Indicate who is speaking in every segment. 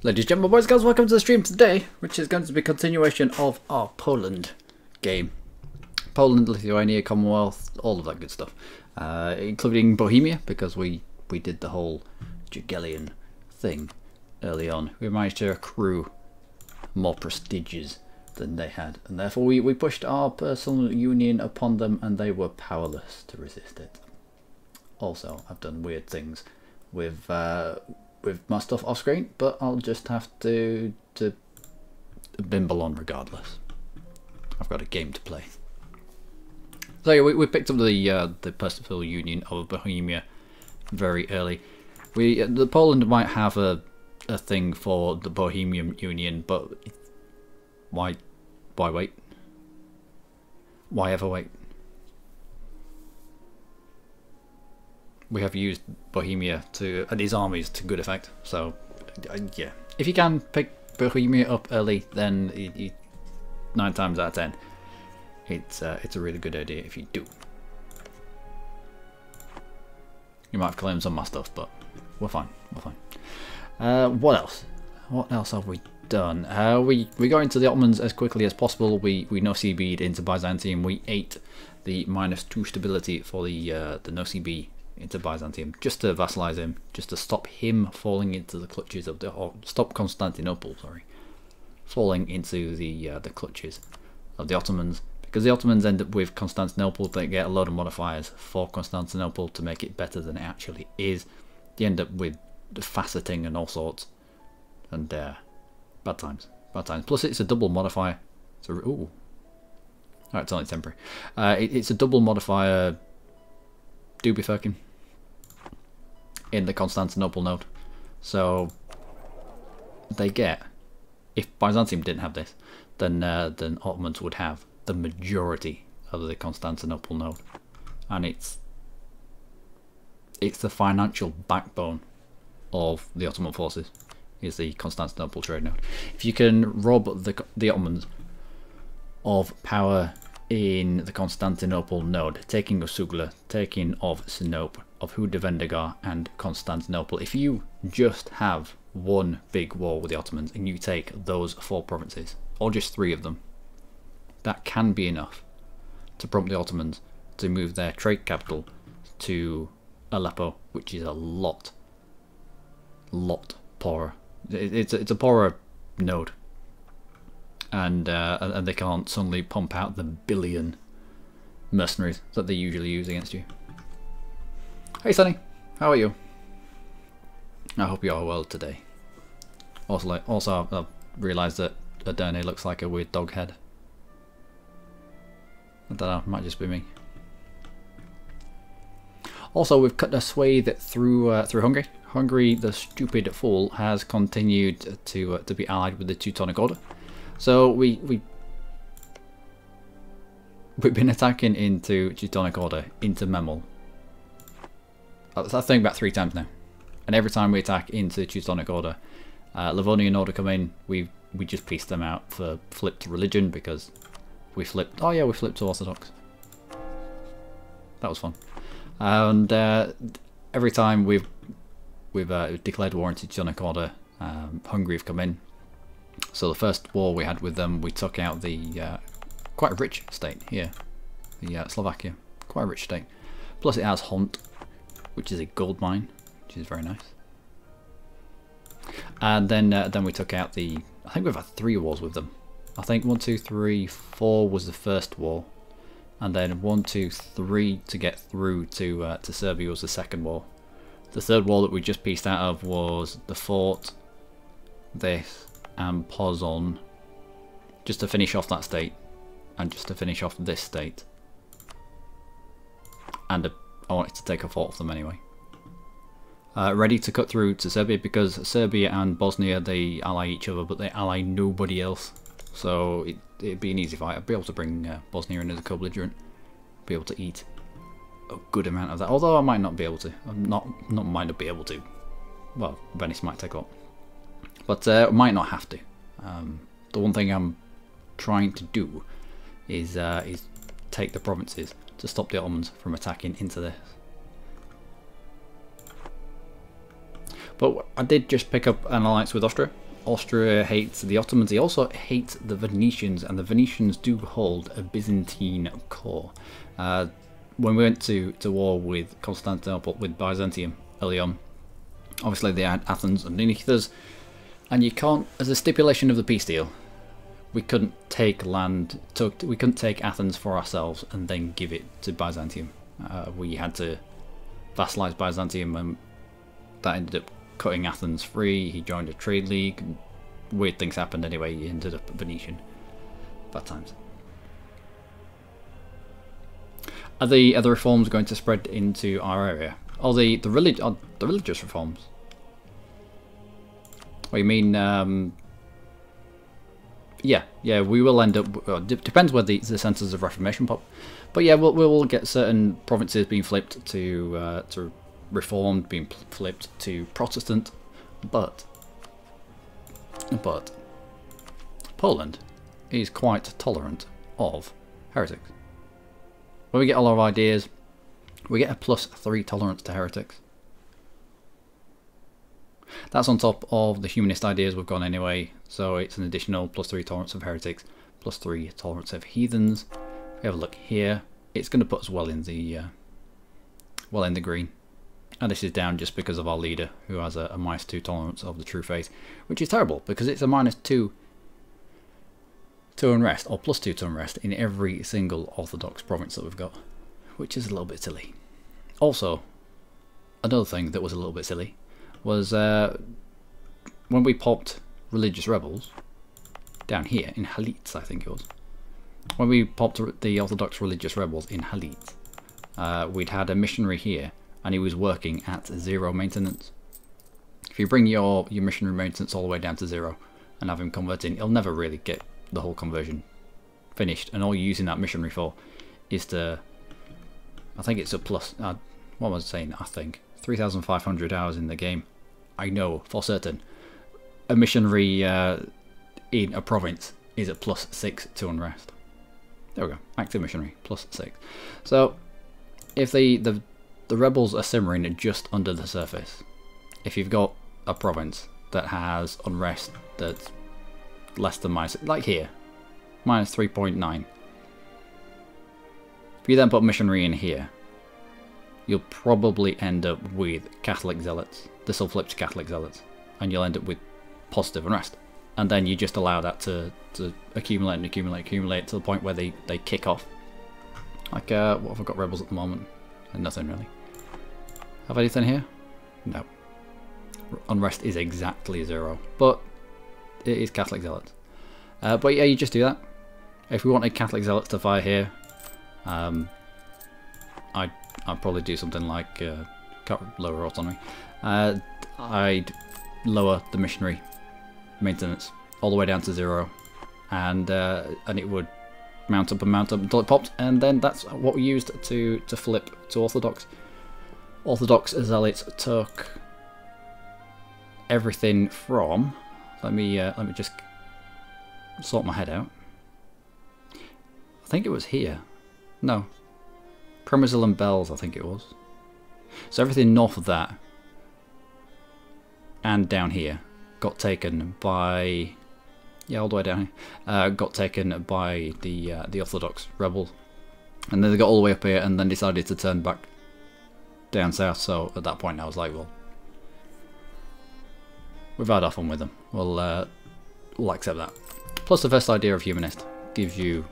Speaker 1: Ladies and gentlemen, boys and girls, welcome to the stream today, which is going to be a continuation of our Poland game. Poland, Lithuania, Commonwealth, all of that good stuff. Including Bohemia, because we did the whole Jagiellonian thing early on. We managed to accrue more prestiges than they had, and therefore we pushed our personal union upon them, and they were powerless to resist it. Also, I've done weird things with my stuff off screen, but I'll just have to bimble on regardless. I've got a game to play. So yeah, we picked up the personal union of Bohemia very early. The Poland might have a thing for the Bohemian Union, but why wait? Why ever wait? We have used Bohemia and his armies to good effect, so yeah. If you can pick Bohemia up early, then 9 times out of 10, it's a really good idea if you do. You might have claims on my stuff, but we're fine. We're fine. What else? What else have we done? We go into the Ottomans as quickly as possible. We no-CB'd into Byzantium. We ate the -2 stability for the no-CB into Byzantium, just to vassalize him, just to stop him falling into the clutches of stop Constantinople, sorry, falling into the clutches of the Ottomans, because the Ottomans end up with Constantinople. They get a load of modifiers for Constantinople to make it better than it actually is. They end up with faceting and all sorts, and bad times, bad times. Plus, it's a double modifier. So ooh, alright, it's only temporary. It's a double modifier. Do be fucking in the Constantinople node, so they get, if Byzantium didn't have this, then Ottomans would have the majority of the Constantinople node, and it's the financial backbone of the Ottoman forces, is the Constantinople trade node. If you can rob the Ottomans of power in the Constantinople node, taking of Sugla, taking of Sinope, of Hudavendigar and Constantinople. If you just have one big war with the Ottomans and you take those 4 provinces, or just 3 of them, that can be enough to prompt the Ottomans to move their trade capital to Aleppo, which is a lot poorer. It's a poorer node. And they can't suddenly pump out the billion mercenaries that they usually use against you. Hey Sonny, how are you? I hope you are well today. Also I've realised that Aderne looks like a weird dog head. I don't know, it might just be me. Also, we've cut a swathe through Hungary. Hungary, the stupid fool, has continued to be allied with the Teutonic Order. So we've been attacking into Teutonic Order, into Memel, I think about 3 times now. And every time we attack into Teutonic Order, Livonian Order come in, we just piece them out for flipped religion, because we flipped, oh yeah, we flipped to Orthodox. That was fun. And every time we've declared war into Teutonic Order, Hungary have come in. So the first war we had with them, we took out the quite a rich state here, the Slovakia, quite a rich state. Plus it has Hont, which is a gold mine, which is very nice. And then we took out the, I think we've had 3 wars with them. I think 1, 2, 3, 4 was the first war, and then 1, 2, 3 to get through to Serbia was the second war. The third war that we just pieced out of was the fort, this, and Pozon, just to finish off that state, and just to finish off this state. And I wanted to take a fort off them anyway. Ready to cut through to Serbia, because Serbia and Bosnia, they ally each other, but they ally nobody else. So it'd be an easy fight. I'd be able to bring Bosnia in as a co-belligerent, be able to eat a good amount of that. Although I might not be able to. Might not be able to. Well, Venice might take a lot. But might not have to. The one thing I'm trying to do is take the provinces to stop the Ottomans from attacking into this. But I did just pick up an alliance with Austria. Austria hates the Ottomans. He also hates the Venetians, and the Venetians do hold a Byzantine core. When we went to war with Constantinople, with Byzantium early on, obviously they had Athens underneath us, and you can't, as a stipulation of the peace deal, we couldn't take land, we couldn't take Athens for ourselves and then give it to Byzantium. We had to vassalize Byzantium, and that ended up cutting Athens free. He joined a trade league. Weird things happened anyway. He ended up Venetian. Bad times. Are the reforms going to spread into our area? Oh, the religious reforms. What you mean? Yeah, we will end up. Well, depends where the centres of Reformation pop. But yeah, we'll get certain provinces being flipped to Reformed, being flipped to Protestant, but Poland is quite tolerant of heretics. When we get a lot of ideas, we get a +3 tolerance to heretics. That's on top of the humanist ideas we've got anyway, so it's an additional +3 tolerance of heretics, +3 tolerance of heathens. If we have a look here, it's going to put us well in the green. And this is down just because of our leader, who has a -2 tolerance of the true faith, which is terrible because it's a -2 to unrest, or +2 to unrest, in every single Orthodox province that we've got, which is a little bit silly. Also, another thing that was a little bit silly was when we popped religious rebels down here in Halit, I think it was. When we popped the Orthodox religious rebels in Halit, we'd had a missionary here, and he was working at 0 maintenance. If you bring your missionary maintenance all the way down to 0 and have him converting, he'll never really get the whole conversion finished, and all you're using that missionary for is to, I think it's a plus, what was I saying, I think 3,500 hours in the game. I know for certain a missionary in a province is at +6 to unrest. There we go, active missionary, +6. So if the rebels are simmering just under the surface, if you've got a province that has unrest that's less than like here, -3.9, if you then put missionary in here, you'll probably end up with Catholic zealots. This will flip to Catholic zealots, and you'll end up with positive unrest. And then you just allow that to accumulate and accumulate to the point where they kick off. Like, what have I got rebels at the moment? Nothing really. Have I anything here? No. Unrest is exactly 0, but it is Catholic zealots. But yeah, you just do that. If we wanted Catholic zealots to fire here, I'd probably do something like lower autonomy. I'd lower the missionary maintenance all the way down to 0, and it would mount up until it popped, and then that's what we used to flip to Orthodox. Orthodox zealots took everything from. Let me just sort my head out. I think it was here. No, Premysl and Bells, I think it was. So everything north of that and down here got taken by, yeah, all the way down here, got taken by the Orthodox rebels, and then they got all the way up here and then decided to turn back down south. So at that point I was like, well, we've had our fun with them, we'll accept that. Plus the first idea of humanist gives you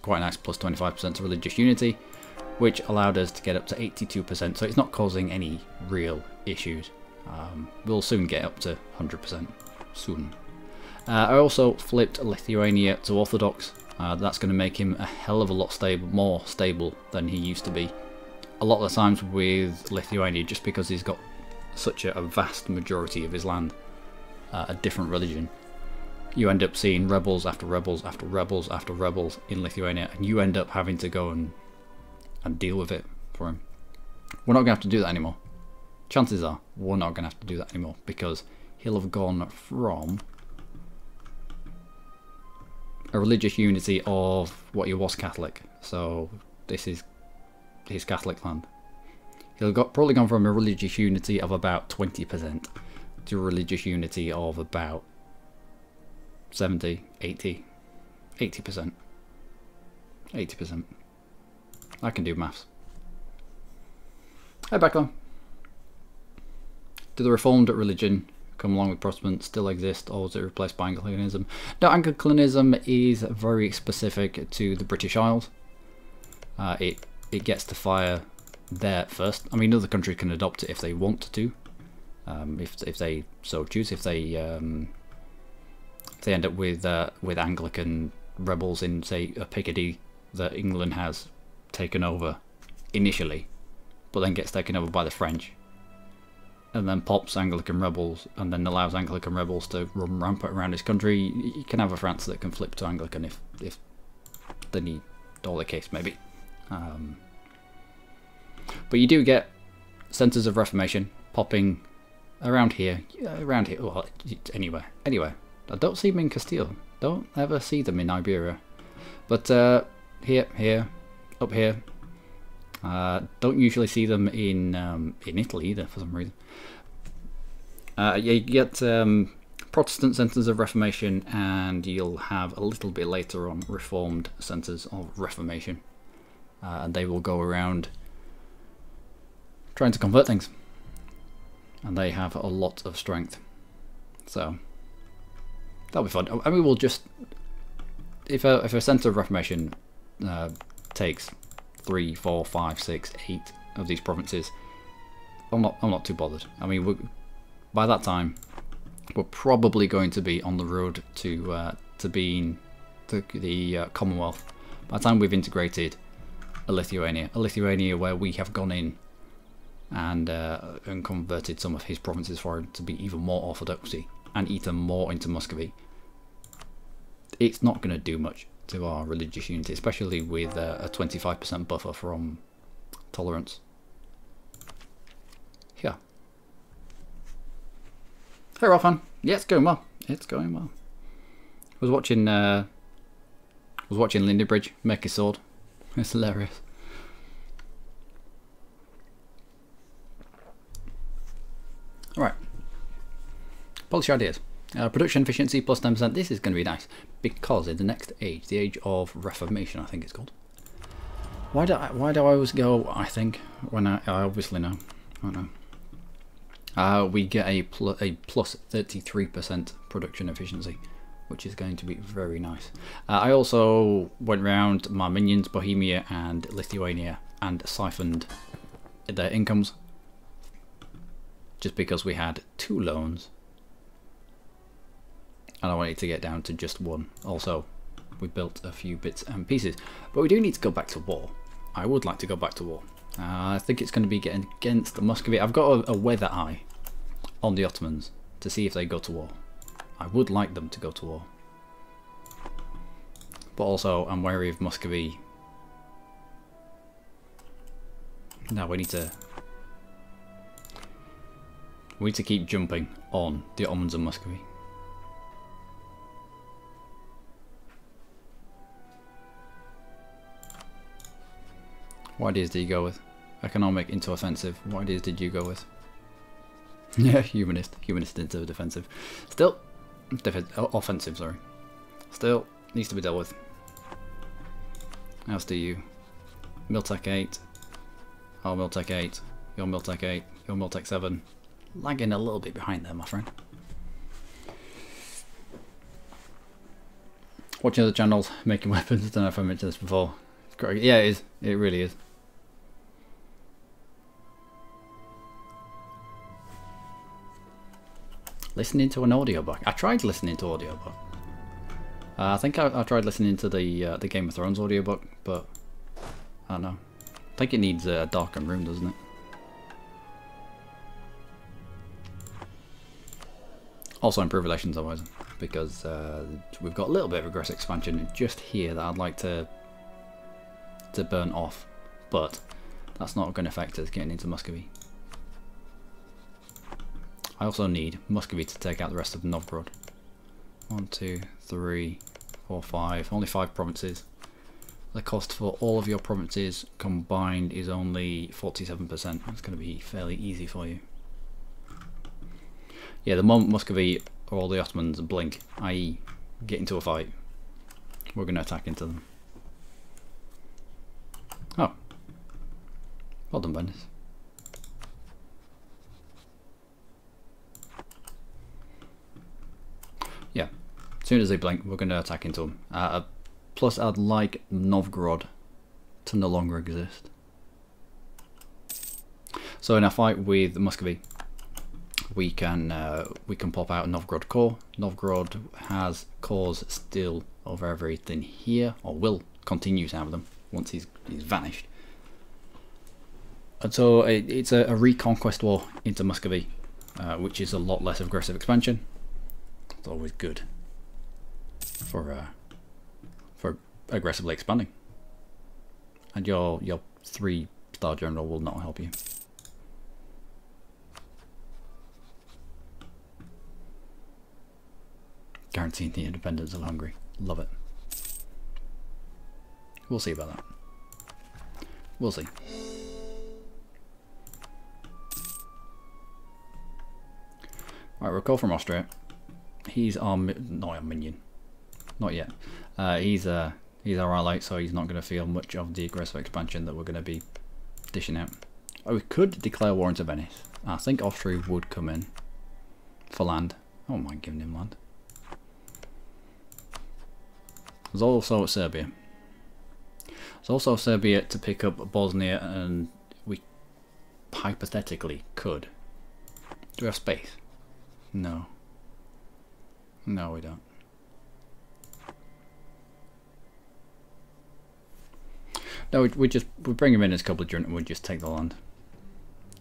Speaker 1: quite a nice +25% to religious unity, which allowed us to get up to 82%, so it's not causing any real issues. We'll soon get up to 100%, soon. I also flipped Lithuania to Orthodox. That's going to make him a hell of a lot more stable than he used to be. A lot of the times with Lithuania, just because he's got such a vast majority of his land a different religion, you end up seeing rebels after rebels after rebels after rebels in Lithuania, and you end up having to go and deal with it for him. We're not going to have to do that anymore. Chances are we're not going to have to do that anymore, because he'll have gone from a religious unity of what he was Catholic, so this is his Catholic land. He'll probably gone from a religious unity of about 20% to a religious unity of about 70, 80, 80%. 80%. I can do maths. Hey, Beckham. Do the Reformed religion come along with Protestant still exist, or was it replaced by Anglicanism? No, Anglicanism is very specific to the British Isles. It gets to fire there first. I mean, other countries can adopt it if they want to, if they so choose. If they end up with Anglican rebels in, say, a Picardy that England has taken over initially, but then gets taken over by the French, and then pops Anglican rebels, and then allows Anglican rebels to run rampant around this country, you can have a France that can flip to Anglican if the need or the case may be. But you do get centres of Reformation popping around here, well, anywhere. I don't see them in Castile, don't ever see them in Iberia, but here, up here. Don't usually see them in Italy either for some reason. You get Protestant centres of Reformation, and you'll have a little bit later on Reformed centres of Reformation, and they will go around trying to convert things, and they have a lot of strength, so that'll be fun. I mean, we'll just, if a centre of Reformation takes 3, 4, 5, 6, 8 of these provinces, I'm not too bothered. I mean, by that time, we're probably going to be on the road to being the Commonwealth. By the time we've integrated a Lithuania where we have gone in and converted some of his provinces for him to be even more orthodoxy and even more into Muscovy, it's not going to do much to our religious unity, especially with a 25% buffer from tolerance. Yeah. Hey, Rofan. Yeah, it's going well. It's going well. I was watching Lindenbridge make his sword. It's hilarious. Alright. Policy ideas. Production efficiency plus 10%. This is going to be nice because in the next age, the age of Reformation, I think it's called. Why do I always go, I think, when I obviously know. I don't know. We get a plus 33% production efficiency, which is going to be very nice. I also went around my minions, Bohemia and Lithuania, and siphoned their incomes, just because we had 2 loans. And I wanted to get down to just 1. Also, we built a few bits and pieces. But we do need to go back to war. I would like to go back to war. I think it's going to be getting against Muscovy. I've got a weather eye on the Ottomans to see if they go to war. I would like them to go to war. But also, I'm wary of Muscovy. Now we need to keep jumping on the Ottomans and Muscovy. What ideas did you go with? Economic into offensive. What ideas did you go with? Yeah, humanist into defensive. Still, offensive, sorry. Still, needs to be dealt with. Else do you? Miltech 8. Oh, Miltech 8. Your Miltech 8. Your Miltech 7. Lagging a little bit behind there, my friend. Watching other channels, making weapons. I don't know if I mentioned this before. It's great. Yeah, it is. It really is. Listening to an audiobook. I tried listening to audiobook. I think I tried listening to the Game of Thrones audiobook, but I don't know. I think it needs a darkened room, doesn't it? Also improve relations otherwise, because we've got a little bit of aggressive expansion just here that I'd like to burn off, but that's not going to affect us getting into Muscovy. I also need Muscovy to take out the rest of Novgorod. 1, 2, 3, 4, 5. Only 5 provinces. The cost for all of your provinces combined is only 47%. That's going to be fairly easy for you. Yeah, the moment Muscovy or all the Ottomans blink, i.e. get into a fight, we're going to attack into them. Oh. Well done, Venice. Yeah, as soon as they blink, we're going to attack into them. Plus, I'd like Novgorod to no longer exist. So in a fight with Muscovy, we can pop out a Novgorod core. Novgorod has cores still over everything here, or will continue to have them once he's vanished. And so it's a reconquest war into Muscovy, which is a lot less aggressive expansion. It's always good for aggressively expanding. And your 3-star general will not help you. Guaranteeing the independence of Hungary. Love it. We'll see about that. We'll see. Right, we're a call from Austria. He's our not our minion, not yet. He's our ally, so he's not going to feel much of the aggressive expansion that we're going to be dishing out. Oh, we could declare war into Venice. I think Austria would come in for land. I don't mind giving him land. There's also Serbia. There's also Serbia to pick up Bosnia, and we hypothetically could. Do we have space? No. No, we don't. No, we bring him in as co-belligerent and we just take the land.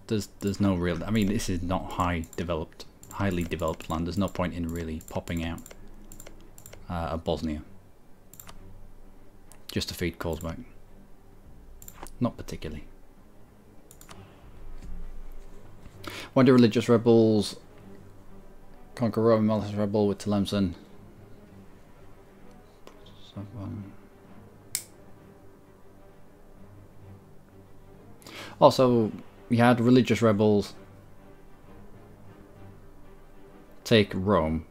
Speaker 1: There's no real. I mean, this is not highly developed land. There's no point in really popping out a Bosnia just to feed cores back. Not particularly. Why do religious rebels conquer Roman militant rebel with Tlemcen? Also, we had religious rebels take Rome,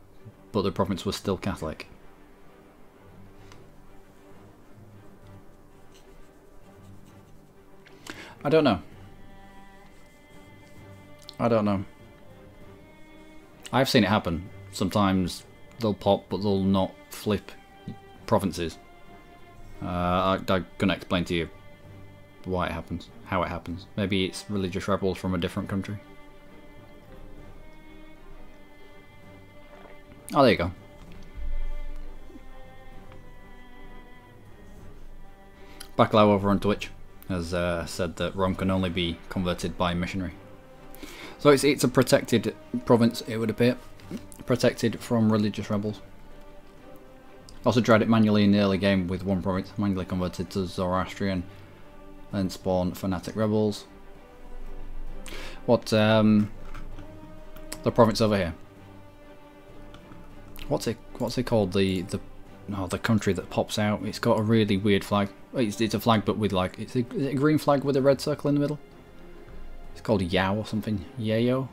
Speaker 1: but the province was still Catholic. I don't know. I don't know. I've seen it happen. Sometimes they'll pop, but they'll not flip provinces. I'm gonna explain to you why it happens, how it happens. Maybe it's religious rebels from a different country. Oh, there you go. Backlaw over on Twitch has said that Rome can only be converted by a missionary. So it's a protected province, it would appear. Protected from religious rebels. Also tried it manually in the early game with one province, manually converted to Zoroastrian, then spawn fanatic rebels. What the province over here? What's it called? The country that pops out. It's got a really weird flag. It's a flag, but with like is it a green flag with a red circle in the middle? It's called Yao or something. Yayo?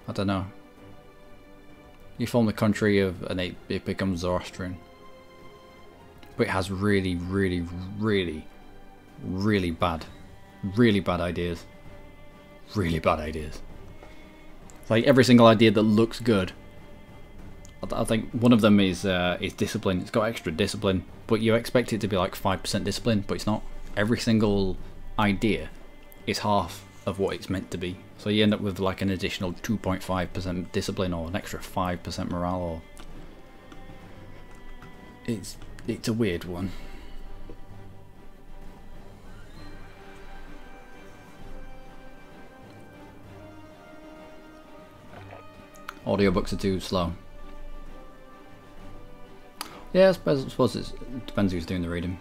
Speaker 1: I don't know. You form the country of, and it becomes Zoroastrian. But it has really bad ideas. Really bad ideas. Like every single idea that looks good. I think one of them is discipline. It's got extra discipline, but you expect it to be like 5% discipline, but it's not. Every single idea is half of what it's meant to be. So you end up with like an additional 2.5% discipline or an extra 5% morale. Or it's a weird one. Audiobooks are too slow. Yeah, I suppose it depends who's doing the reading.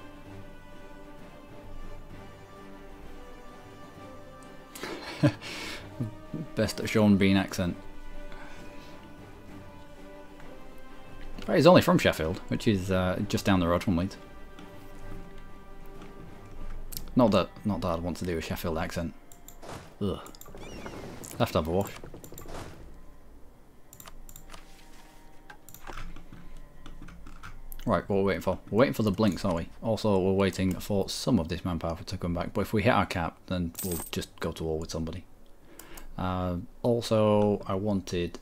Speaker 1: Best at Sean Bean accent. Right, he's only from Sheffield, which is just down the road from Leeds. Not that I'd want to do a Sheffield accent. Ugh. Have to have a wash. Right, what we're waiting for? We're waiting for the blinks, aren't we? Also, we're waiting for some of this manpower to come back, but if we hit our cap, then we'll just go to war with somebody. Also, I wanted...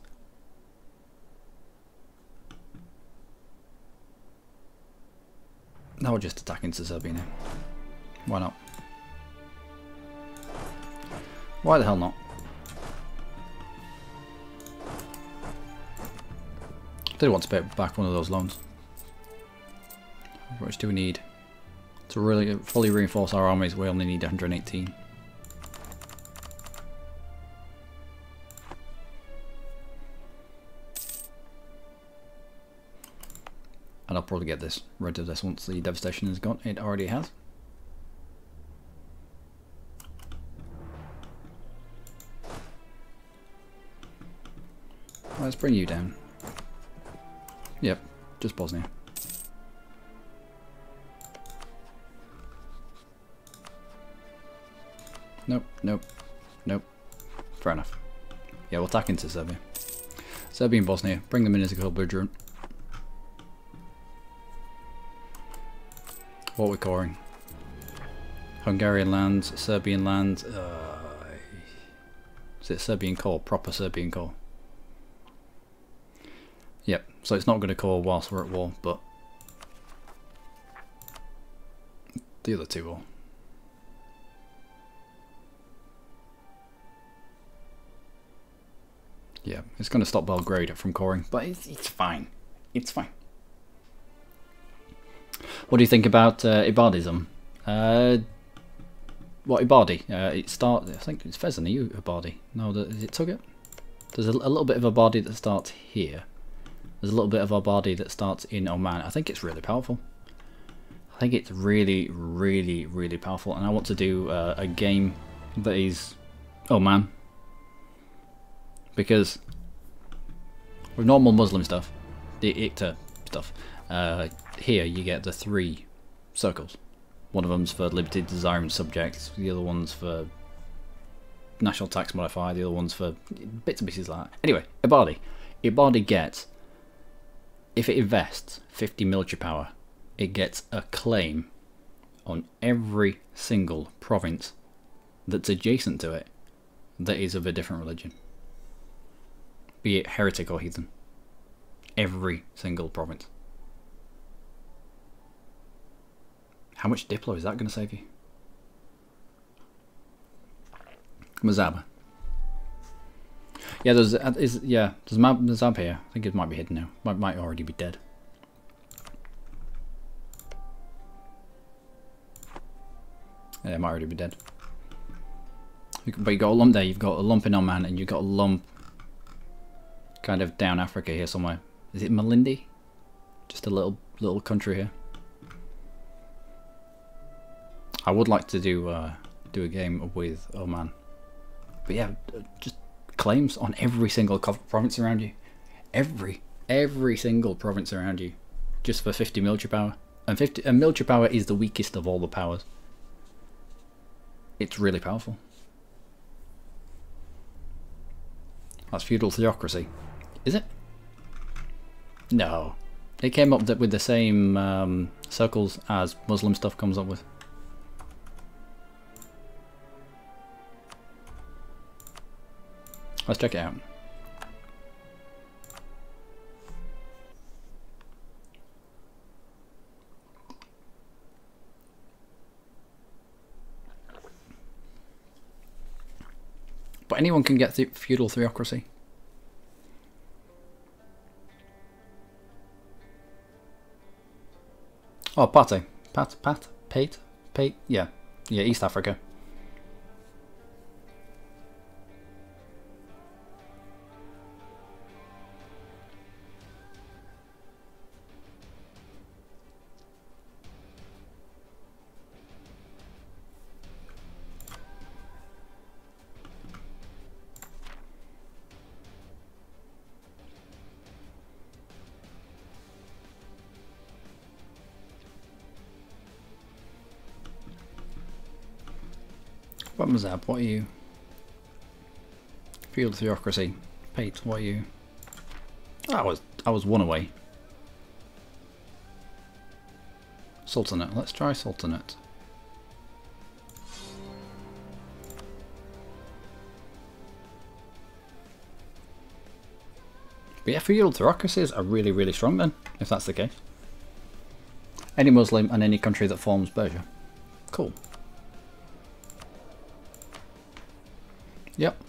Speaker 1: No, we're just attacking to Serbia now. Why not? Why the hell not? I did want to pay back one of those loans. How much do we need? To really fully reinforce our armies, we only need 118. And I'll probably get this rid of this once the devastation is gone. It already has. Let's bring you down. Yep, just Bosnia. Nope, nope, nope. Fair enough. Yeah, we'll attack into Serbia. Serbia and Bosnia. Bring them in as a co-belligerent. What are we coring? Hungarian lands, Serbian lands. Is it Serbian core? Proper Serbian core. Yep, so it's not going to core whilst we're at war, but the other two will. Yeah, it's going to stop Belgrade from coring, but it's fine. It's fine. What do you think about Ibadism? What Ibadi? I think it's Fez, are you Ibadi? No, is it Tuget? There's a little bit of Ibadi that starts here. There's a little bit of Ibadi that starts in Oman. I think it's really powerful. I think it's really, really, really powerful, and I want to do a game that is Oman. Because with normal Muslim stuff, the Ikta stuff, here you get the 3 circles. One of them's for liberty, desire and subjects, the other one's for national tax modifier, the other one's for bits and pieces like that. Anyway, Ibadi. Ibadi gets, if it invests 50 military power, it gets a claim on every single province that's adjacent to it that is of a different religion. Be it heretic or heathen. Every single province. How much Diplo is that going to save you? Mazab. Yeah, there's Mazab here. I think it might be hidden now. Might already be dead. Yeah, it might already be dead. But you got a lump there. You've got a lump in Oman, and you've got a lump kind of down Africa here somewhere. Is it Malindi? Just a little country here. I would like to do a game with Oman, but yeah, just claims on every single province around you, every single province around you, just for 50 military power. And military power is the weakest of all the powers. It's really powerful. That's feudal theocracy, is it? No, it came up with the same circles as Muslim stuff comes up with. Let's check it out. But anyone can get feudal theocracy. Oh, Pate, yeah, East Africa. What Mazab, what are you? Feudal theocracy. Pate, what are you? I was one away. Sultanate. Let's try Sultanate. But yeah, feudal theocracies are really, really strong then, if that's the case. Any Muslim and any country that forms Persia. Cool. Yep.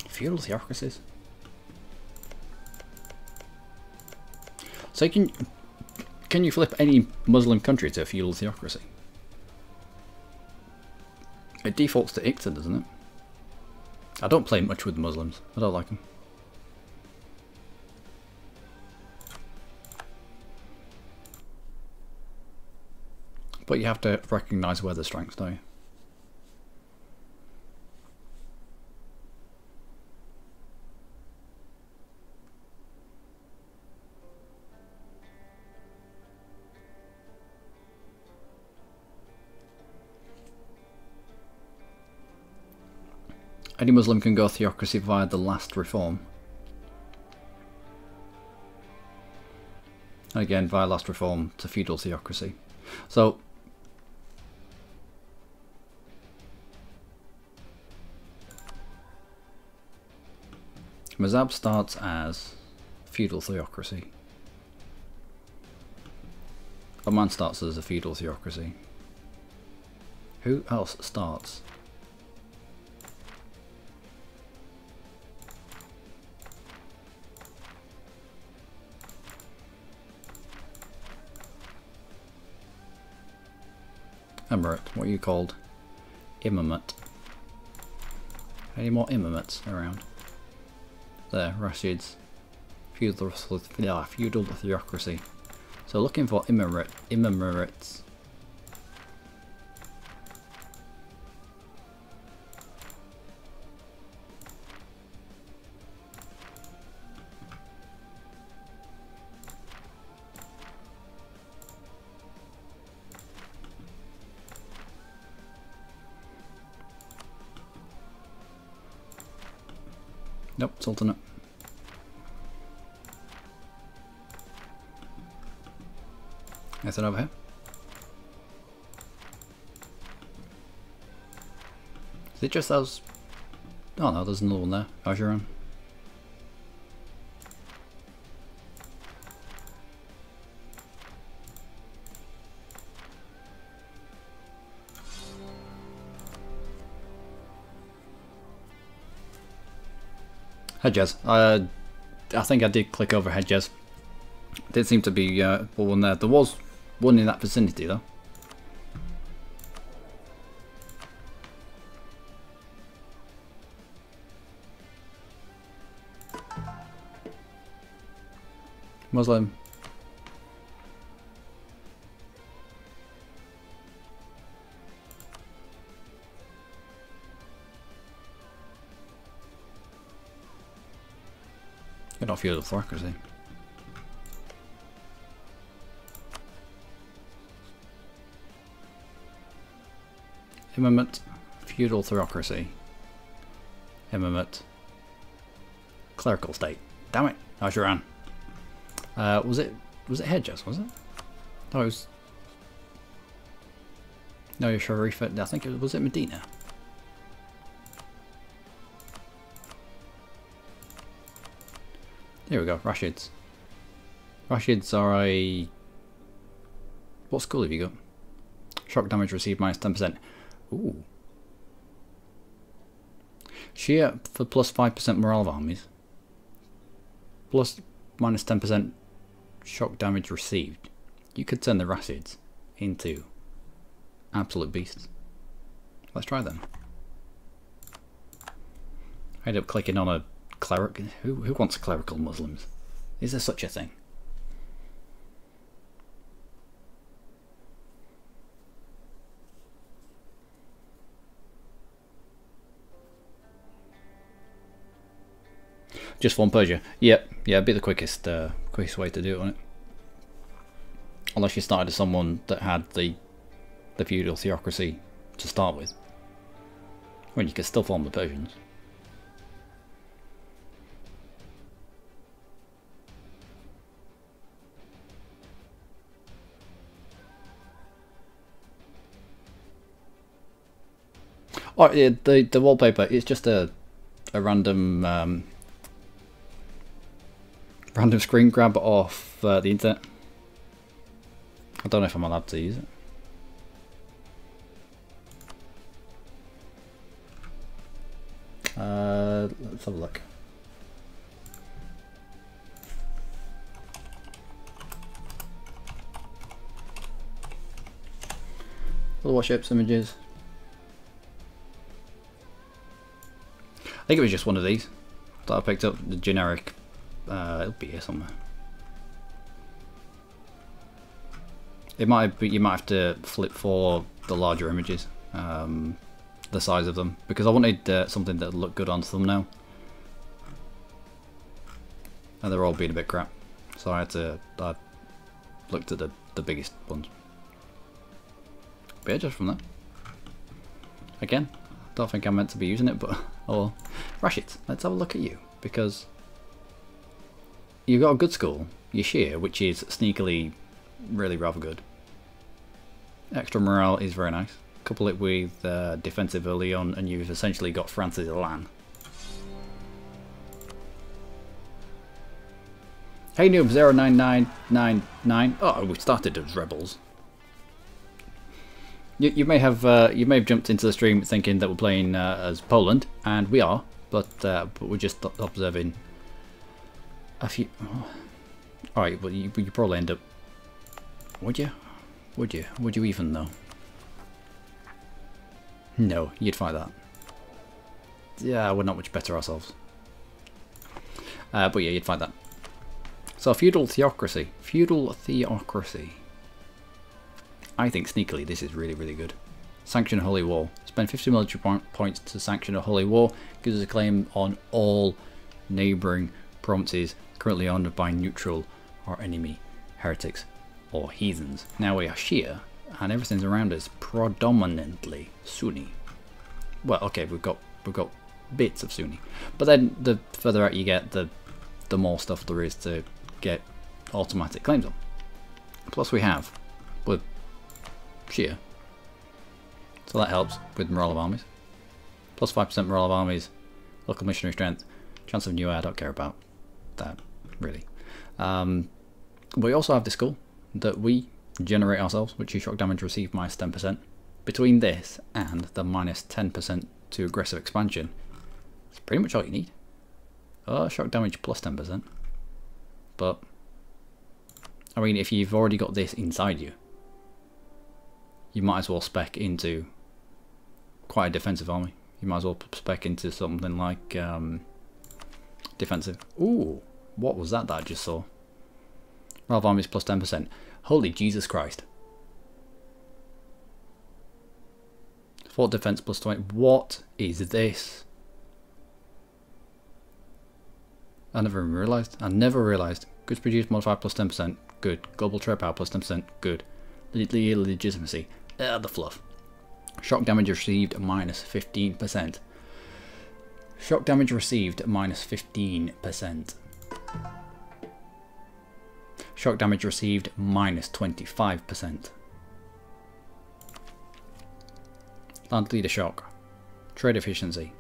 Speaker 1: Feudal theocracies. So can you flip any Muslim country to a feudal theocracy? It defaults to Iqta, doesn't it? I don't play much with Muslims. I don't like them. But you have to recognise where the strengths, don't you? Any Muslim can go theocracy via the last reform. And again, via last reform to feudal theocracy. So, Mazab starts as feudal theocracy. Oman starts as a feudal theocracy. Who else starts? Emirate, what are you called? Imamate. Any more imamates around? There, Rashids. Feudal theocracy. So looking for imamirates. Nope, Sultanate. Anything over here? Is it just those? Oh no, there's another one there. Austrian. Hedges. I think I did click over Hedges. Did seem to be one there. There was one in that vicinity though. Muslim. Get off feudal theocracy. Imamate, feudal theocracy. Imamate, clerical state. Damn it, Austrian. Was it Hedges? Was it? No, it was. No, you're Sharif. I think it was it Medina. Here we go, Rashids. Rashids are a... What school have you got? Shock damage received minus 10%. Ooh. Shia for plus 5% morale of armies. Plus minus 10% shock damage received. You could turn the Rashids into absolute beasts. Let's try them. I ended up clicking on a cleric. Who wants clerical Muslims? Is there such a thing? Just one Persia. Yep, yeah, it'd be the quickest way to do it, wouldn't it? Unless you started as someone that had the feudal theocracy to start with. When you could still form the Persians. Oh, yeah, the wallpaper is just a random random screen grab off the internet. I don't know if I'm allowed to use it. Let's have a look. Other warships images. I think it was just one of these that I picked up. The generic. It'll be here somewhere. It might be. You might have to flip for the larger images, the size of them, because I wanted something that would look good on thumbnail, and they're all being a bit crap. So I looked at the biggest ones. But yeah, just from that. Again, don't think I'm meant to be using it, but oh well. Rashid, let's have a look at you, because you've got a good school, your shear, which is sneakily really rather good. Extra morale is very nice. Couple it with defensive early on, and you've essentially got France's Elan. Hey noob 09999. Oh, we started as rebels. You may have jumped into the stream thinking that we're playing as Poland, and we are, but we're just observing a few. Oh. All right, well you probably end up. Would you? Would you even though? No, you'd fight that. Yeah, we're not much better ourselves. But yeah, you'd fight that. So feudal theocracy. Feudal theocracy. I think sneakily this is really, really good. Sanction a holy war. Spend 50 military points to sanction a holy war. Gives us a claim on all neighbouring provinces currently owned by neutral or enemy heretics or heathens. Now we are Shia, and everything's around us predominantly Sunni. Well, okay, we've got bits of Sunni, but then the further out you get, the more stuff there is to get automatic claims on. Plus we have with Shia, so that helps with morale of armies. Plus 5% morale of armies, local missionary strength, chance of new air. I don't care about that really. We also have this school that we generate ourselves, which is shock damage received minus 10%. Between this and the minus 10% to aggressive expansion, it's pretty much all you need. Shock damage plus 10%. But, I mean, if you've already got this inside you, you might as well spec into quite a defensive army. You might as well spec into something like defensive. Ooh, what was that I just saw? Morale of armies plus 10%. Holy Jesus Christ. Fort defense plus 20. What is this? I never even realised. I never realised. Goods produced modified plus 10%. Good. Global trade power plus 10%. Good. Legitimacy. The fluff. Shock damage received minus 15%. Shock damage received minus 15%. Shock damage received minus 25%. Land leader shock. Trade efficiency.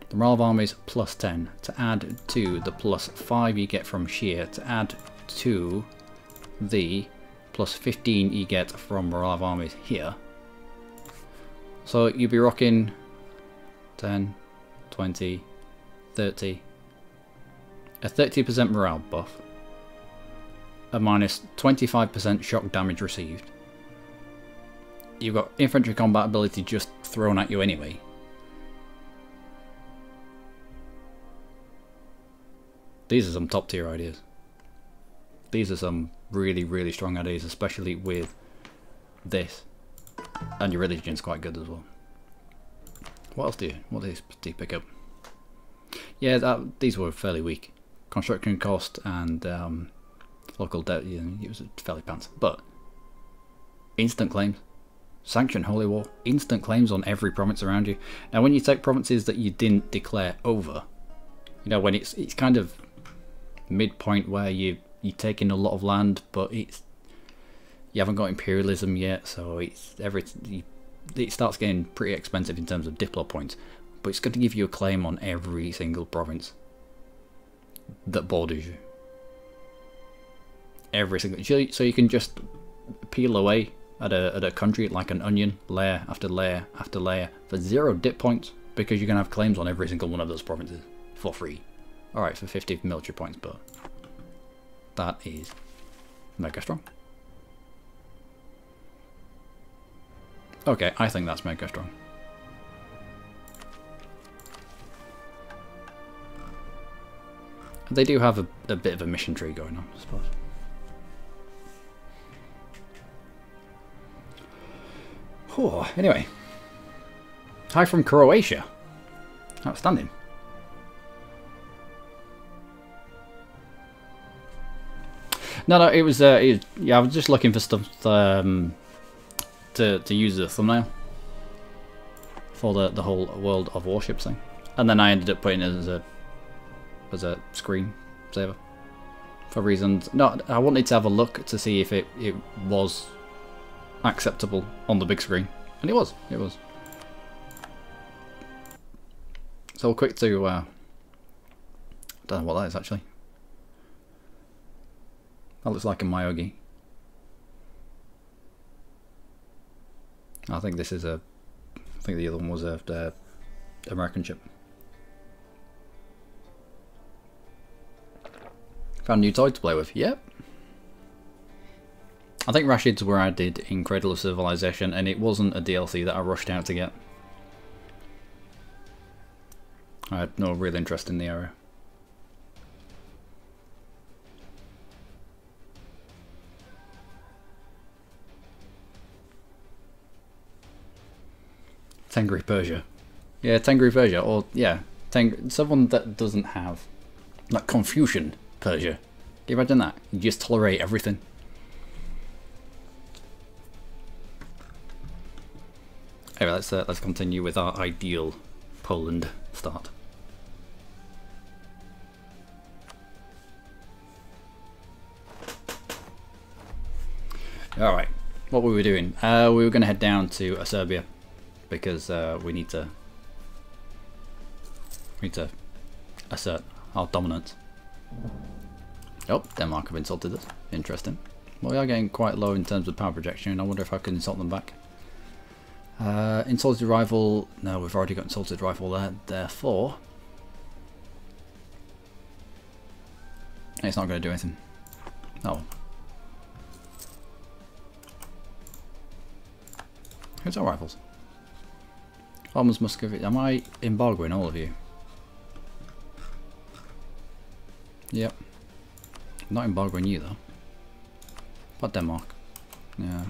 Speaker 1: The morale of armies plus 10 to add to the plus 5 you get from shear to add to the plus 15 you get from morale of armies here. So you'll be rocking 10, 20, 30. A 30% morale buff. A minus 25% shock damage received. You've got infantry combat ability just thrown at you anyway. These are some top tier ideas. These are some really, really strong ideas, especially with this. And your religion's quite good as well. What else do you pick up? Yeah, these were fairly weak. Construction cost and local debt, it was fairly pants. But instant claims. Sanction holy war. Instant claims on every province around you. Now when you take provinces that you didn't declare over, you know, when it's kind of midpoint where you're taking a lot of land, but you haven't got imperialism yet, so it's it starts getting pretty expensive in terms of Diplo points, but it's going to give you a claim on every single province that borders you. Every single, so you can just peel away at a country like an onion, layer after layer after layer, for 0 dip points, because you're going to have claims on every single one of those provinces for free. Alright, for 50 military points, but that is mega strong. Okay, I think that's mega strong. They do have a bit of a mission tree going on, I suppose. Oh, anyway. Hi from Croatia. Outstanding. No, it was yeah, I was just looking for stuff to use as a thumbnail for the whole World of Warships thing, and then I ended up putting it as a screen saver for reasons. No, I wanted to have a look to see if it was acceptable on the big screen, and it was. So quick to I don't know what that is actually. That looks like a Myogi. I think this is I think the other one was a American ship. Found a new toy to play with. Yep. I think Rashid's where I did in Cradle of Civilization, and it wasn't a DLC that I rushed out to get. I had no real interest in the area. Tengri Persia. Yeah, Tengri Persia, or yeah, someone that doesn't have like Confucian Persia. Can you imagine that? You just tolerate everything. Anyway, let's continue with our ideal Poland start. All right, what were we doing? We were going to head down to Serbia because we need to assert our dominance. Oh, Denmark have insulted us. Interesting. Well, we are getting quite low in terms of power projection, and I wonder if I can insult them back. Insulted rival. No, we've already got insulted rival there. Therefore, it's not going to do anything. No. Who's our rivals? Almost Muscovy. Am I embargoing all of you? Yep. Not embargoing you though. But Denmark. Yeah.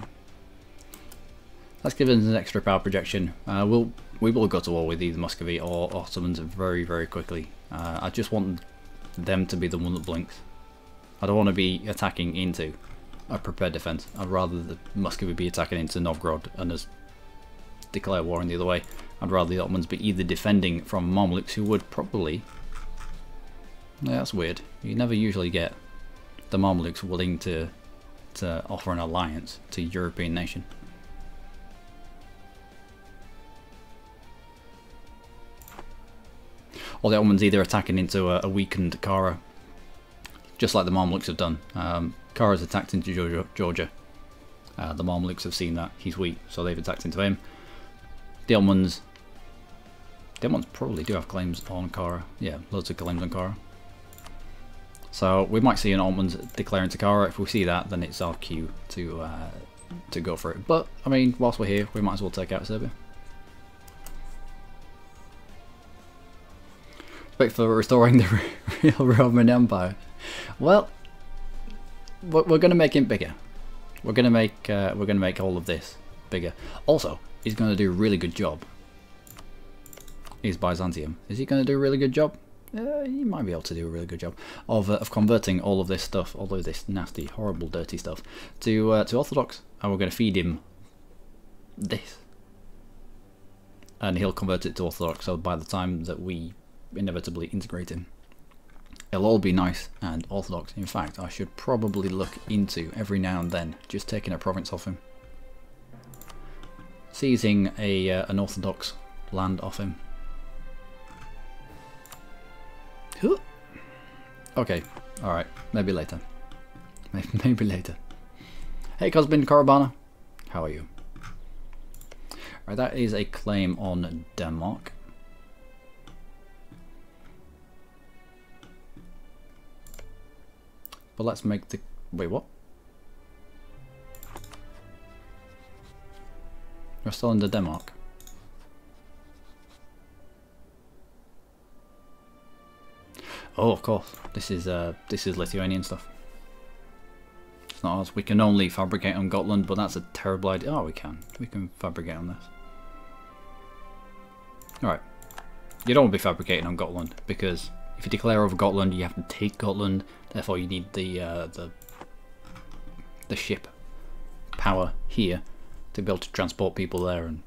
Speaker 1: Let's give us an extra power projection. We will go to war with either Muscovy or Ottomans very, very quickly. I just want them to be the one that blinks. I don't want to be attacking into a prepared defense. I'd rather the Muscovy be attacking into Novgorod and us declare war in the other way. I'd rather the Ottomans be either defending from Mamluks, who would probably... Yeah, that's weird. You never usually get the Mamluks willing to offer an alliance to a European nation. Or the Ottomans either attacking into a weakened Kara, just like the Mamluks have done. Kara's attacked into Georgia. The Mamluks have seen that he's weak, so they've attacked into him. The Ottomans probably do have claims on Kara. Yeah, loads of claims on Kara. So we might see an Ottomans declaring to Kara. If we see that, then it's our cue to go for it. But I mean, whilst we're here, we might as well take out Serbia. Wait for restoring the real Roman Empire. Well, we're going to make him bigger. We're going to make all of this bigger. Also, he's going to do a really good job. He's Byzantium. Is he going to do a really good job? He might be able to do a really good job of converting all of this stuff, all of this nasty, horrible, dirty stuff, to Orthodox. And we're going to feed him this, and he'll convert it to Orthodox. So by the time that we inevitably integrate him, it'll all be nice and Orthodox. In fact, I should probably look into every now and then just taking a province off him. seizing an Orthodox land off him. Okay, alright, maybe later. Maybe later. Hey Cosbin Korobana, how are you? Right, that is a claim on Denmark. But let's make the... Wait, what? We're still under Denmark. Oh, of course. This is Lithuanian stuff. It's not ours. We can only fabricate on Gotland, but that's a terrible idea. Oh, we can. We can fabricate on this. Alright. You don't want to be fabricating on Gotland, because if you declare over Gotland, you have to take Gotland. Therefore, you need the ship power here to be able to transport people there. And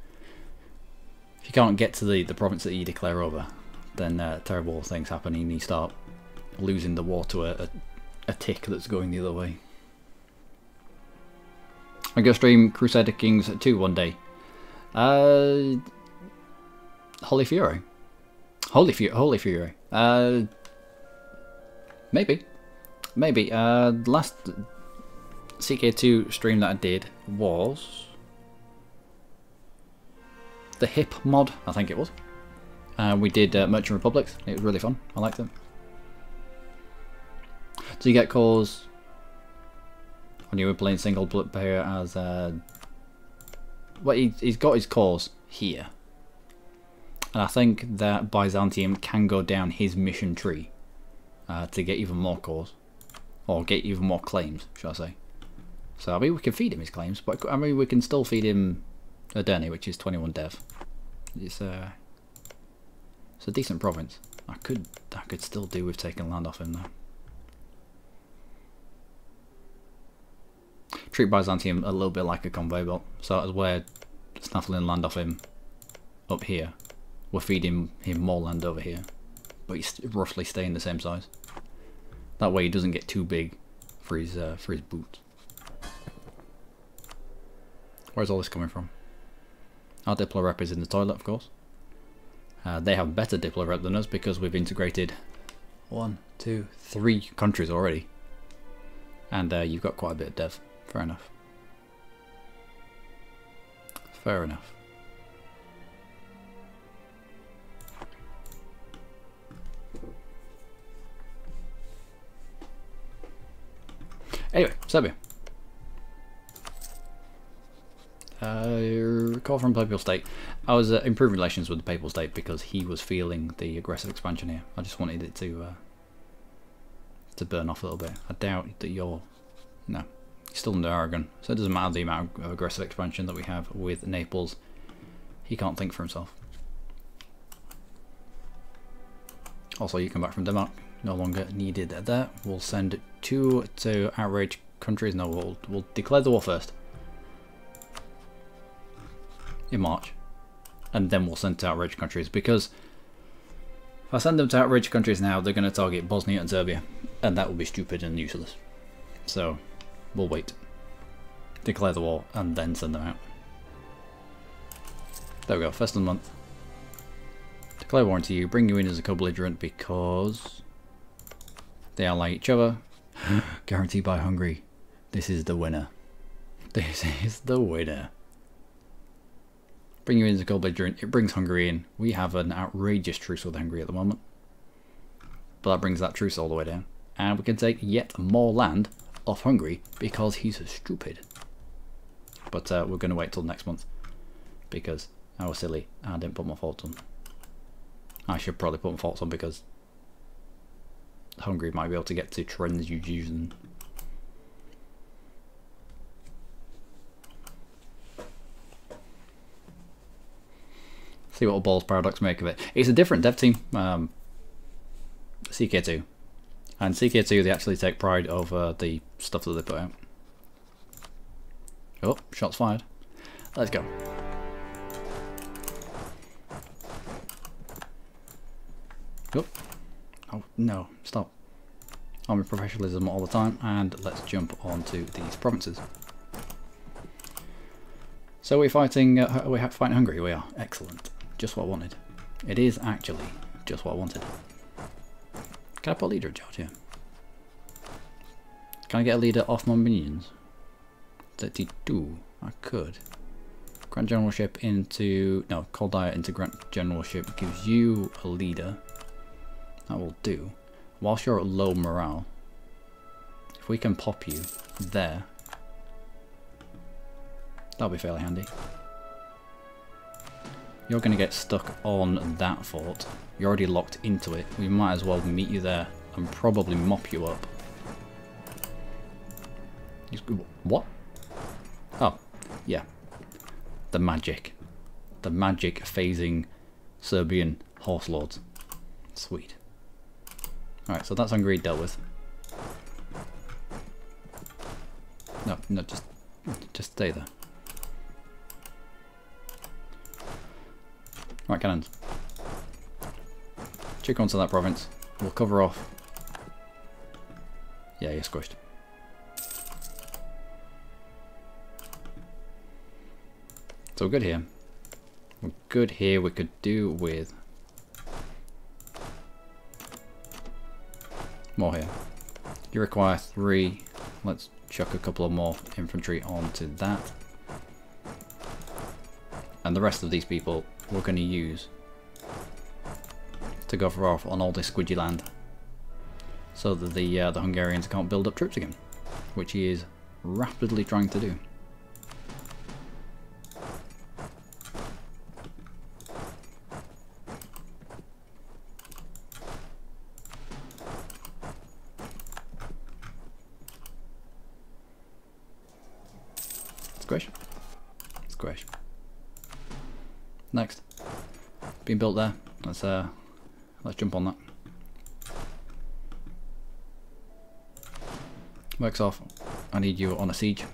Speaker 1: if you can't get to the province that you declare over, then terrible things happen and you start losing the war to a tick that's going the other way. I go stream Crusader Kings 2 one day. Holy Fury. Holy Fury. Maybe. Last CK2 stream that I did was the hip mod, I think it was. We did Merchant Republics. It was really fun. I liked them. So you get cores when you were playing single player as well, he's got his cores here, and I think that Byzantium can go down his mission tree to get even more cores, or get even more claims, should I say. So I mean, we can feed him his claims, but I mean, we can still feed him Adeni, which is 21 dev. It's a decent province. I could still do with taking land off him though. Treat Byzantium a little bit like a conveyor belt. So as we're snaffling land off him up here, we're feeding him more land over here, but he's roughly staying the same size. That way he doesn't get too big for his boots. Where's all this coming from? Our Diplo rep is in the toilet, of course. They have better Diplo rep than us because we've integrated 1, 2, 3 countries already. And you've got quite a bit of dev. Fair enough. Fair enough. Anyway, Serbia. Call from Papal State. I was improving relations with the Papal State because he was feeling the aggressive expansion here. I just wanted it to burn off a little bit. I doubt that you're... No. He's still under Aragon, so it doesn't matter the amount of aggressive expansion that we have with Naples. He can't think for himself. Also, you come back from Denmark. No longer needed there. We'll send 2 to outrage countries. No, we'll declare the war first. In March. And then we'll send to outrage countries, because if I send them to outrage countries now, they're going to target Bosnia and Serbia, and that will be stupid and useless. So we'll wait, declare the war, and then send them out. There we go, first of the month. Declare war to you, bring you in as a co-belligerent because they ally each other. Guaranteed by Hungary. This is the winner. This is the winner. Bring you in as a co-belligerent, it brings Hungary in. We have an outrageous truce with Hungary at the moment. But that brings that truce all the way down. And we can take yet more land off Hungary because he's so stupid. But we're going to wait till next month because I was silly. I didn't put my faults on. I should probably put my faults on because Hungary might be able to get to trends you're using. See what Balls Paradox make of it. It's a different dev team, CK2. And CK2, they actually take pride over the stuff that they put out. Oh, shots fired. Let's go. Oh, oh no, stop. Army professionalism all the time, and let's jump onto these provinces. So we're fighting Hungary. We are. Excellent. Just what I wanted. It is actually just what I wanted. Can I put a leader in charge here? Can I get a leader off my minions? 32. I could. Grant generalship into... No, Cold Diet into grant generalship gives you a leader. That will do. Whilst you're at low morale, if we can pop you there, that'll be fairly handy. You're going to get stuck on that fort. You're already locked into it. We might as well meet you there and probably mop you up. What? Oh, yeah. The magic. The magic phasing Serbian horse lords. Sweet. Alright, so that's Hungary dealt with. No, just stay there. Right, cannons. Check onto that province. We'll cover off. Yeah, you're squished. So we're good here. We're good here. We could do with more here. You require 3. Let's chuck a couple of more infantry onto that. And the rest of these people we're going to use to cover off on all this squidgy land, so that the Hungarians can't build up troops again, which he is rapidly trying to do. Squish. Squish. Next. Being built there. Let's jump on that. Works off. I need you on a siege.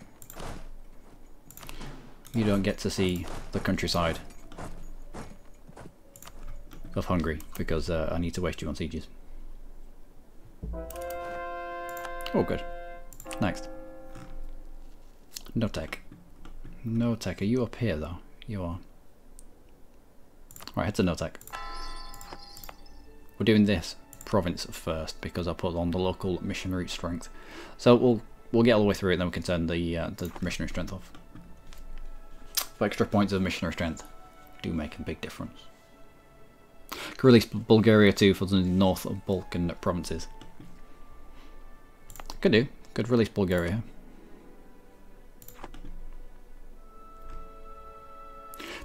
Speaker 1: You don't get to see the countryside of Hungary because I need to waste you on sieges. Oh, good. Next. No tech. No tech. Are you up here though? You are. Right, head to no tech. We're doing this province first because I put on the local missionary strength. So we'll get all the way through it, then we can turn the missionary strength off. But extra points of missionary strength do make a big difference. Can release Bulgaria too for the north of Balkan provinces. Could do. Could release Bulgaria.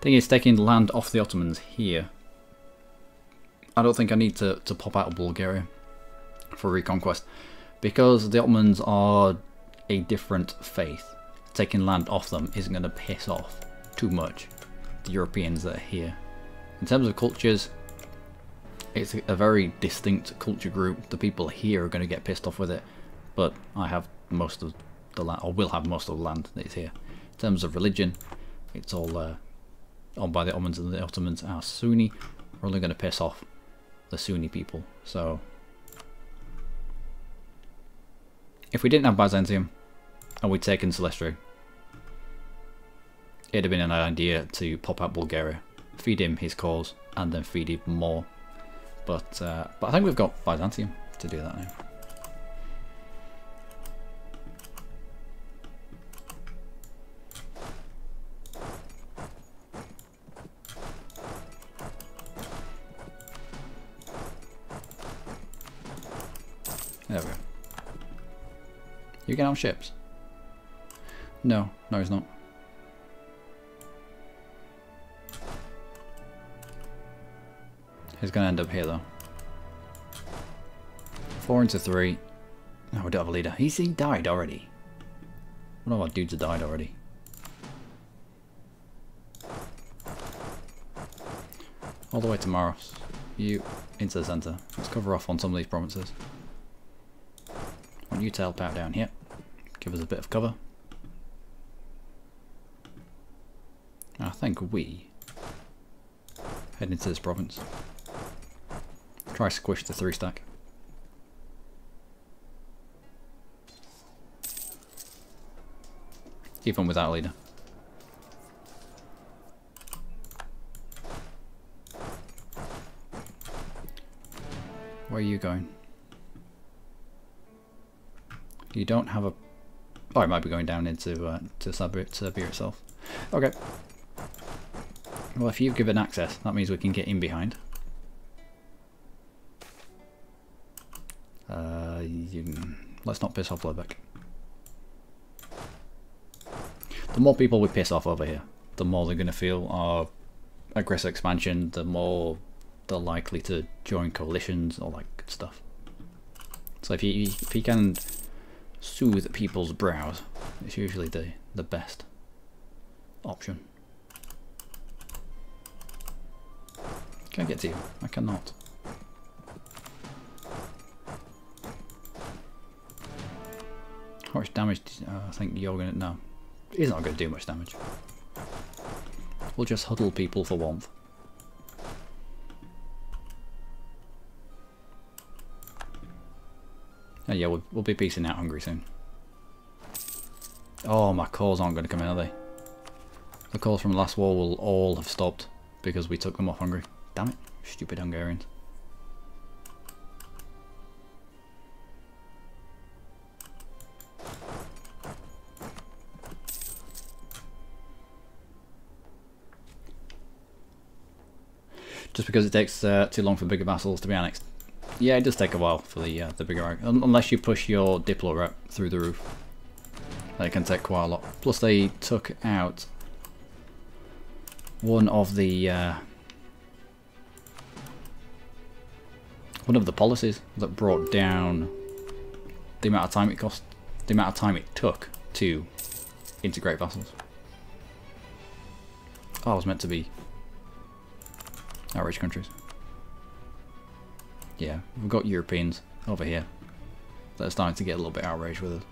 Speaker 1: Thing is, taking land off the Ottomans here, I don't think I need to pop out of Bulgaria for reconquest, because the Ottomans are a different faith. Taking land off them isn't going to piss off too much the Europeans that are here. In terms of cultures, it's a very distinct culture group. The people here are going to get pissed off with it, but I have most of the land, or will have most of the land that is here. In terms of religion, it's all owned by the Ottomans, and the Ottomans are Sunni. We're only going to piss off the Sunni people. So if we didn't have Byzantium and we'd taken Silestri, it'd have been an idea to pop out Bulgaria, feed him his cause, and then feed him more. But I think we've got Byzantium to do that now. There we go. You get on ships? No, he's not. He's going to end up here though. 4 into 3. No, we don't have a leader. He died already. One of our dudes have died already. All the way to Maros. You into the centre. Let's cover off on some of these provinces. I want you to help out down here. Give us a bit of cover. I think we head into this province. Try squish the 3 stack. Even without a leader. Where are you going? You don't have a... Oh, it might be going down into to Serbia itself. Okay. Well, if you've given access, that means we can get in behind. Let's not piss off Lebeck. The more people we piss off over here, the more they're going to feel our aggressive expansion, the more they're likely to join coalitions, all that good stuff. So if you can soothe people's brows, it's usually the best option. Can I get to you? I cannot. How much damage? I think you're gonna... No, he's not gonna do much damage. We'll just huddle people for warmth. Oh yeah, we'll be piecing out Hungary soon. Oh, my cores aren't going to come in, are they? The cores from the last war will all have stopped because we took them off Hungary. Damn it, stupid Hungarians. Just because it takes too long for bigger vassals to be annexed. Yeah, it does take a while for the bigger... Unless you push your Diplo rep through the roof. That can take quite a lot. Plus they took out one of the policies that brought down the amount of time it cost, the amount of time it took to integrate vassals. Oh, it was meant to be outrage countries. Yeah, we've got Europeans over here that are starting to get a little bit outraged with us.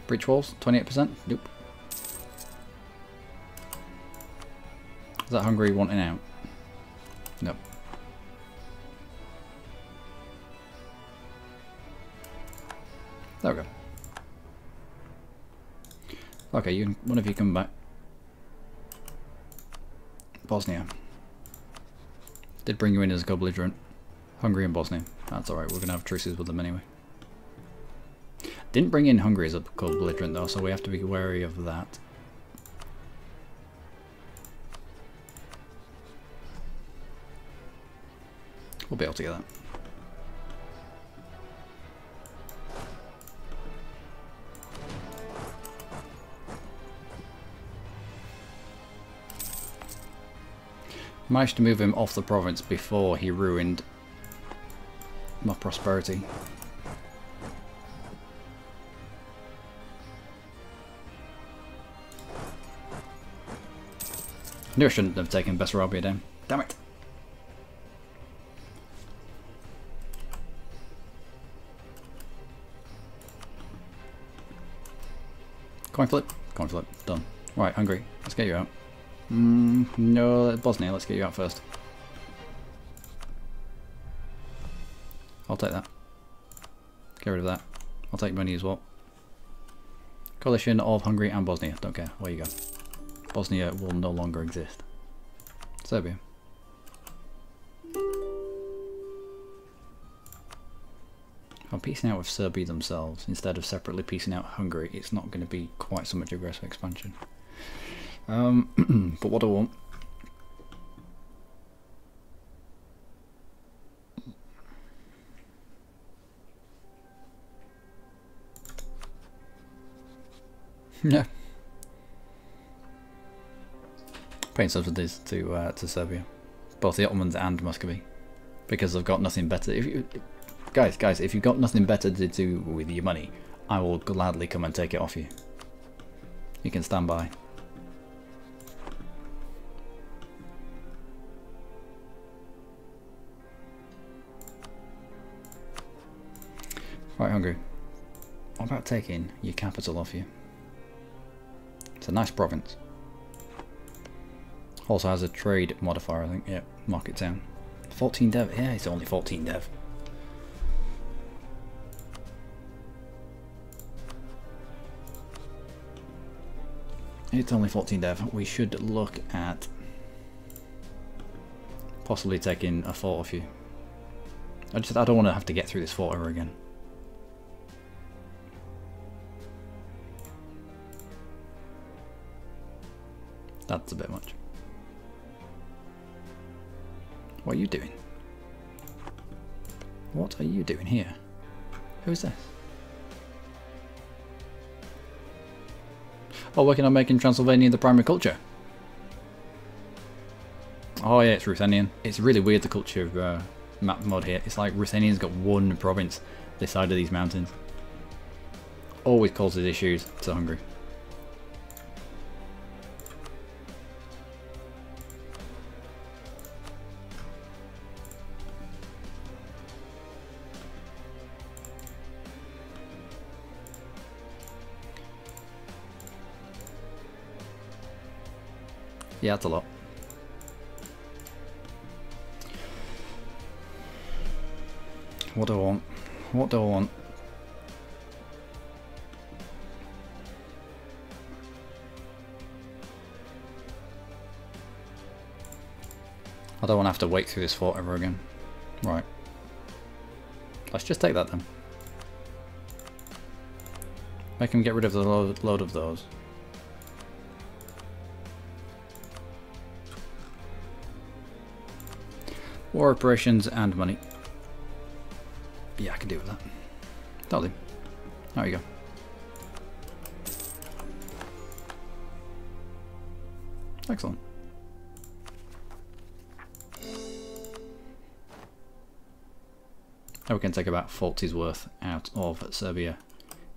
Speaker 1: Breach walls, 28%? Nope. Is that Hungary wanting out? Nope. There we go. Okay, one of you come back. Bosnia. Did bring you in as a co-belligerent. Hungary and Bosnia. That's alright, we're going to have truces with them anyway. Didn't bring in Hungary as a co-belligerent though, so we have to be wary of that. We'll be able to get that. Managed to move him off the province before he ruined my prosperity. Knew I shouldn't have taken Bessarabia down. Damn it! Coin flip. Coin flip. Done. Right, Hungary. Let's get you out. No, Bosnia, let's get you out first. I'll take that. Get rid of that. I'll take money as well. Coalition of Hungary and Bosnia. Don't care. Where you go. Bosnia will no longer exist. Serbia. If I'm piecing out with Serbia themselves, instead of separately piecing out Hungary, it's not going to be quite so much aggressive expansion. But what I want... Yeah. Paying subsidies to Serbia, both the Ottomans and Muscovy, because they've got nothing better. If you, guys, if you've got nothing better to do with your money, I will gladly come and take it off you. You can stand by. Right, Hungary. What about taking your capital off you? It's a nice province. Also has a trade modifier, I think. Yep, mark it down. 14 dev. Yeah, it's only 14 dev. It's only 14 dev. We should look at possibly taking a fort off you. I don't want to have to get through this fort ever again. That's a bit much. What are you doing? What are you doing here? Who is this? Oh, working on making Transylvania the primary culture. Oh yeah, it's Ruthenian. It's really weird, the culture map mod here. It's like Ruthenian's got one province this side of these mountains. Always causes issues to Hungary. Yeah, that's a lot. What do I want? What do I want? I don't want to have to wait through this fort ever again. Right. Let's just take that then. Make him get rid of the load of those. War operations and money. Yeah, I can deal with that. That'll do. There you go. Excellent. Now we can take about 40's worth out of Serbia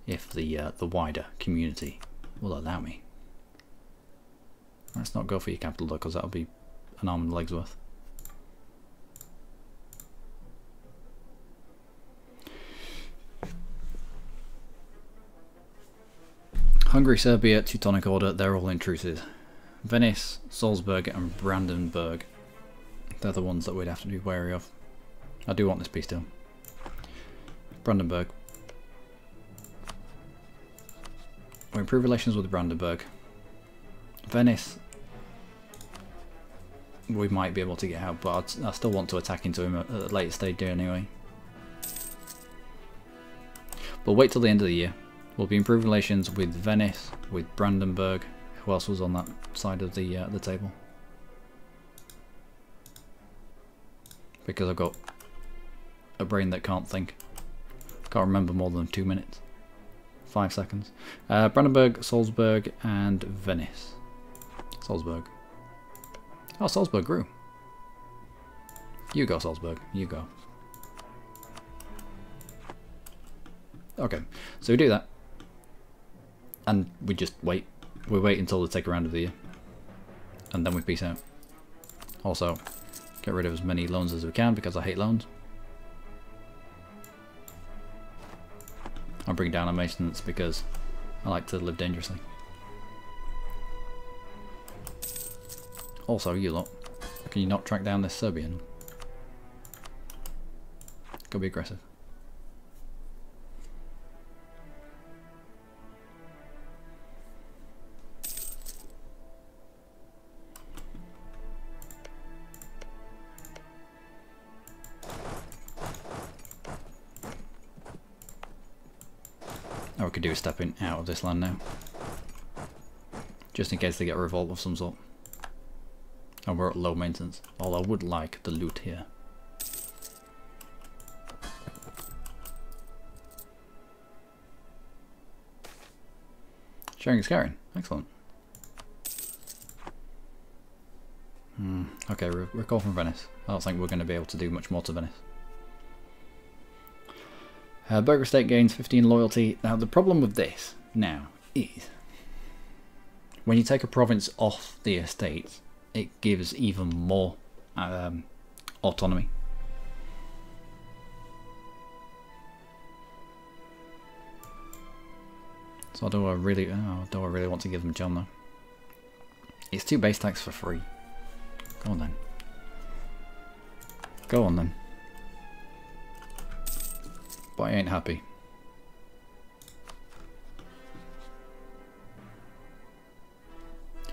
Speaker 1: if the wider community will allow me. Let's not go for your capital though, because that'll be an arm and legs worth. Hungary, Serbia, Teutonic Order, they're all intrusive. Venice, Salzburg and Brandenburg, they're the ones that we'd have to be wary of. I do want this peace deal. Brandenburg. We improve relations with Brandenburg. Venice, we might be able to get out, but I still want to attack into him at a later stage anyway. But wait till the end of the year. We'll be improving relations with Venice, with Brandenburg. Who else was on that side of the table? Because I've got a brain that can't think. Can't remember more than 2 minutes. 5 seconds. Brandenburg, Salzburg, and Venice. Salzburg. Oh, Salzburg grew. You go, Salzburg. You go. Okay, so we do that. And we just wait. We wait until they take a round of the year. And then we peace out. Also, get rid of as many loans as we can because I hate loans. I'll bring down our maintenance because I like to live dangerously. Also, you lot, can you not track down this Serbian? Go be aggressive. All we could do is step in out of this land now. Just in case they get a revolt of some sort. And we're at low maintenance. Although I would like the loot here. Sharing is caring. Excellent. Okay, recall from Venice. I don't think we're going to be able to do much more to Venice. Burger State gains 15 loyalty. Now the problem with this now is when you take a province off the estates, it gives even more autonomy. So do I really want to give them John though? It's 2 base tax for free. Go on then. Go on then. But I ain't happy.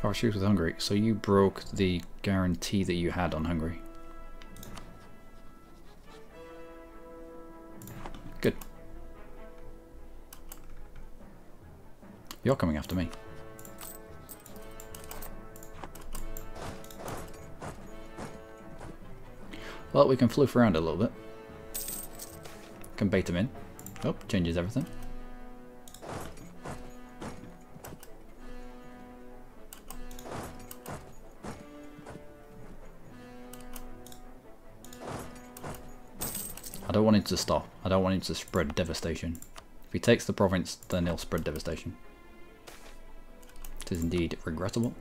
Speaker 1: Power issues with Hungary. So you broke the guarantee that you had on Hungary. Good. You're coming after me. Well, we can floof around a little bit. Can bait him in. Oh, changes everything. I don't want him to stop. I don't want him to spread devastation. If he takes the province, then he'll spread devastation. It is indeed regrettable.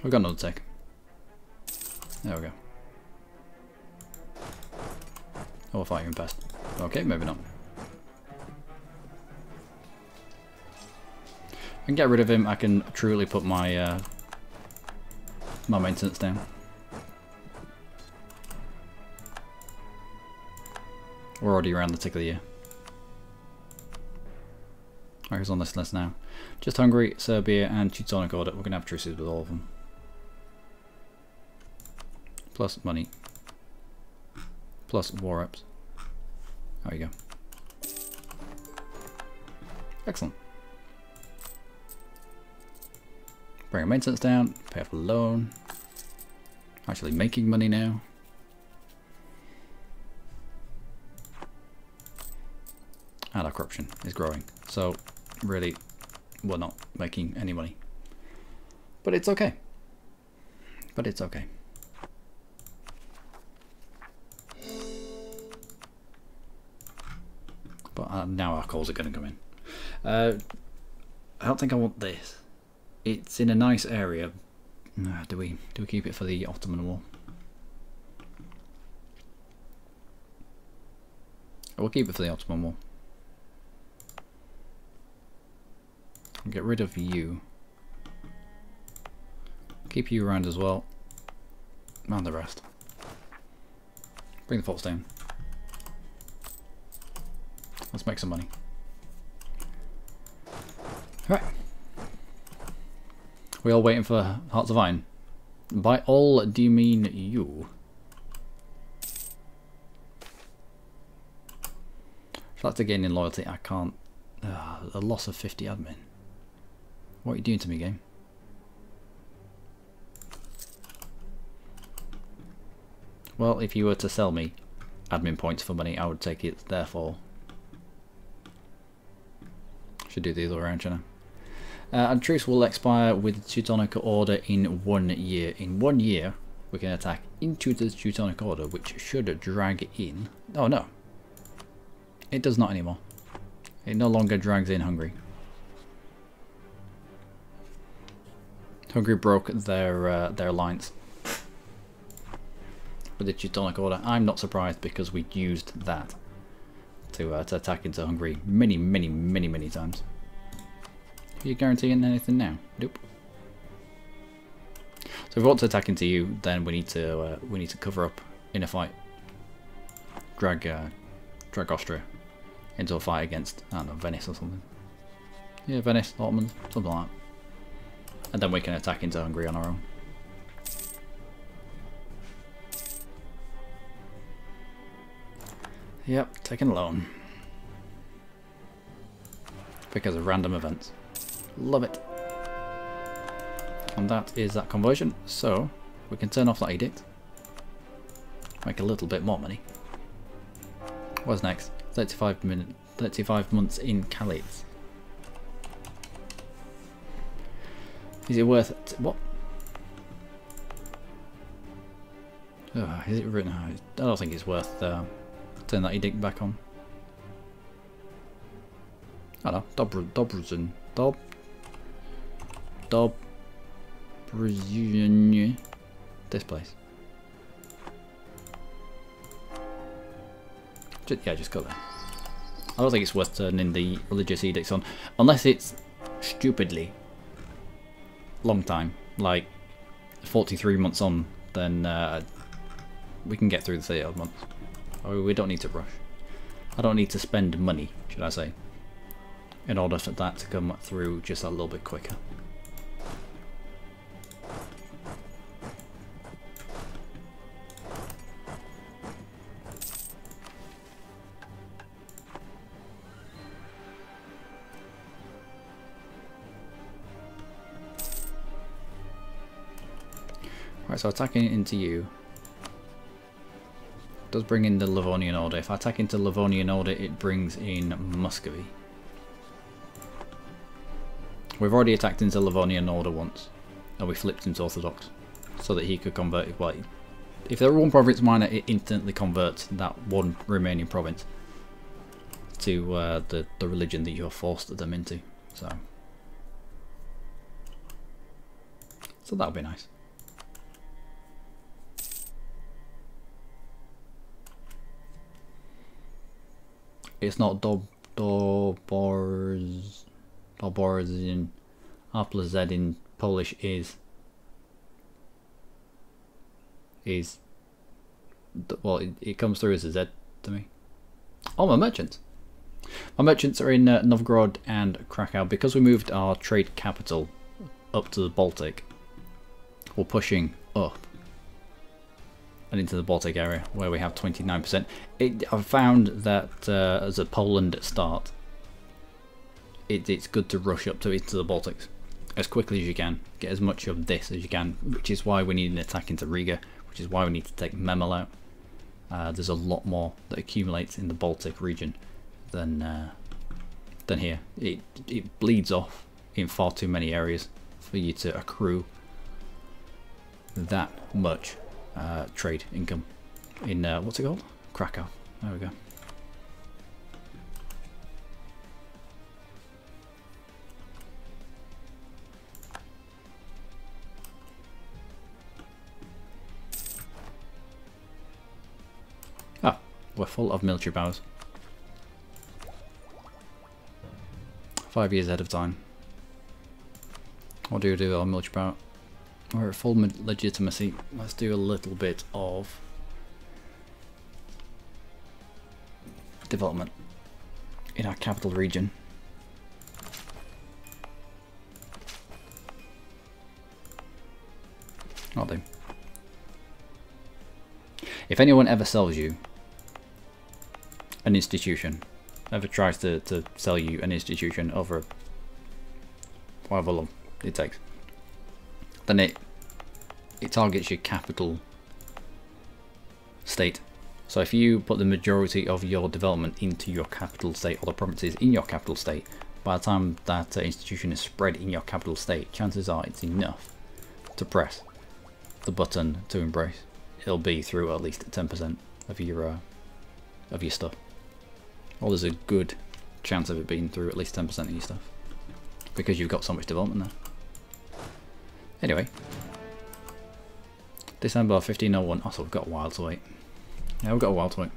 Speaker 1: We've got another take. There we go. Oh, we'll fight him past. Okay, maybe not. I can get rid of him. I can truly put my my maintenance down. We're already around the tick of the year. Alright, who's on this list now? Just Hungary, Serbia, and Teutonic Order. We're gonna have truces with all of them. Plus money. Plus war reps. There we go. Excellent. Bring our maintenance down, pay off a loan. Actually making money now. And our corruption is growing. So really, we're not making any money. But it's okay. But it's okay. But now our calls are going to come in. I don't think I want this. It's in a nice area. Do we keep it for the Ottoman War? We'll keep it for the Ottoman War. I'll get rid of you. Keep you around as well. And the rest. Bring the forts down. Let's make some money. Right. We all waiting for Hearts of Iron? By all, do you mean you? If that's to gain in loyalty, I can't. A loss of 50 admin. What are you doing to me, game? Well, if you were to sell me admin points for money, I would take it, therefore. Should do the other way around, shouldn't I? And truce will expire with the Teutonic Order in 1 year. In 1 year, we can attack into the Teutonic Order, which should drag in. Oh no, it does not anymore. It no longer drags in Hungary. Hungary broke their alliance with the Teutonic Order. I'm not surprised because we used that to attack into Hungary many times. Are you guaranteeing anything now? Nope. So if we want to attack into you, then we need to cover up in a fight. Drag Austria into a fight against, I don't know, Venice or something. Yeah, Venice, Ottomans, something like that. And then we can attack into Hungary on our own. Yep, taking a loan. Because of random events. Love it. And that is that conversion. So, we can turn off that edict. Make a little bit more money. What's next? 35 months in Calids. Is it worth it? What? Oh, is it written? I don't think it's worth turn that edict back on. I don't know. Dobrzen. This place. Just go there. I don't think it's worth turning the religious edicts on, unless it's stupidly long time, like 43 months on, then we can get through the 30 odd months. Oh, we don't need to rush. I don't need to spend money, should I say, in order for that to come through just a little bit quicker. Right, so attacking into you does bring in the Livonian Order. If I attack into Livonian Order, it brings in Muscovy. We've already attacked into Livonian Order once, and we flipped into Orthodox, so that he could convert it. Well, if they're one province minor, it instantly converts that one remaining province to the religion that you have forced them into. So that'll be nice. It's not Doborzin. R plus Z in Polish is well, it comes through as a Z to me. Oh, my merchants. My merchants are in Novgorod and Krakow. Because we moved our trade capital up to the Baltic, we're pushing up and into the Baltic area where we have 29%. I've found that as a Poland start, it's good to rush up into the Baltics as quickly as you can. Get as much of this as you can, which is why we need an attack into Riga, which is why we need to take Memel out. There's a lot more that accumulates in the Baltic region than here. It bleeds off in far too many areas for you to accrue that much trade income in what's it called? Krakow. There we go. Ah, we're full of military powers. 5 years ahead of time. What do we do with our military power? We're at full legitimacy. Let's do a little bit of development in our capital region. I'll do. If anyone ever sells you an institution, ever tries to sell you an institution over however long it takes, then it targets your capital state. So if you put the majority of your development into your capital state, or the provinces in your capital state, by the time that institution is spread in your capital state, chances are it's enough to press the button to embrace. It'll be through at least 10% of your stuff. Or there's a good chance of it being through at least 10% of your stuff, because you've got so much development there. Anyway, December 1501. Oh, so we've got a while to wait. Yeah, we've got a while to wait.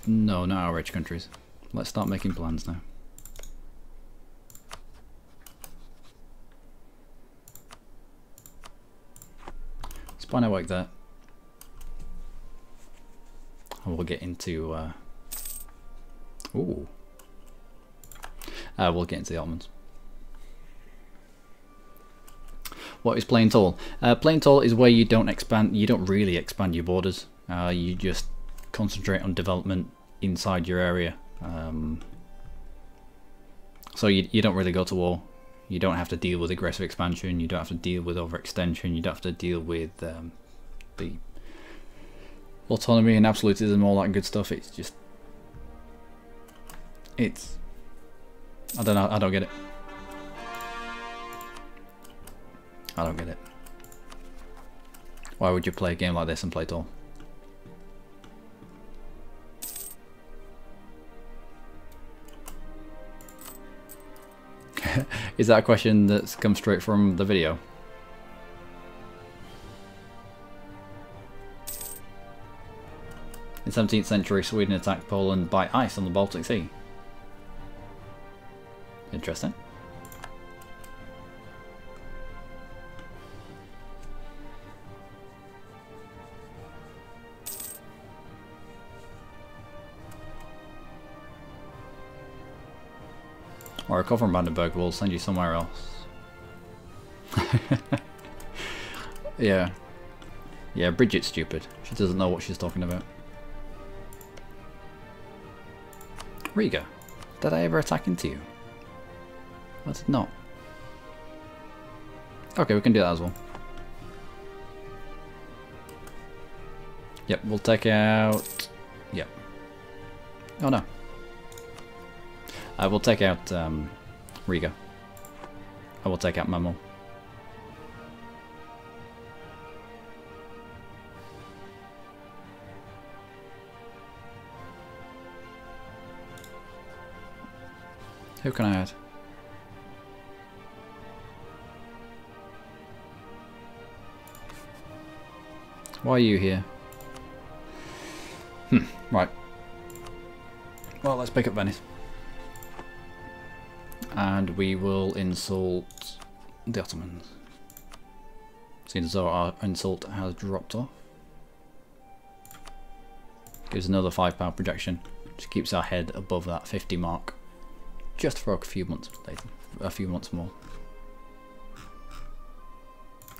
Speaker 1: No, not our rich countries. Let's start making plans now. Spy network there. And we'll get into we'll get into the Ottomans. What is plain tall? Plain tall is where you don't expand. You don't really expand your borders. You just concentrate on development inside your area. So you don't really go to war. You don't have to deal with aggressive expansion. You don't have to deal with overextension. You don't have to deal with the autonomy and absolutism, all that good stuff. It's just, I don't know. I don't get it. I don't get it. Why would you play a game like this and play tall? Is that a question that's come straight from the video? In 17th century, Sweden attacked Poland by ice on the Baltic Sea. Interesting. Or recover from Brandenburg, we'll send you somewhere else. Yeah. Yeah, Bridget's stupid. She doesn't know what she's talking about. Riga, did I ever attack into you? I did not. Okay, we can do that as well. Yep, we'll take out... Yep. Oh no. I will take out Riga. I will take out Memo. Who can I add? Why are you here? Right. Well, let's pick up Venice. And we will insult the Ottomans. Seems as though our insult has dropped off. Gives another 5 power projection. Just keeps our head above that 50 mark. Just for a few months later. A few months more.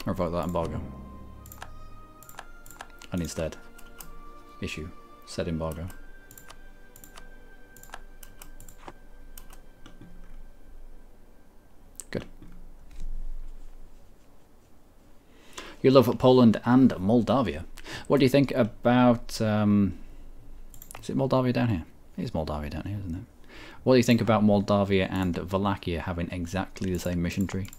Speaker 1: Revoke that embargo. And instead, issue said embargo. Good. You love Poland and Moldavia. What do you think about... is it Moldavia down here? It is Moldavia down here, isn't it? What do you think about Moldavia and Wallachia having exactly the same mission tree?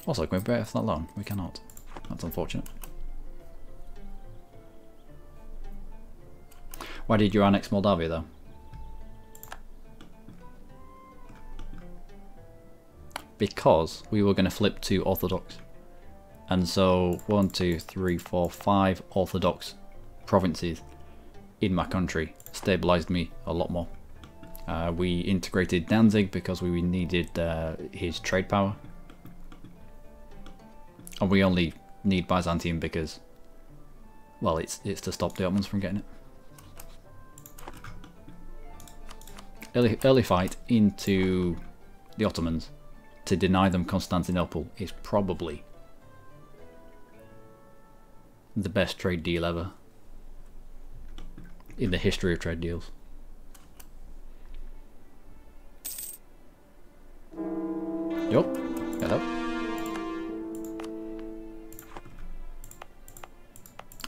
Speaker 1: Also, can we break that loan? We cannot. That's unfortunate. Why did you annex Moldavia though? Because we were going to flip to Orthodox. And so 1, 2, 3, 4, 5 Orthodox provinces in my country stabilized me a lot more. We integrated Danzig because we needed his trade power. And we only need Byzantium because, well, it's to stop the Ottomans from getting it. Early fight into the Ottomans to deny them Constantinople is probably the best trade deal ever in the history of trade deals. Yup, hello.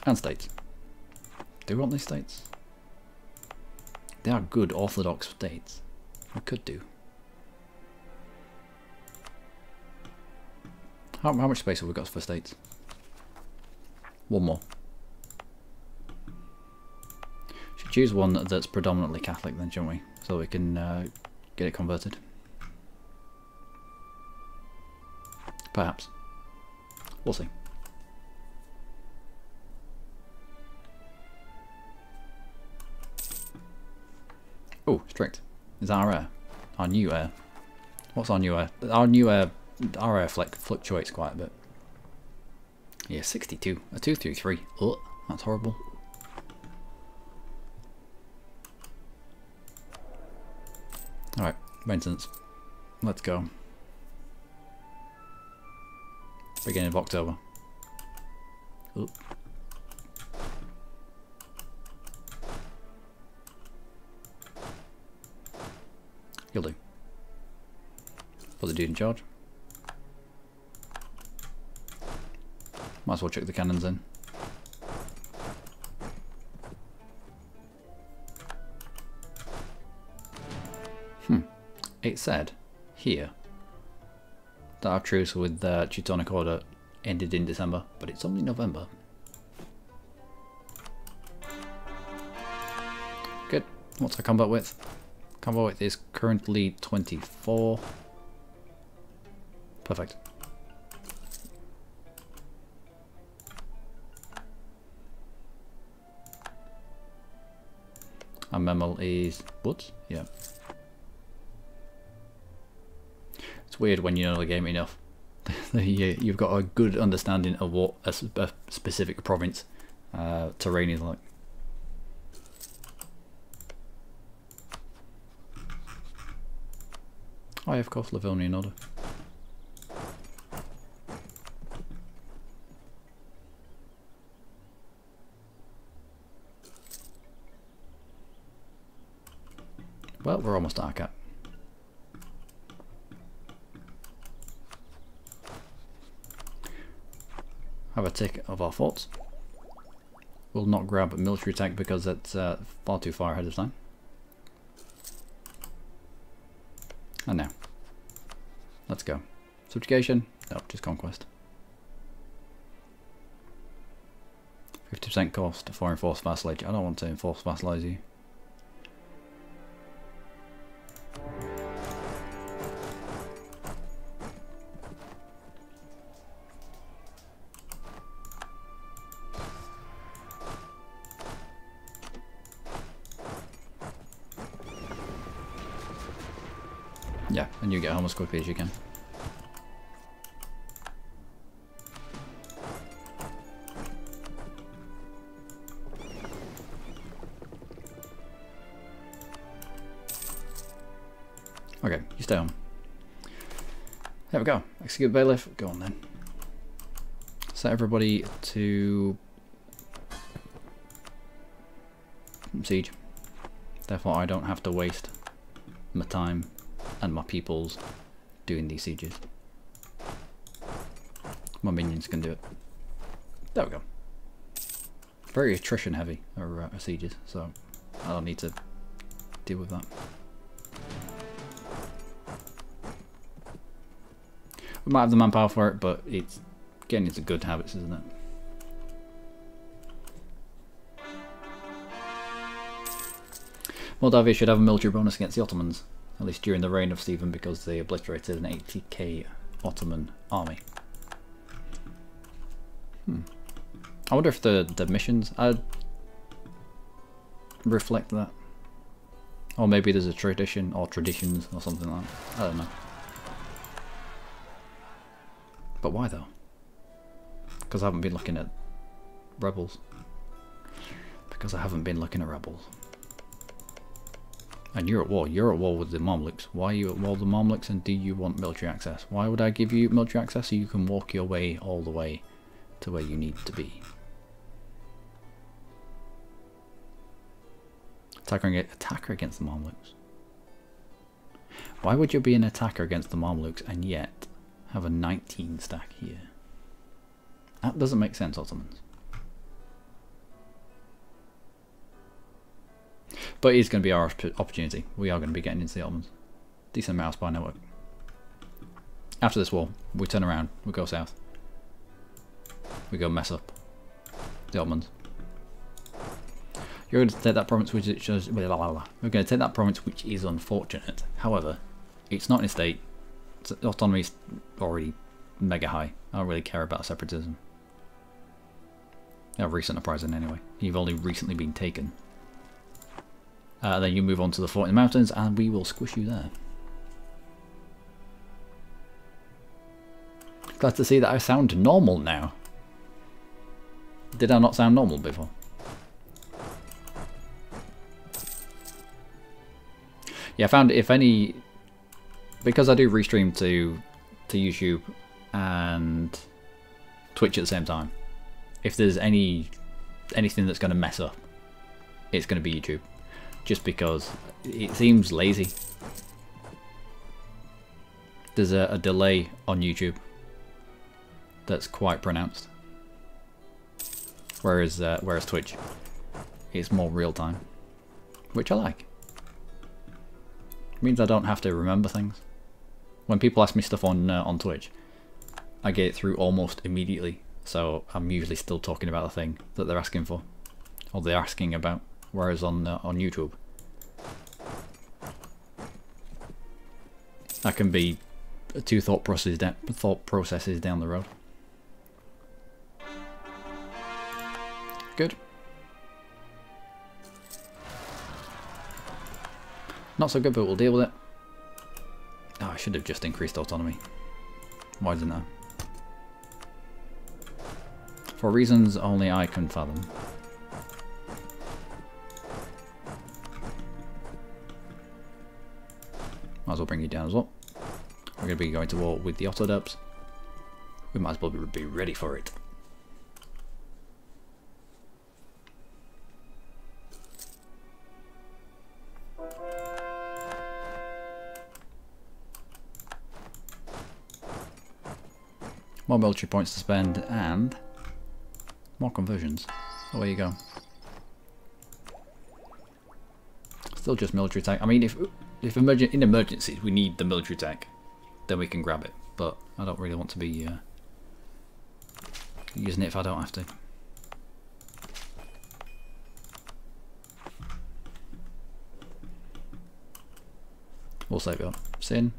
Speaker 1: And states. Do we want these states? They are good Orthodox states. We could do. How much space have we got for states? One more. Should choose one that's predominantly Catholic then, shouldn't we? So we can get it converted. Perhaps. We'll see. Oh, strict. Is that our air? Our new air. What's our new air? Our new air, our air fluctuates quite a bit. Yeah, 62. A 233. Oh, that's horrible. Alright, maintenance. Let's go. Beginning of October. Ooh. You'll do. Put the dude in charge. Might as well chuck the cannons in. It said here that our truce with the Teutonic Order ended in December, but it's only November. Good. What's our combat width? Combat width is currently 24. Perfect. Our Memel is woods? Yeah. It's weird when you know the game enough. You've got a good understanding of what a specific province terrain is like. Oh yeah, of course, Livonian order. Well, we're almost at our cap. Have a tick of our forts. We'll not grab a military attack because that's far too far ahead of time. And now, let's go. Subjugation? No, just conquest. 50% cost for enforced vassalage. I don't want to enforce vassalize you. Yeah, and you get home as quickly as you can. Okay, you stay home. There we go. Execute bailiff. Go on then. Set everybody to siege. Therefore, I don't have to waste my time and my peoples doing these sieges. My minions can do it. There we go. Very attrition heavy are sieges, so I don't need to deal with that. We might have the manpower for it, but it's getting into good habits, isn't it? Moldavia should have a military bonus against the Ottomans, at least during the reign of Stephen, because they obliterated an 80k Ottoman army. I wonder if the missions reflect that. Or maybe there's a tradition or traditions or something like that. I don't know. But why though? Because I haven't been looking at rebels. Because I haven't been looking at rebels. And you're at war. You're at war with the Mamluks. Why are you at war with the Mamluks, and do you want military access? Why would I give you military access so you can walk your way all the way to where you need to be? Attacker against the Mamluks. Why would you be an attacker against the Mamluks and yet have a 19 stack here? That doesn't make sense, Ottomans. But it's going to be our opportunity. We are going to be getting into the Ottomans. Decent amount of spy network. After this war, we turn around, we go south. We go mess up the Ottomans. You're going to take that province which is... We're going to take that province which is unfortunate. However, it's not in a state. Autonomy is already mega high. I don't really care about separatism. A recent uprising anyway. You've only recently been taken. Then you move on to the fort in the mountains and we will squish you there. Glad to see that I sound normal now. Did I not sound normal before? Yeah, I found if any... Because I do restream to YouTube and Twitch at the same time, if there's anything that's going to mess up, it's going to be YouTube. Just because it seems lazy. There's a delay on YouTube that's quite pronounced, whereas Twitch, it's more real time, which I like. It means I don't have to remember things. When people ask me stuff on Twitch, I get it through almost immediately, so I'm usually still talking about the thing that they're asking for, or they're asking about. Whereas on YouTube, that can be two thought processes down the road. Good. Not so good, but we'll deal with it. Oh, I should have just increased autonomy. Why didn't I? For reasons only I can fathom. Might as well bring you down as well. we're going to be going to war with the Ottomans. We might as well be ready for it. More military points to spend and more conversions. Away you go. Still just military tech. I mean, if in emergencies we need the military tech, then we can grab it. But I don't really want to be using it if I don't have to. We'll save it up. Sin,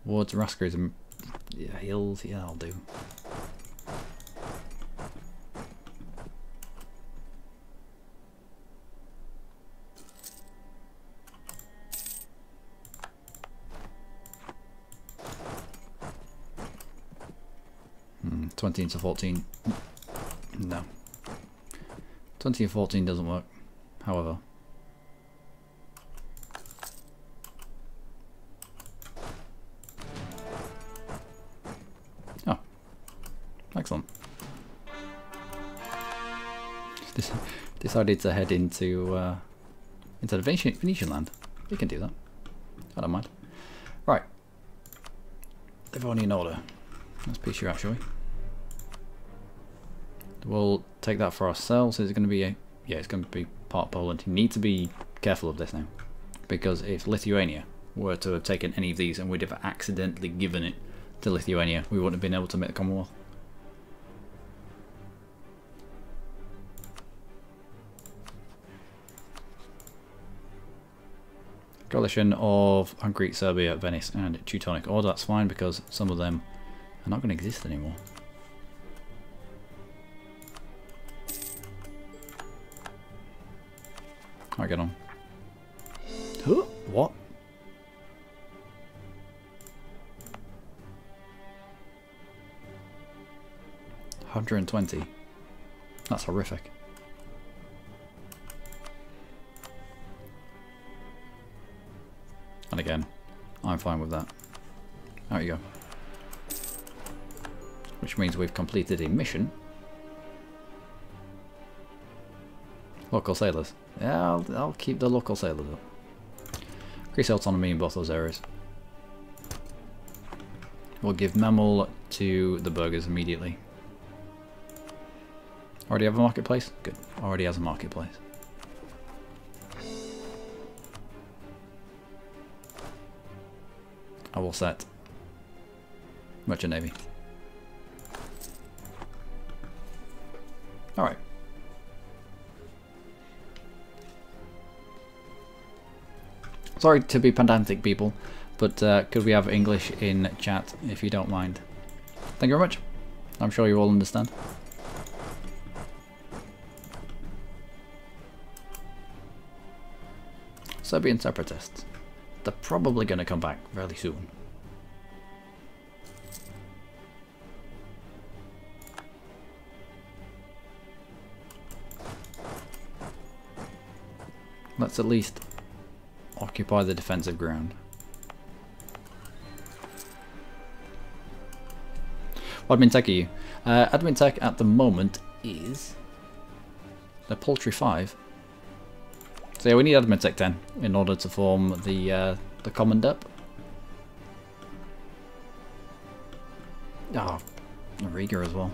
Speaker 1: Woods, Raskers, and yeah, hills. Yeah, I'll do. Hmm, 20 into 14. No. 20 and 14 doesn't work. However. Oh. Excellent. Decided to head into the Venetian land. We can do that. I don't mind. Right. Livonian order. Let's piece you out, shall we? We'll take that for ourselves. Is it going to be a... Yeah, it's going to be part Poland. You need to be careful of this now. Because if Lithuania were to have taken any of these and we'd have accidentally given it to Lithuania, we wouldn't have been able to make the Commonwealth. Coalition of Hungary, Serbia, Venice and Teutonic Order. That's fine because some of them are not going to exist anymore. I get on. Huh? What? $120. That's horrific. And again, I'm fine with that. There you go. Which means we've completed a mission. Local sailors. Yeah, I'll keep the local sailors up. Increase autonomy in both those areas. We'll give Memel to the burghers immediately. Already have a marketplace? Good. Already has a marketplace. I will set Merchant Navy. Alright. Sorry to be pedantic, people, but could we have English in chat if you don't mind? Thank you very much. I'm sure you all understand. Serbian separatists. They're probably going to come back fairly soon. Let's at least occupy the defensive ground. What admin tech are you? Admin tech at the moment is the Poultry 5. So yeah, we need admin tech 10 in order to form the command up. Oh, Riga as well.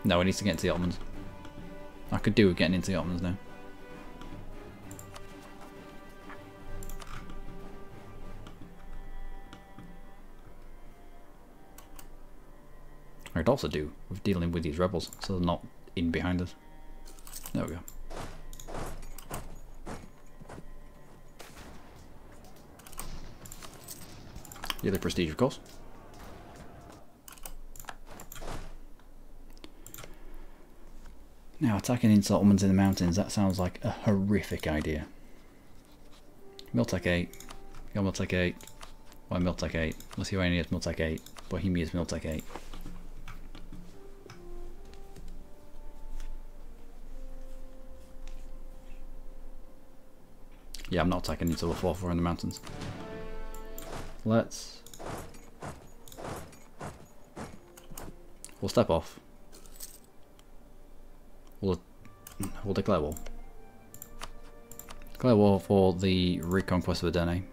Speaker 1: No, we need to get into the Ottomans. I could do with getting into the Ottomans now. I could also do with dealing with these rebels, so they're not in behind us. There we go. Yearly prestige, of course. Now, attacking into Ottomans in the mountains, that sounds like a horrific idea. Miltech 8, Go Miltech 8, why Miltech 8, Lithuania is Miltech 8, Bohemia is Miltech 8. Yeah, I'm not attacking into the 4-4 in the mountains. Let's We'll step off. We'll declare war. Declare war for the reconquest of Adene.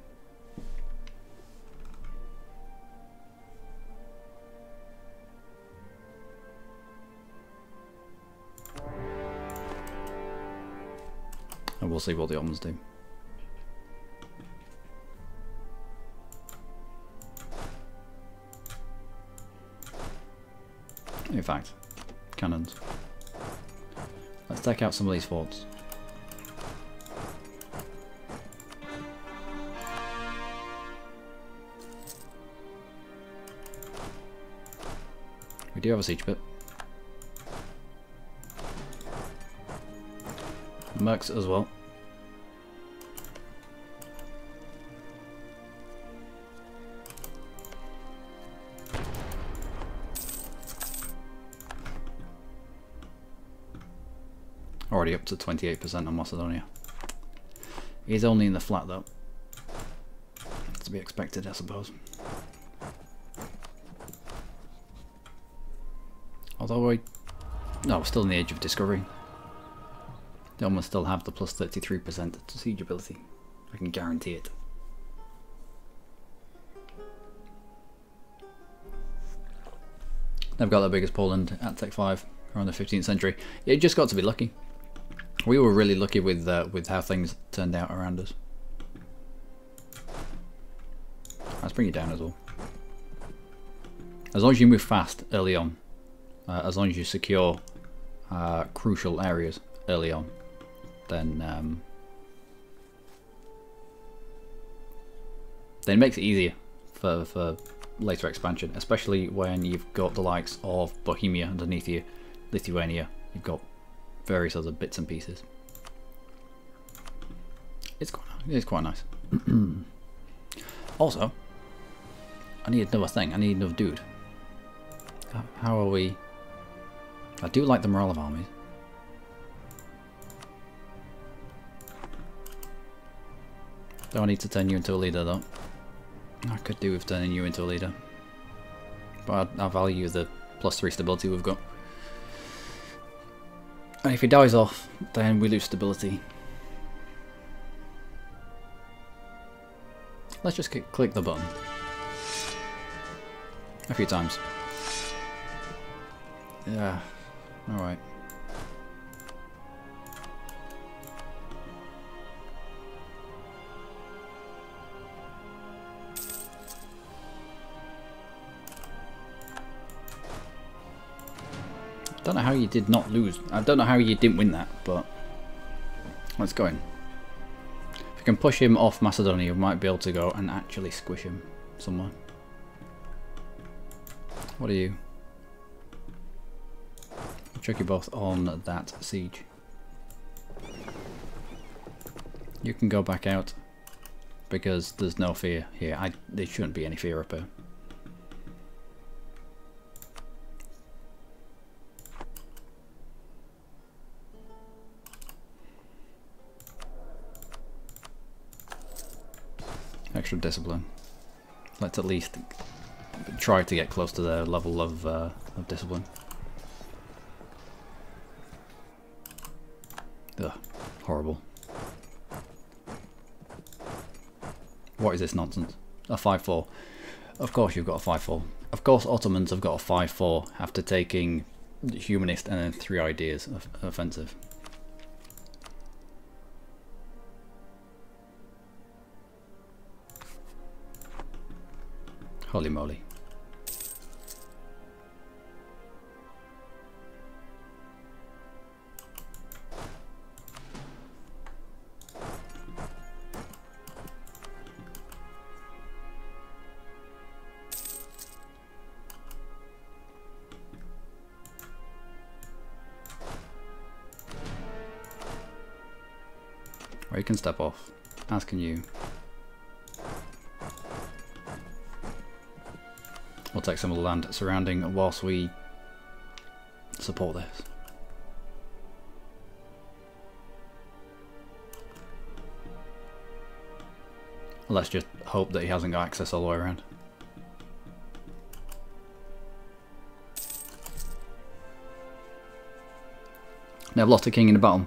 Speaker 1: And we'll see what the Ottomans do. In fact, cannons. Let's take out some of these forts. We do have a siege bit. Mercs as well. Already up to 28% on Macedonia. He's only in the flat though. To be expected, I suppose. Although we're still in the age of discovery. They almost still have the plus 33% siege ability. I can guarantee it. They've got the biggest Poland at Tech 5 around the 15th century. Yeah, you just got to be lucky. We were really lucky with how things turned out around us. Let's bring it down as well. As long as you move fast early on, as long as you secure crucial areas early on, then it makes it easier for later expansion, especially when you've got the likes of Bohemia underneath you, Lithuania, you've got various other bits and pieces. It's quite nice. Also, I need another thing. I need another dude. How are we? I do like the morale of armies. Do I need to turn you into a leader though? I could do with turning you into a leader, but I value the +3 stability we've got. And if he dies off, then we lose stability. Let's just click the button a few times. Yeah, alright. I don't know how you did not lose. I don't know how you didn't win that, but let's go in. If we can push him off Macedonia, we might be able to go and actually squish him somewhere. What are you? I'll check you both on that siege. You can go back out because there's no fear here. There shouldn't be any fear up here. Extra discipline. Let's at least try to get close to their level of discipline. Ugh, horrible. What is this nonsense? A 5-4. Of course you've got a 5-4. Of course Ottomans have got a 5-4 after taking humanist and then 3 ideas of offensive. Holy moly. Or you can step off, as can you. We'll take some of the land surrounding whilst we support this. Let's just hope that he hasn't got access all the way around. They have lost a king in the battle.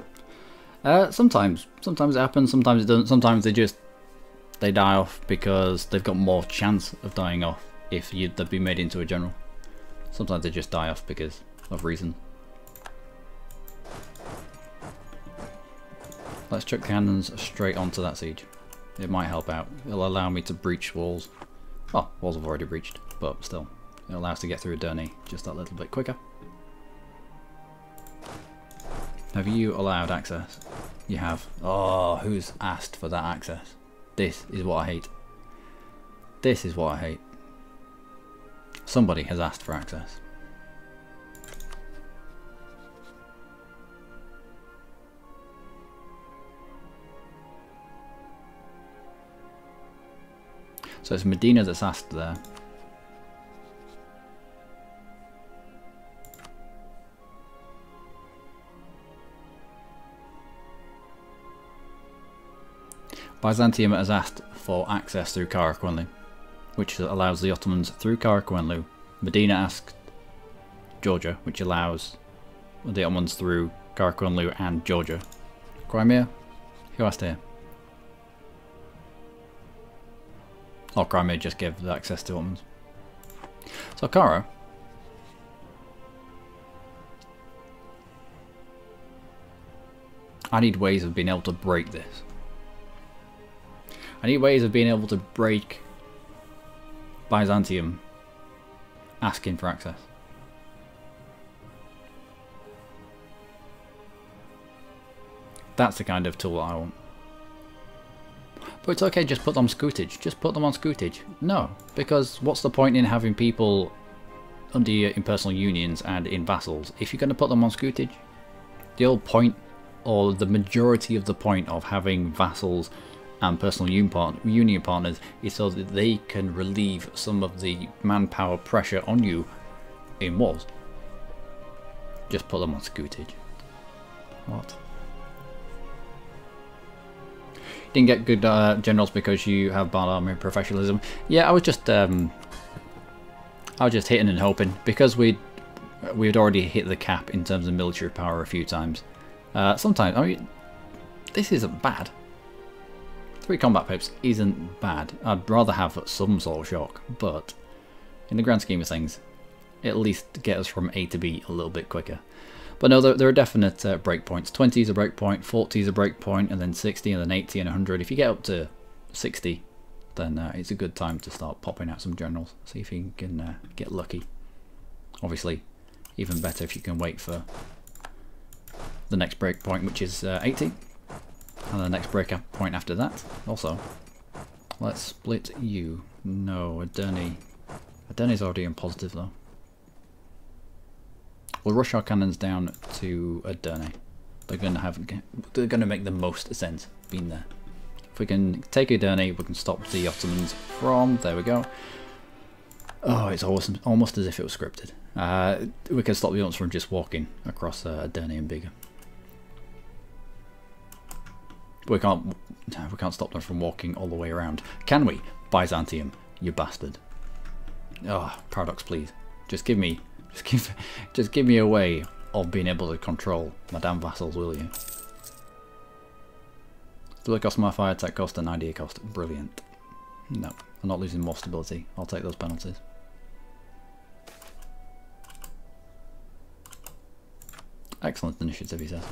Speaker 1: Sometimes it happens, sometimes it doesn't. Sometimes they die off because they've got more chance of dying off if they'd be made into a general. Sometimes they just die off because of reason. Let's chuck cannons straight onto that siege. It might help out. It'll allow me to breach walls. Oh, walls have already breached, but still. It allows us to get through Derny just that little bit quicker. Have you allowed access? You have. Oh, who's asked for that access? This is what I hate. This is what I hate. Somebody has asked for access. So it's Medina that's asked there. Byzantium has asked for access through Karakoyunlu, which allows the Ottomans through Karakoyunlu. Medina asked Georgia, which allows the Ottomans through Karakoyunlu and Georgia. Crimea? Who asked here? Oh, Crimea just gave the access to Ottomans. So Kara. I need ways of being able to break this. I need ways of being able to break Byzantium asking for access. That's the kind of tool I want. But it's okay, just put them on Scootage. Just put them on Scootage. No, because what's the point in having people under your impersonal unions and in vassals if you're going to put them on Scootage? The whole point, or the majority of the point of having vassals and personal union partners is so that they can relieve some of the manpower pressure on you in wars. Just put them on Scootage. What? Didn't get good generals because you have bad army professionalism. Yeah, I was just hitting and hoping because we'd already hit the cap in terms of military power a few times. Sometimes, I mean, this isn't bad. 3 combat pips isn't bad. I'd rather have some sort of shock, but in the grand scheme of things, at least get us from A to B a little bit quicker. But no, there are definite breakpoints. 20 is a breakpoint, 40 is a breakpoint, and then 60, and then 80, and 100. If you get up to 60, then it's a good time to start popping out some generals. See if you can get lucky. Obviously, even better if you can wait for the next breakpoint, which is 80, and the next breakpoint after that. Also, let's split you. No, Derny's already in positive though. We'll rush our cannons down to Derny. They're going to make the most sense being there. If we can take Derny, we can stop the Ottomans from. There we go. Oh, it's almost as if it was scripted. We can stop the Ottomans from just walking across Derny and Bigger. We can't stop them from walking all the way around. Can we? Byzantium, you bastard. Oh, Paradox, please. Just give me a way of being able to control my damn vassals, will you? Do it cost my fire attack cost and idea cost? Brilliant. No, I'm not losing more stability. I'll take those penalties. Excellent initiative, he says.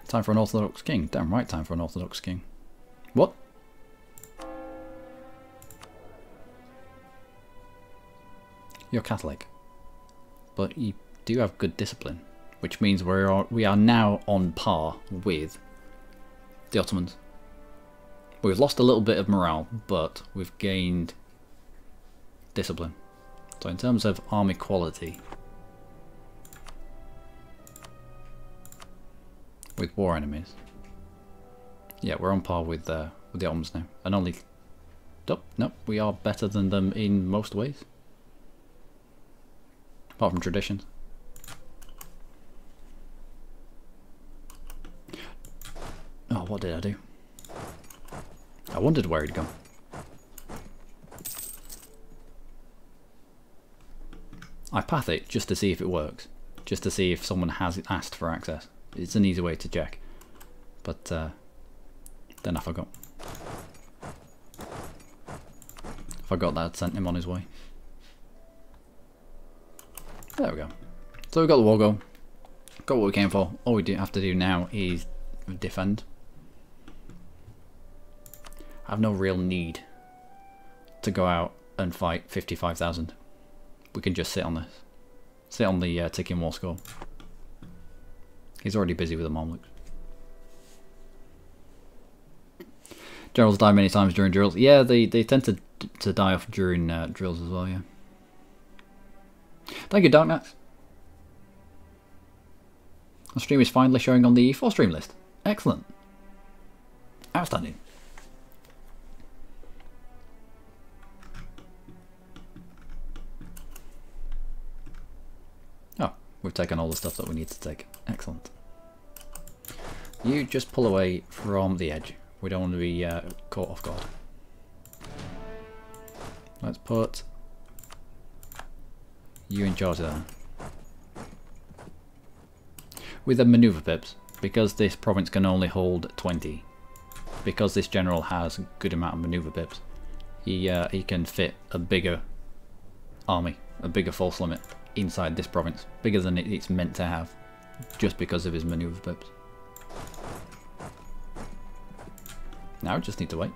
Speaker 1: Time for an Orthodox king. Damn right, time for an Orthodox king. What? You're Catholic, but you do have good discipline, which means we are now on par with the Ottomans. We've lost a little bit of morale, but we've gained discipline. So in terms of army quality, with war enemies, yeah, we're on par with the Ottomans now, and only nope, we are better than them in most ways. Apart from tradition. Oh, what did I do? I wondered where he'd gone. I path it just to see if it works. Just to see if someone has asked for access. It's an easy way to check. But then I forgot. Forgot that I'd sent him on his way. There we go. So we've got the war goal. Got what we came for. All we do have to do now is defend. I have no real need to go out and fight 55,000. We can just sit on this. Sit on the ticking war score. He's already busy with the Mamluks. Generals die many times during drills. Yeah, they tend to die off during drills as well, yeah. Thank you, Dark Knights. The stream is finally showing on the E4 stream list. Excellent. Outstanding. Oh, we've taken all the stuff that we need to take. Excellent. You just pull away from the edge. We don't want to be caught off guard. Let's put you in charge there. With the maneuver pips, because this province can only hold 20, because this general has a good amount of maneuver pips, he can fit a bigger army, a bigger force limit inside this province, bigger than it's meant to have, just because of his maneuver pips. Now we just need to wait.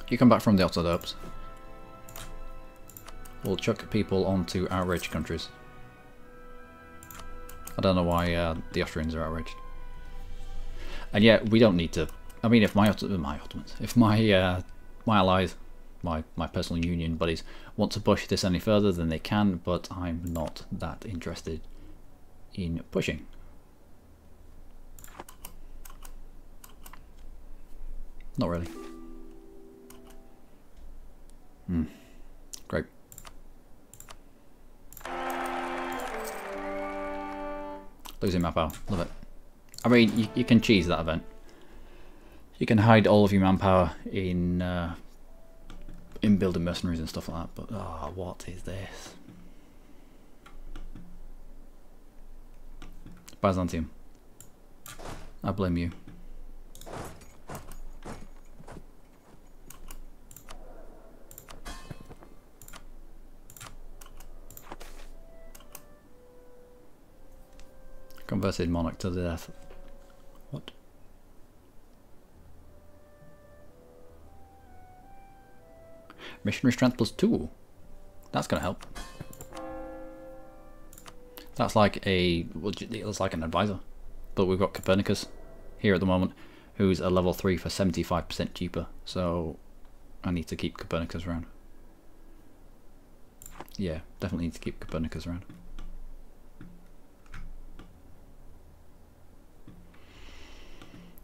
Speaker 1: You come back from the Orthodox. We'll chuck people onto outraged countries. I don't know why the Austrians are outraged. And yet we don't need to. I mean, if my Ottomans, if my allies, my personal union buddies want to push this any further, then they can. But I'm not that interested in pushing. Not really. Great. Losing manpower, love it. I mean, you can cheese that event. You can hide all of your manpower in building mercenaries and stuff like that. But oh, what is this? Byzantium. I blame you. Converted monarch to the death. What? Missionary strength +2. That's gonna help. That's like it's like an advisor. But we've got Copernicus here at the moment, who's a level 3 for 75% cheaper. So I need to keep Copernicus around. Yeah, definitely need to keep Copernicus around.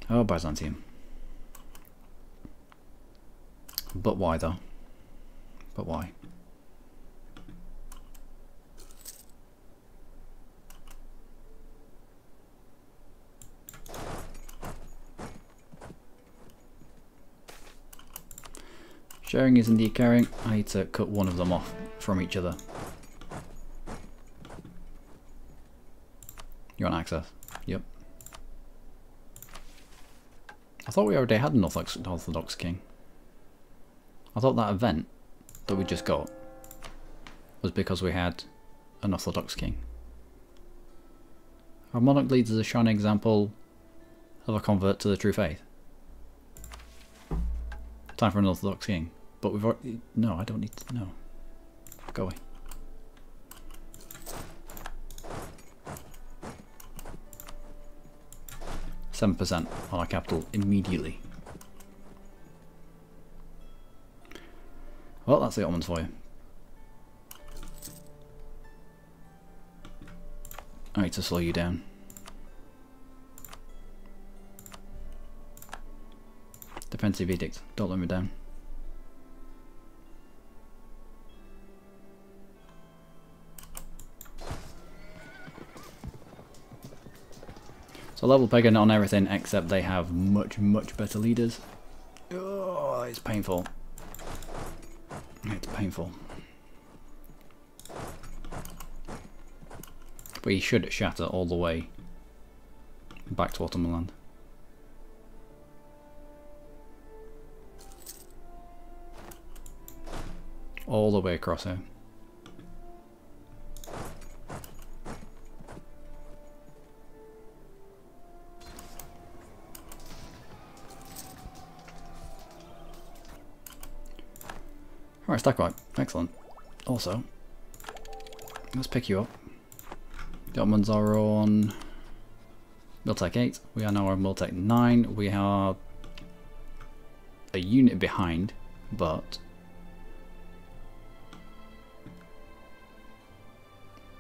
Speaker 1: Oh, Byzantium. But why though? But why? Sharing is indeed caring. I need to cut one of them off from each other. You want access? Yep. I thought we already had an Orthodox king. I thought that event that we just got was because we had an Orthodox king. Our monarch leads as a shining example of a convert to the true faith. Time for an Orthodox king. But we've already... No, I don't need to... No. Go away. %7% on our capital immediately. Well, that's the Ottomans for you. I need to slow you down. Defensive edict. Don't let me down. So level pagan on everything except they have much better leaders. Oh, it's painful. painful. But he should shatter all the way back to Ottoman land. All the way across here. Alright, stack right. Excellent. Also, let's pick you up. The Ottomans are on Miltech 8. We are now on Miltech 9. We are a unit behind, but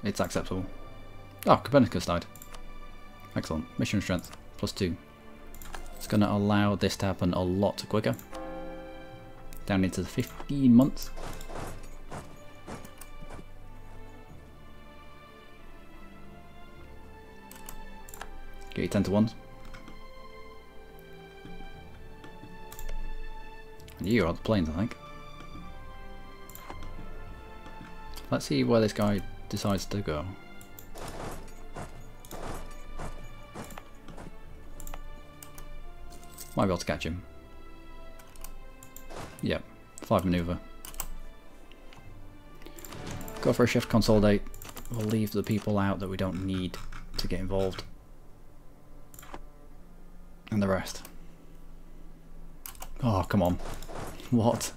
Speaker 1: it's acceptable. Oh, Copernicus died. Excellent. Mission strength +2. It's going to allow this to happen a lot quicker. Down into the 15 months. Get your 10 to 1s. And you are the planes, I think. Let's see where this guy decides to go. Might be able to catch him. Yep, 5 maneuver. Go for a shift, consolidate. We'll leave the people out that we don't need to get involved. And the rest. Oh, come on. What?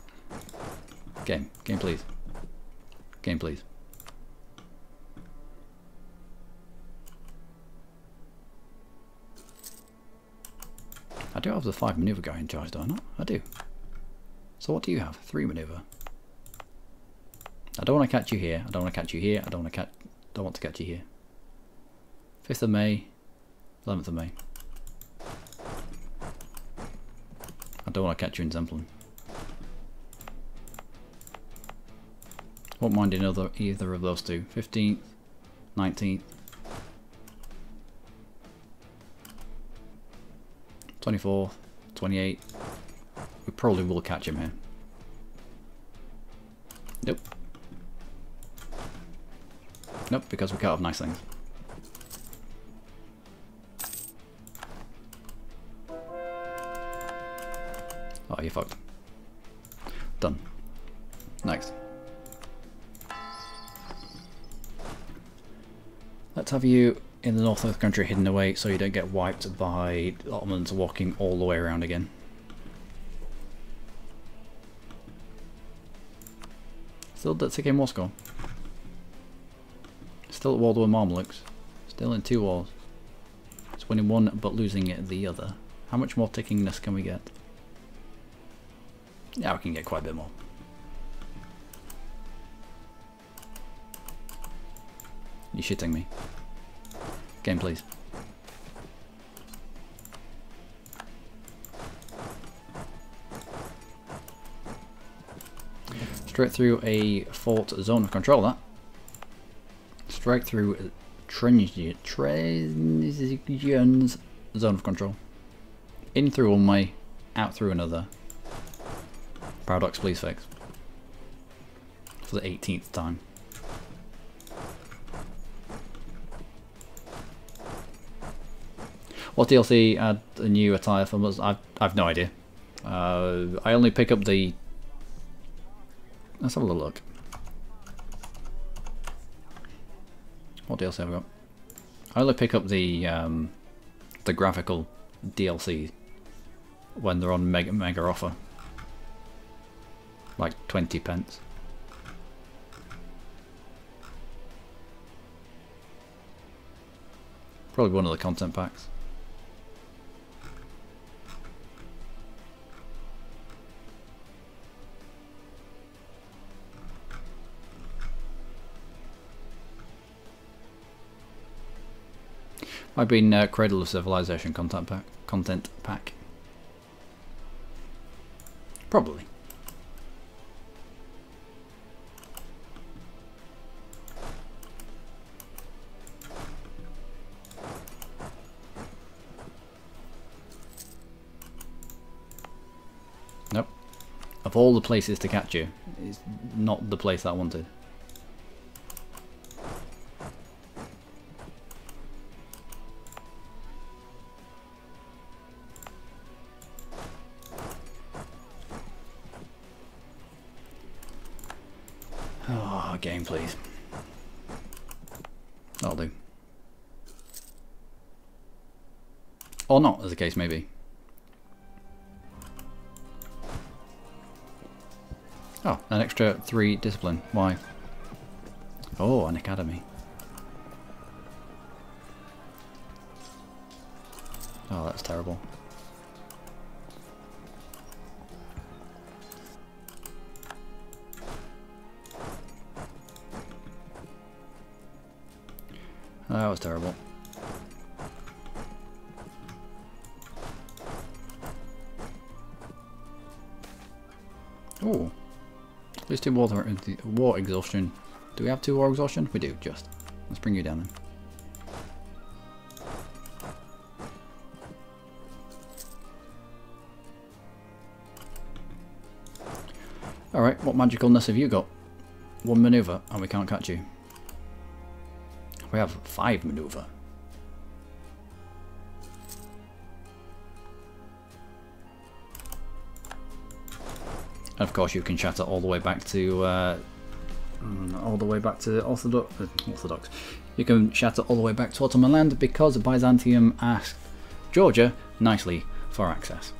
Speaker 1: Game please. Game please. I do have the 5 maneuver guy in charge, do I not? I do. So what do you have? 3 maneuver. I don't want to catch you here. I don't want to catch you here. I don't want to catch you here. 5th of May, 11th of May. I don't want to catch you in Zemplin. Won't mind either of those two. 15th, 19th, 24th, 28th. We probably will catch him here. Nope. Nope, because we can't have nice things. Oh, you're fucked. Done. Next. Let's have you in the north of the country hidden away so you don't get wiped by Ottomans walking all the way around again. Still taking Moscow. Still at war with Mamluks. Still in 2 wars. It's winning one but losing the other. How much more tickingness can we get? Yeah, we can get quite a bit more. You shitting me? Game please. Straight through a fort zone of control, that. Straight through Transient's zone of control. In through one way, out through another. Paradox please fix. For the 18th time. What DLC add a new attire for us? I've no idea. I only pick up the... Let's have a little look. What DLC have we got? I only pick up the graphical DLC when they're on mega offer. Like 20 pence. Probably one of the content packs. I've been Cradle of Civilization content pack. Probably. Nope. Of all the places to catch you, it's not the place that I wanted. Oh, game please. That'll do. Or not, as the case may be. Oh, an extra 3 discipline. Why? Oh, an academy. Oh, that's terrible. That was terrible. Oh. Let's do war exhaustion. Do we have 2 war exhaustion? We do, just. Let's bring you down then. Alright, what magicalness have you got? 1 maneuver and we can't catch you. We have 5 maneuver. And of course, you can shatter all the way back to Orthodox. You can shatter all the way back to Ottoman land because Byzantium asked Georgia nicely for access.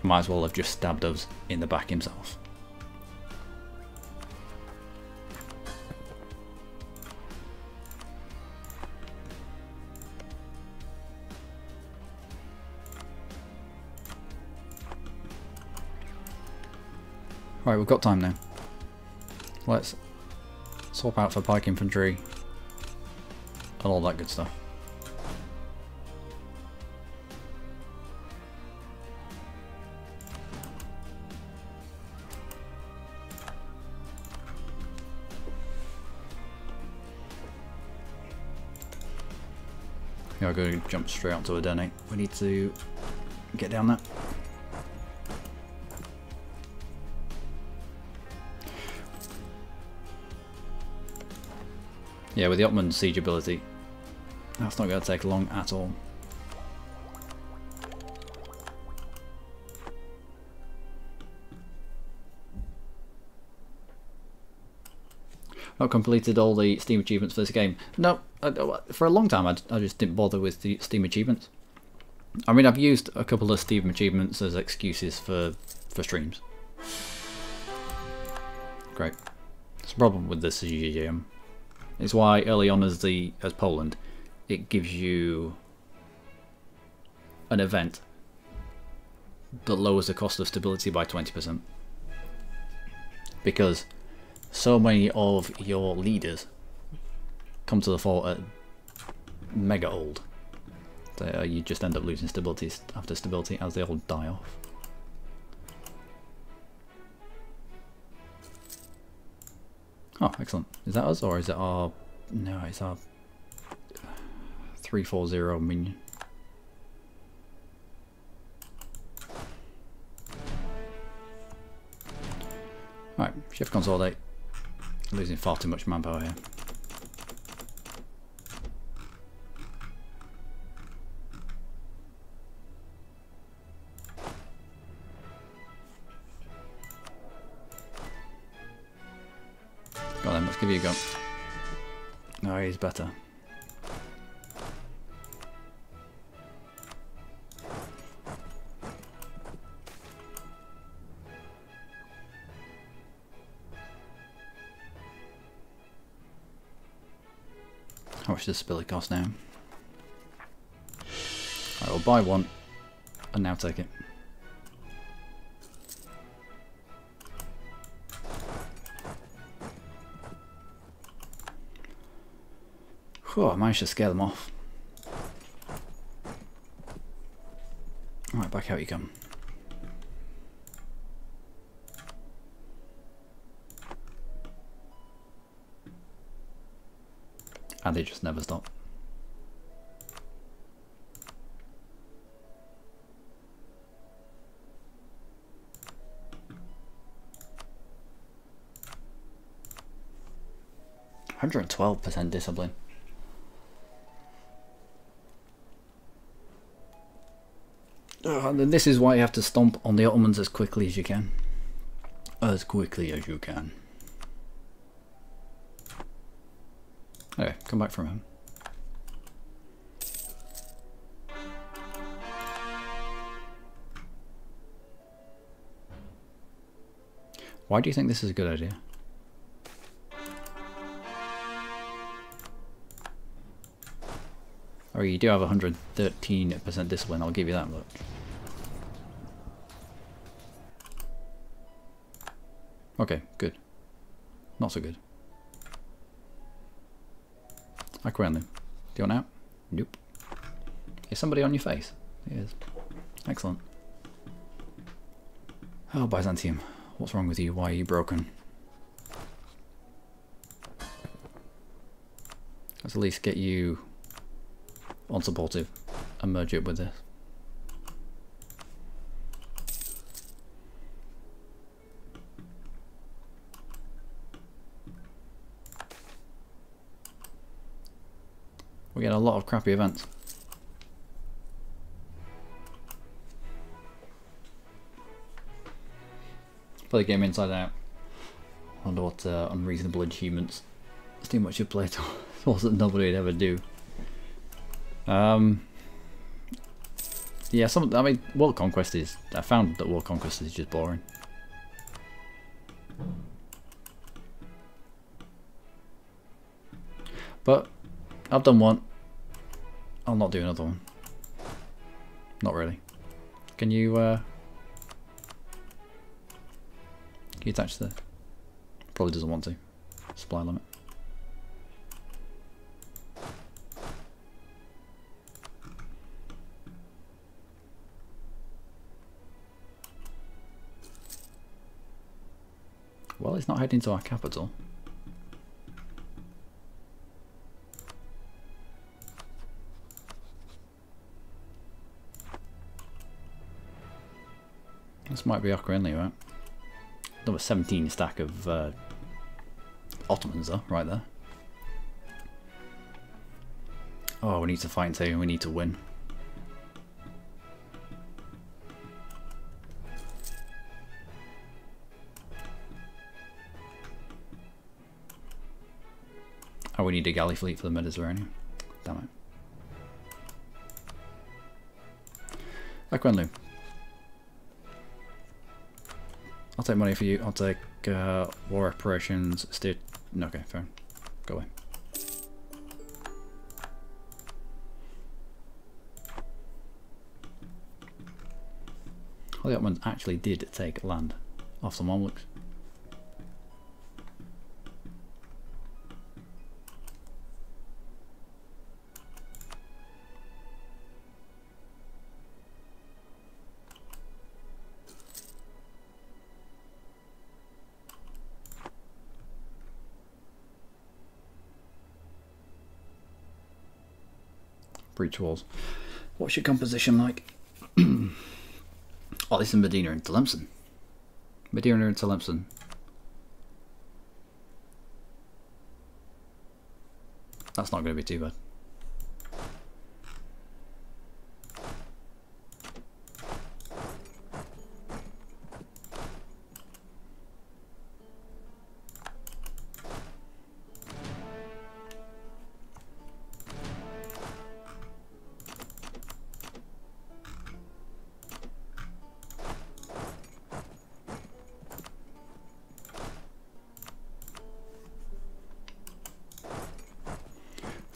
Speaker 1: Might as well have just stabbed us in the back himself. Right, we've got time now. Let's swap out for pike infantry and all that good stuff. Yeah, I'm going to jump straight onto a donate. We need to get down that. Yeah, with the Ottoman siege ability, that's not going to take long at all. Not completed all the Steam achievements for this game. No, for a long time I just didn't bother with the Steam achievements. I mean, I've used a couple of Steam achievements as excuses for streams. Great. That's the problem with the CGM. It's why early on as Poland, it gives you an event that lowers the cost of stability by 20%. Because so many of your leaders come to the fore at mega old. You just end up losing stability after stability as they all die off. Oh, excellent. Is that us or is it our... No, it's our 340 minion. Right, shift consolidate. Losing far too much manpower here. Go on then, let's give you a go. No, he's better. How much does Spilly cost now? I will buy one and now take it. Whew, I managed to scare them off. Alright, back out you come. And they just never stop. 112% discipline. And then this is why you have to stomp on the Ottomans as quickly as you can. As quickly as you can. Okay, come back from him. Why do you think this is a good idea? Or you do have 113% discipline, I'll give you that, but... Okay, good. Not so good. I crown them. Do you want out? Nope. Is somebody on your face? Yes. Excellent. Oh, Byzantium. What's wrong with you? Why are you broken? Let's at least get you unsupportive and merge it with this. We get a lot of crappy events. Play the game inside out. I wonder what unreasonable achievements it's too much to play towards that nobody would ever do. Yeah, I mean, World Conquest is... I found that World Conquest is just boring. But I've done one. I'll not do another one. Not really. Can you attach the... Probably doesn't want to. Supply limit. Well, it's not heading to our capital. This might be Austrian, right? Number 17 stack of Ottomans though, right there. Oh, we need to fight too, we need to win. Oh, we need a galley fleet for the Mediterranean. Damn it. Akwenlu. I'll take money for you. I'll take war reparations. No, okay, fair. Go away. Well, the Ottomans actually did take land off the Mamluks. Breach walls. What's your composition like? Oh, this is Medina and Tlemcen. Medina and Tlemcen. That's not going to be too bad.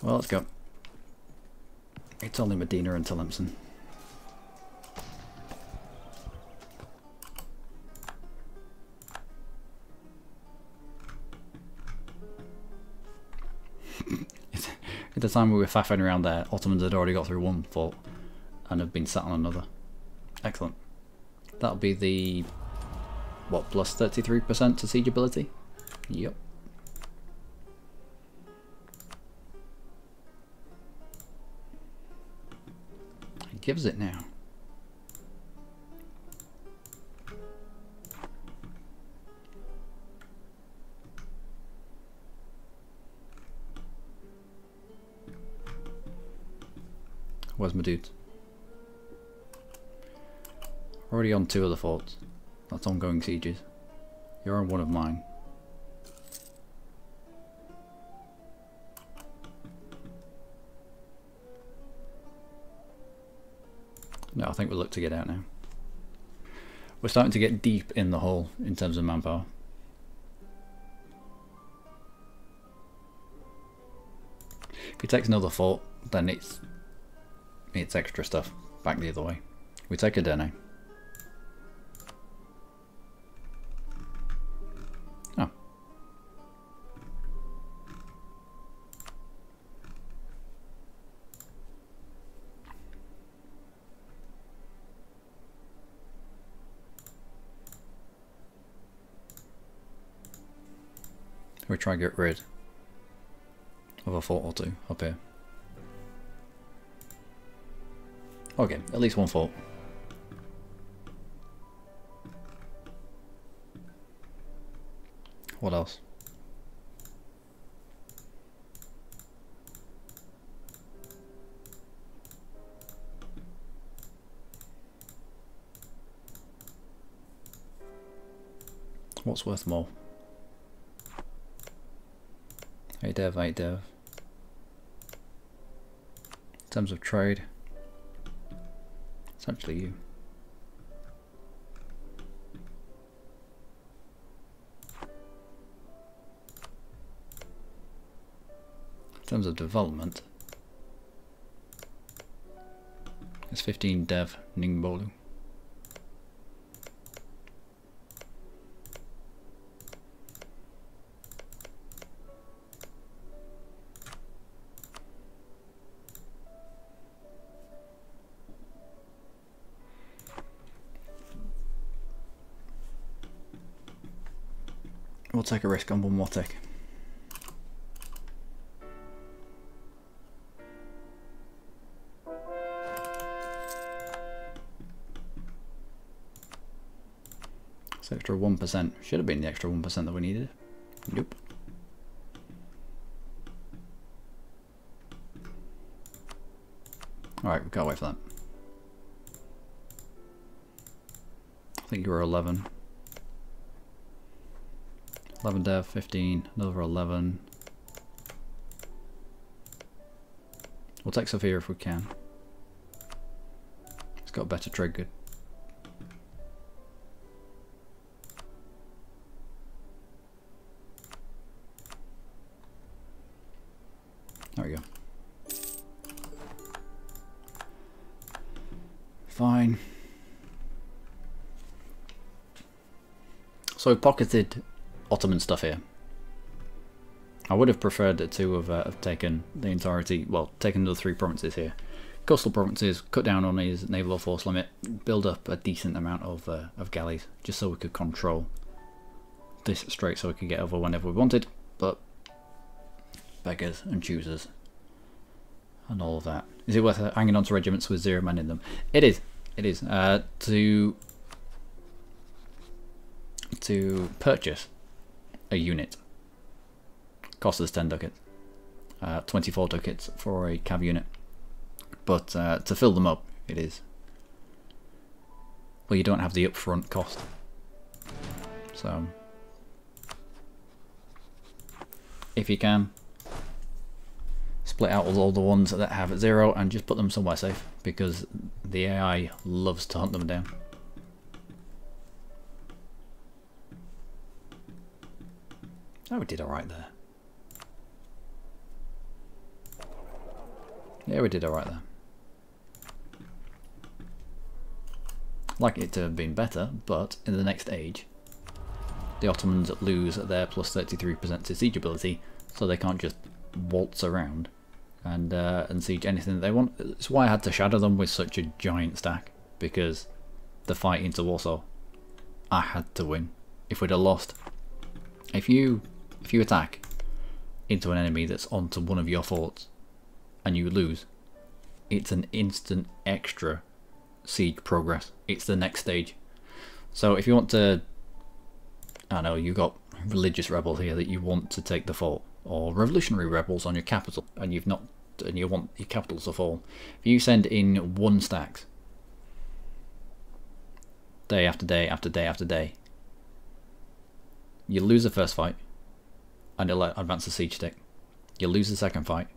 Speaker 1: Well, let's go. It's only Medina and Tlemcen. At the time we were faffing around there, Ottomans had already got through one fort and have been sat on another. Excellent. That'll be the, what, plus 33% to siege ability? Yep. It gives it now. Where's my dudes? Already on 2 of the forts. That's ongoing sieges. You're on 1 of mine. No, I think we'll look to get out now. We're starting to get deep in the hole in terms of manpower. If he takes another fort, then it's extra stuff back the other way. We take a Dene. Oh. We try to get rid of a fort or 2 up here. Okay, at least 1 fort. What else? What's worth more? 8 dev, 8 dev. In terms of trade, it's actually you. In terms of development, it's 15 dev Ningbolu. We'll take a risk on 1 more tick. It's extra 1%. Should have been the extra 1% that we needed. Nope. Alright, we can't wait for that. I think you were 11. 11 dev, 15, another 11. We'll take Sophia if we can. It's got better trade good. There we go. Fine. So we pocketed Ottoman stuff here. I would have preferred to have taken the entirety, well, taken the 3 provinces here. Coastal provinces, cut down on his naval force limit, build up a decent amount of galleys, just so we could control this strait so we could get over whenever we wanted, but beggars and choosers and all of that. Is it worth hanging on to regiments with 0 men in them? It is. It is. To purchase a unit costs us 10 ducats, 24 ducats for a cav unit, but to fill them up it is, well, you don't have the upfront cost, so if you can split out all the ones that have 0 and just put them somewhere safe, because the AI loves to hunt them down. Oh, we did alright there. Yeah, we did alright there. Like it to have been better, but in the next age, the Ottomans lose their plus 33% to siege ability, so they can't just waltz around and siege anything that they want. That's why I had to shadow them with such a giant stack, because the fight into Warsaw, I had to win. If we'd have lost, if you attack into an enemy that's onto one of your forts and you lose, it's an instant extra siege progress. It's the next stage. So if you want to, I don't know, you've got religious rebels here that you want to take the fort, or revolutionary rebels on your capital, and you've not and you want your capitals to fall, if you send in 1 stacks, day after day after day after day, you lose the first fight, and it'll advance the siege tick. You'll lose the second fight,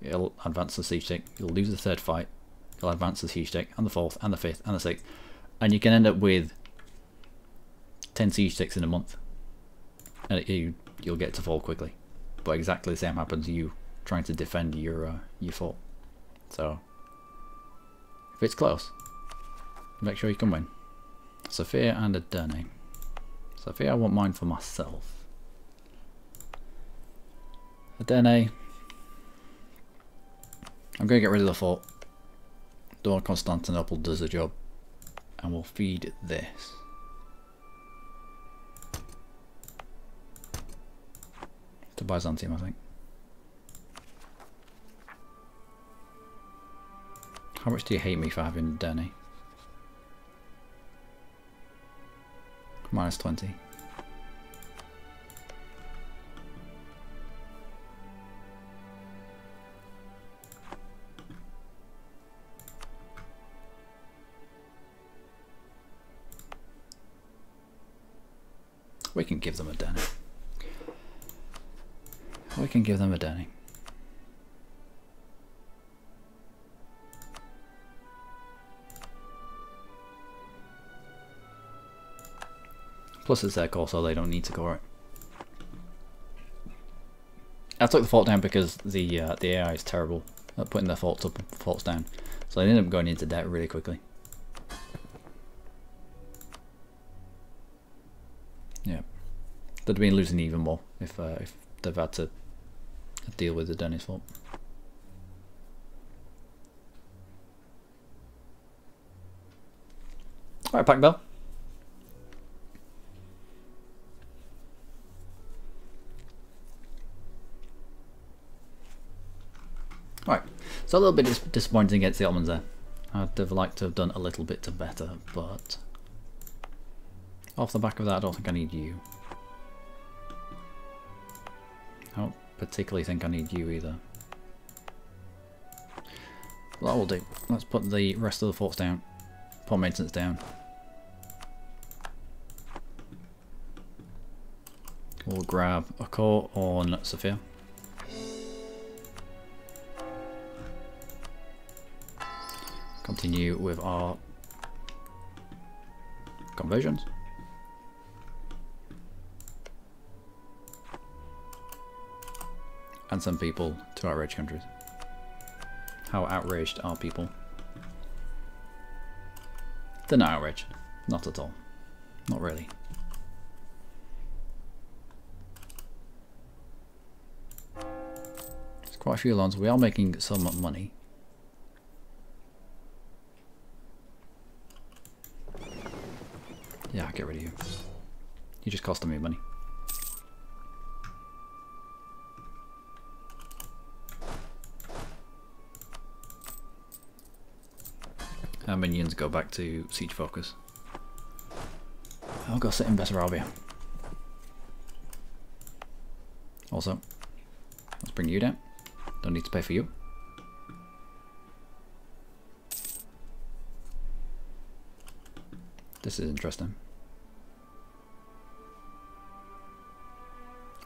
Speaker 1: it'll advance the siege tick. You'll lose the third fight, it'll advance the siege tick, and the fourth, and the fifth, and the sixth, and you can end up with 10 siege ticks in a month, and you'll get to fall quickly. But exactly the same happens to you trying to defend your fort. So if it's close, make sure you can win. Sofia and Aderne. Sofia, I want mine for myself. Aderne, I'm going to get rid of the fort. Dawn Constantinople does the job, and we'll feed this. To Byzantium, I think. How much do you hate me for having Aderne? -20. We can give them Aderne. We can give them Aderne. Plus it's their core, so they don't need to core it. I took the fort down because the AI is terrible at putting their forts up and forts down, so they ended up going into debt really quickly. Yeah, they'd have been losing even more if they've had to deal with the Dennis fort. Alright, Pack Bell. Right, so a little bit disappointing against the Ottomans there. I'd have liked to have done a little bit better, but off the back of that, I don't think I need you. I don't particularly think I need you either. Well, that will do. Let's put the rest of the forts down. Put maintenance down. We'll grab a core on Sofia. Continue with our conversions. And send people to outraged countries. How outraged are people? They're not outraged. Not at all. Not really. There's quite a few loans. We are making some money. Yeah, I'll get rid of you. You're just costing me money. Our minions go back to siege focus. I'll go sit in Bessarabia. Also, let's bring you down. Don't need to pay for you. This is interesting.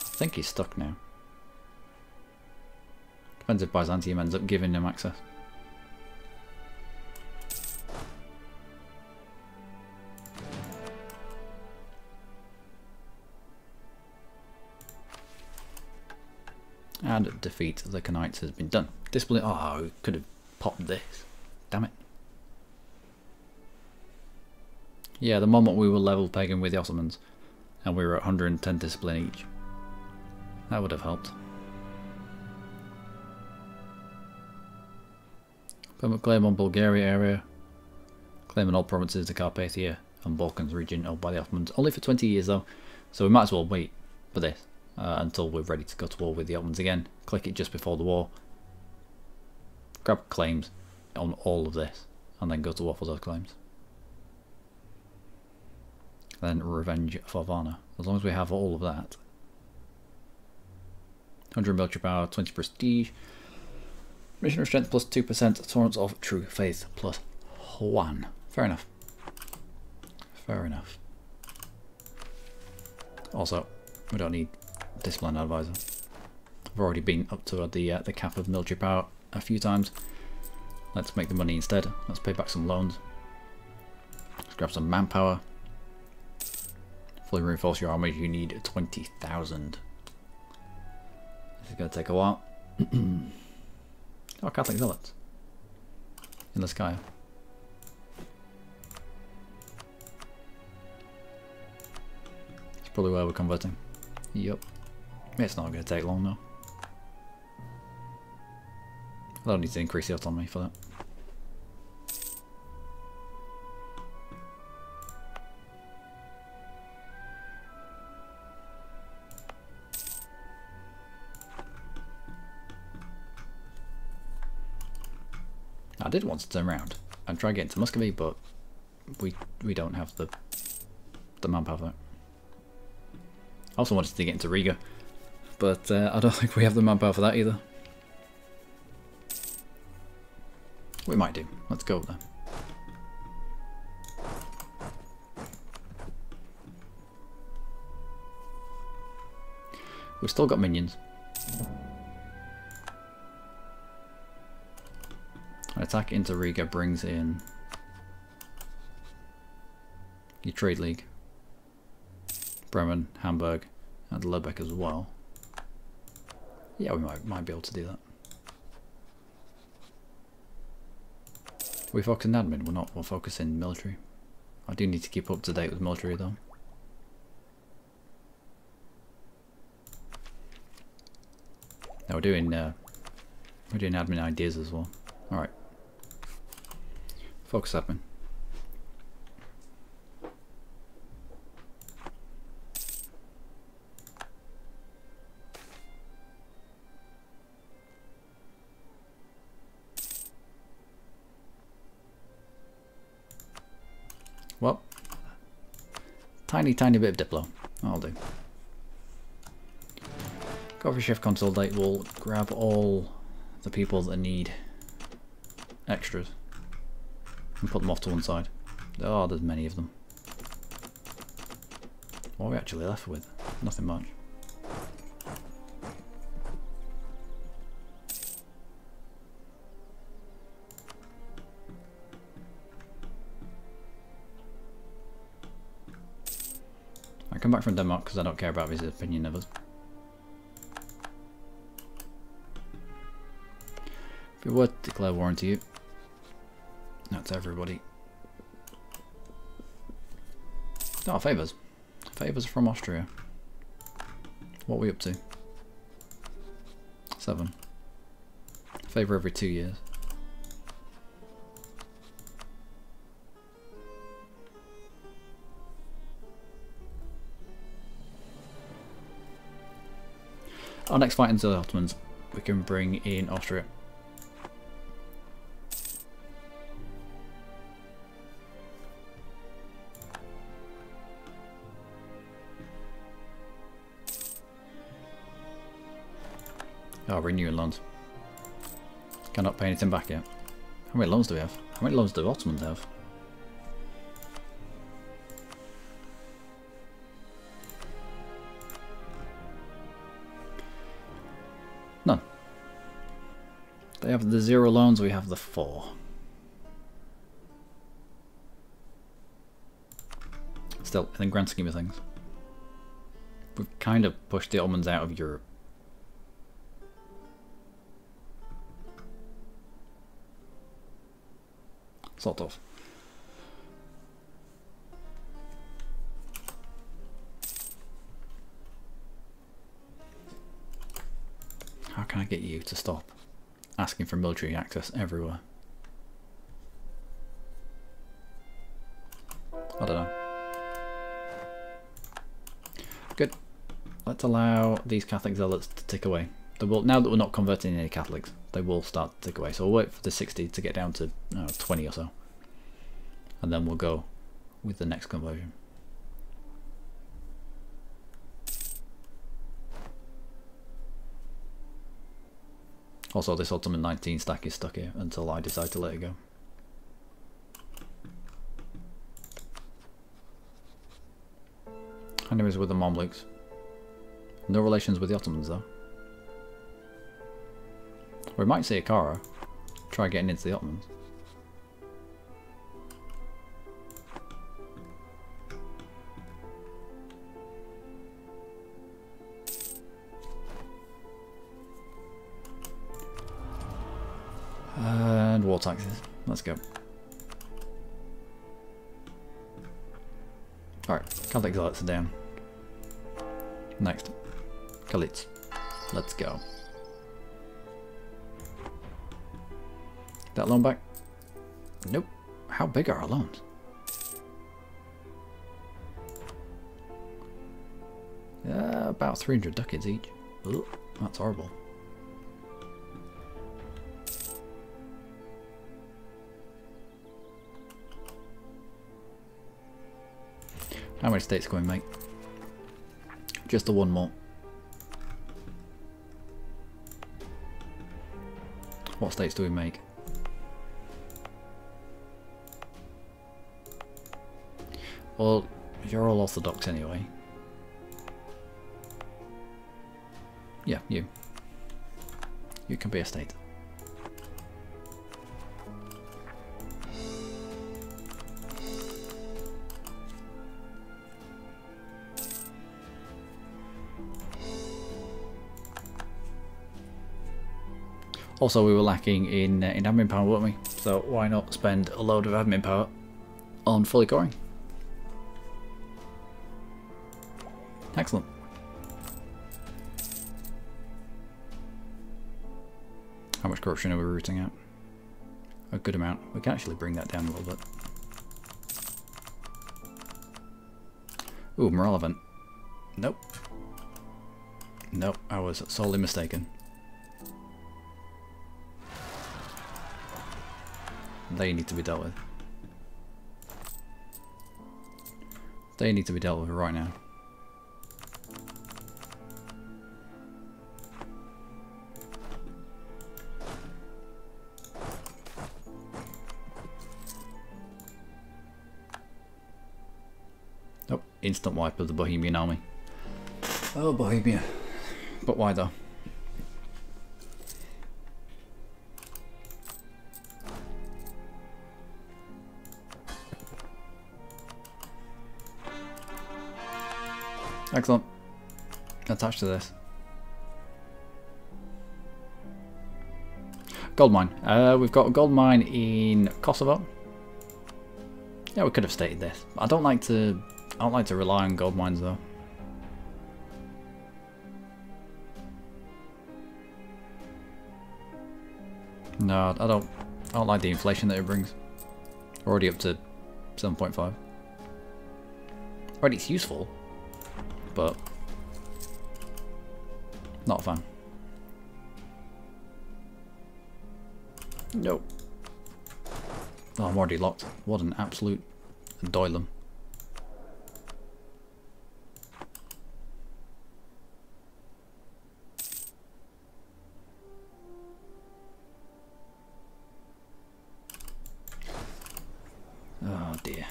Speaker 1: I think he's stuck now. Depends if Byzantium ends up giving him access. And defeat the Knights has been done. Discipline. Oh, we could have popped this. Damn it. Yeah, the moment we were level pegging with the Ottomans and we were at 110 discipline each, that would have helped. Claim on Bulgaria area. Claim on all provinces of Carpathia and Balkans region held by the Ottomans. Only for 20 years though, so we might as well wait for this until we're ready to go to war with the Ottomans again. Click it just before the war. Grab claims on all of this and then go to war for those claims. Then revenge for Varna. As long as we have all of that. 100 military power, 20 prestige. Missionary strength plus 2%, tolerance of true faith plus 1. Fair enough. Fair enough. Also, we don't need discipline advisor. I've already been up to the cap of military power a few times. Let's make the money instead. Let's pay back some loans. Let's grab some manpower. Fully reinforce your army. You need 20,000. This is going to take a while. Oh, Catholic zealots in the sky. It's probably where we're converting. Yep. It's not going to take long though. I don't need to increase the autonomy for that. I did want to turn around and try getting to Muscovy, but we don't have the manpower for that. I also wanted to get into Riga, but I don't think we have the manpower for that either. We might do. Let's go there. We've still got minions. An attack into Riga brings in your trade league, Bremen, Hamburg, and Lübeck as well. Yeah, we might be able to do that. We focus in admin. We'll focus in military. I do need to keep up to date with military though. Now we're doing admin ideas as well. All right. Focus admin. Well, tiny bit of Diplo. I'll do. Go for Shift Consolidate. We'll grab all the people that need extras and put them off to one side. Oh, there's many of them. What are we actually left with? Nothing much. I come back from Denmark because I don't care about his opinion of us. If we were to declare war into you, that's everybody. Oh, favours. Favours from Austria. What are we up to? 7. Favour every 2 years. Our next fight into the Ottomans, we can bring in Austria. Oh, renewing loans. Cannot pay anything back yet. How many loans do we have? How many loans do Ottomans have? None. They have the 0 loans, we have the 4. Still, in the grand scheme of things, we've kind of pushed the Ottomans out of Europe. Sort of. How can I get you to stop asking for military access everywhere? I don't know. Good. Let's allow these Catholic zealots to tick away. They will, now that we're not converting any Catholics, they will start to tick away. So we'll wait for the 60 to get down to 20 or so. And then we'll go with the next conversion. Also, this Ottoman 19 stack is stuck here until I decide to let it go. Enemies with the Mamluks. No relations with the Ottomans though. We might see Akara. Try getting into the Ottomans. And war taxes. Let's go. Alright, Catholic zealots are down. Next. Khalits. Let's go. That loan back? Nope. How big are our loans? About 300 ducats each. Ugh, that's horrible. How many states can we make? Just the one more. What states do we make? Well, you're all Orthodox anyway. Yeah, you. You can be a state. Also, we were lacking in admin power, weren't we? So why not spend a load of admin power on fully coring? Excellent. How much corruption are we rooting out? A good amount. We can actually bring that down a little bit. Ooh, morale event. Nope. Nope, I was sorely mistaken. They need to be dealt with. They need to be dealt with right now. Oh, instant wipe of the Bohemian army. Oh, Bohemia. But why though? Excellent. Attached to this. Gold mine. We've got a gold mine in Kosovo. Yeah, we could have stated this. I don't like to rely on gold mines though. No, I don't like the inflation that it brings. We're already up to 7.5. Right, it's useful, but not a fan. Nope. Oh, I'm already locked. What an absolute doylem. Oh dear.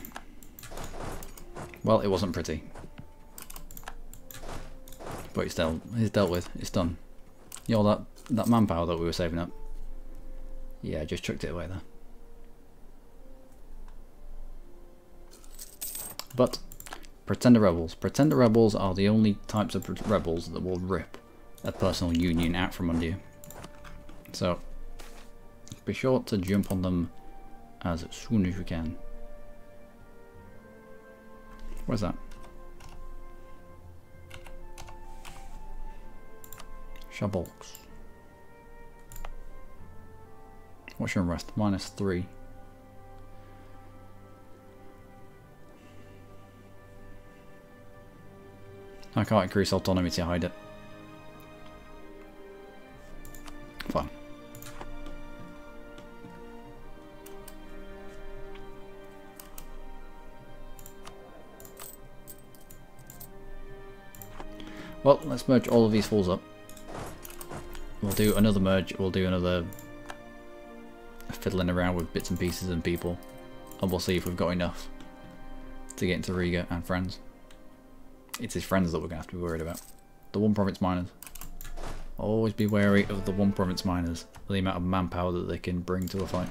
Speaker 1: Well, it wasn't pretty. But it's dealt with. It's done. You know that manpower that we were saving up? Yeah, just chucked it away there. But pretender rebels. Pretender rebels are the only types of rebels that will rip a personal union out from under you. So be sure to jump on them as soon as you can. Where's that? Shabolks. What's your unrest? -3. I can't increase autonomy to hide it. Fine. Well, let's merge all of these fools up. We'll we'll do another merge, we'll do another fiddling around with bits and pieces and people, and we'll see if we've got enough to get into Riga and friends. It's his friends that we're going to have to be worried about. The one province miners. Always be wary of the one province miners, the amount of manpower that they can bring to a fight.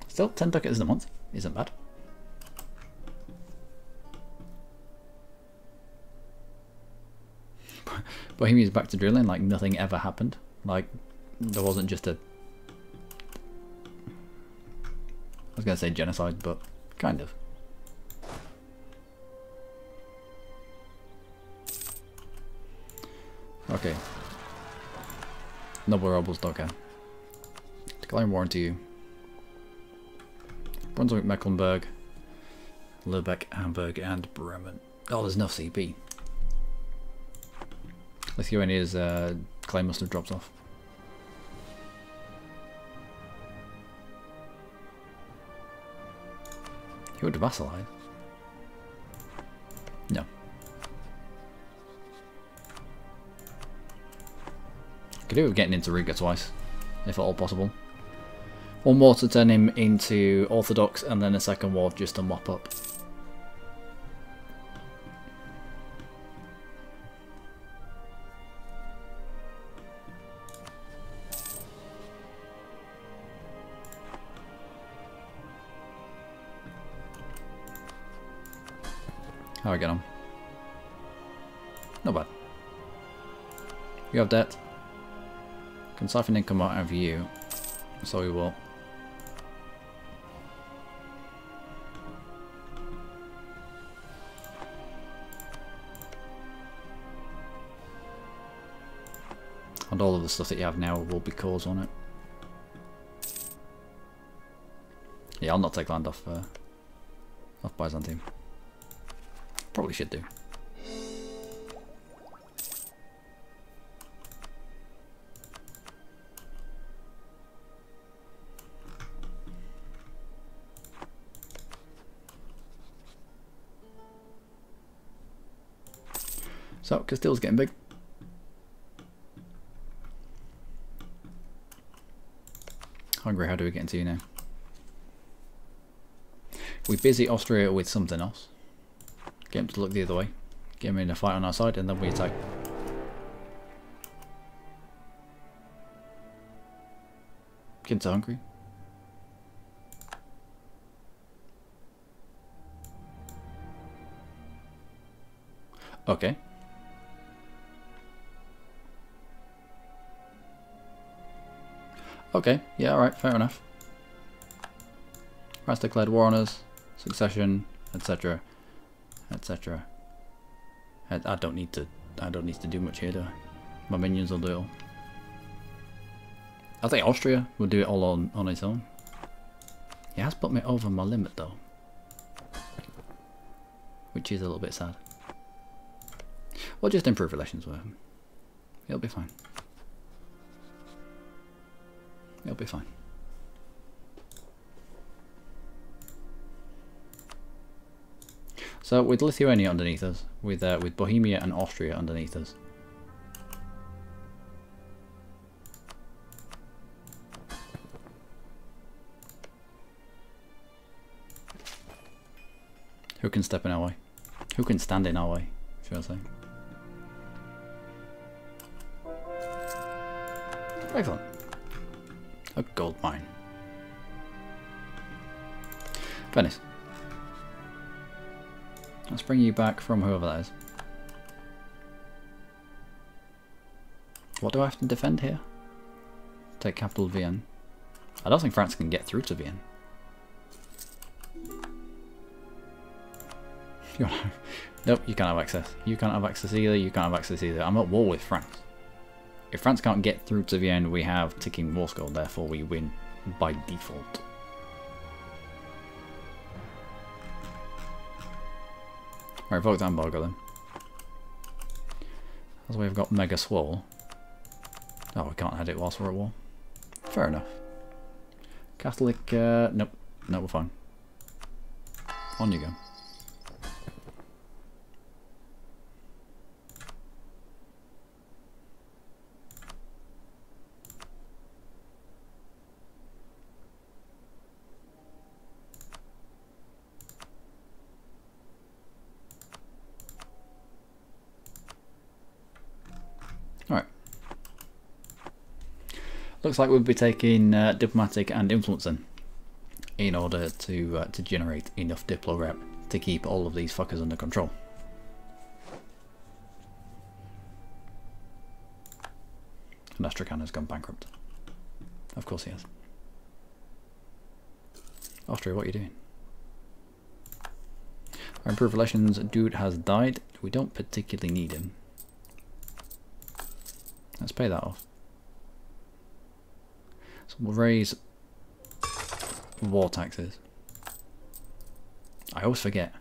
Speaker 1: Still, 10 ducats a month isn't bad. Bohemia's back to drilling like nothing ever happened. Like, there wasn't just a... I was going to say genocide, but kind of. Okay. Noble rebels, okay. Declaring war into you. Brunswick, Mecklenburg, Lübeck, Hamburg, and Bremen. Oh, there's no CP. Lithuania's claim must have dropped off. You would vassalize? No. Could do with getting into Riga twice, if at all possible. One more to turn him into Orthodox, and then a second war just to mop up. How I get on? Not bad. You have debt. Can siphon income out of you, so we will. And all of the stuff that you have now will be cores on it. Yeah, I'll not take land off Byzantium. Probably should do. So, Castile's getting big. Hungary, how do we get into you now? We busy Austria with something else. Get him to look the other way. Get him in a fight on our side, and then we attack. Get into Hungary. Okay. Okay, yeah, alright, fair enough. France declared war on us, succession, etc. etc. I don't need to do much here, do I? My minions will do it all. I think Austria will do it all on its own. He has put me over my limit though, which is a little bit sad. We'll just improve relations with him. It'll be fine. It'll be fine. So with Lithuania underneath us, with Bohemia and Austria underneath us. Who can step in our way? Who can stand in our way, should I say? Excellent. A gold mine. Venice. Let's bring you back from whoever that is. What do I have to defend here? Take capital Vienne. I don't think France can get through to Vienne. Nope, you can't have access. You can't have access either, you can't have access either. I'm at war with France. If France can't get through to Vienne, we have ticking war score, therefore we win by default. Revoke the embargo then. As we've got Mega Swole. Oh, we can't head it whilst we're at war. Fair enough. Catholic, nope. No, we're fine. On you go. Alright. Looks like we'll be taking diplomatic and influencing in order to generate enough diplo rep to keep all of these fuckers under control. And Astrakhan has gone bankrupt. Of course he has. Austria, what are you doing? Our improved relations dude has died. We don't particularly need him. Let's pay that off. So we'll raise war taxes. I always forget.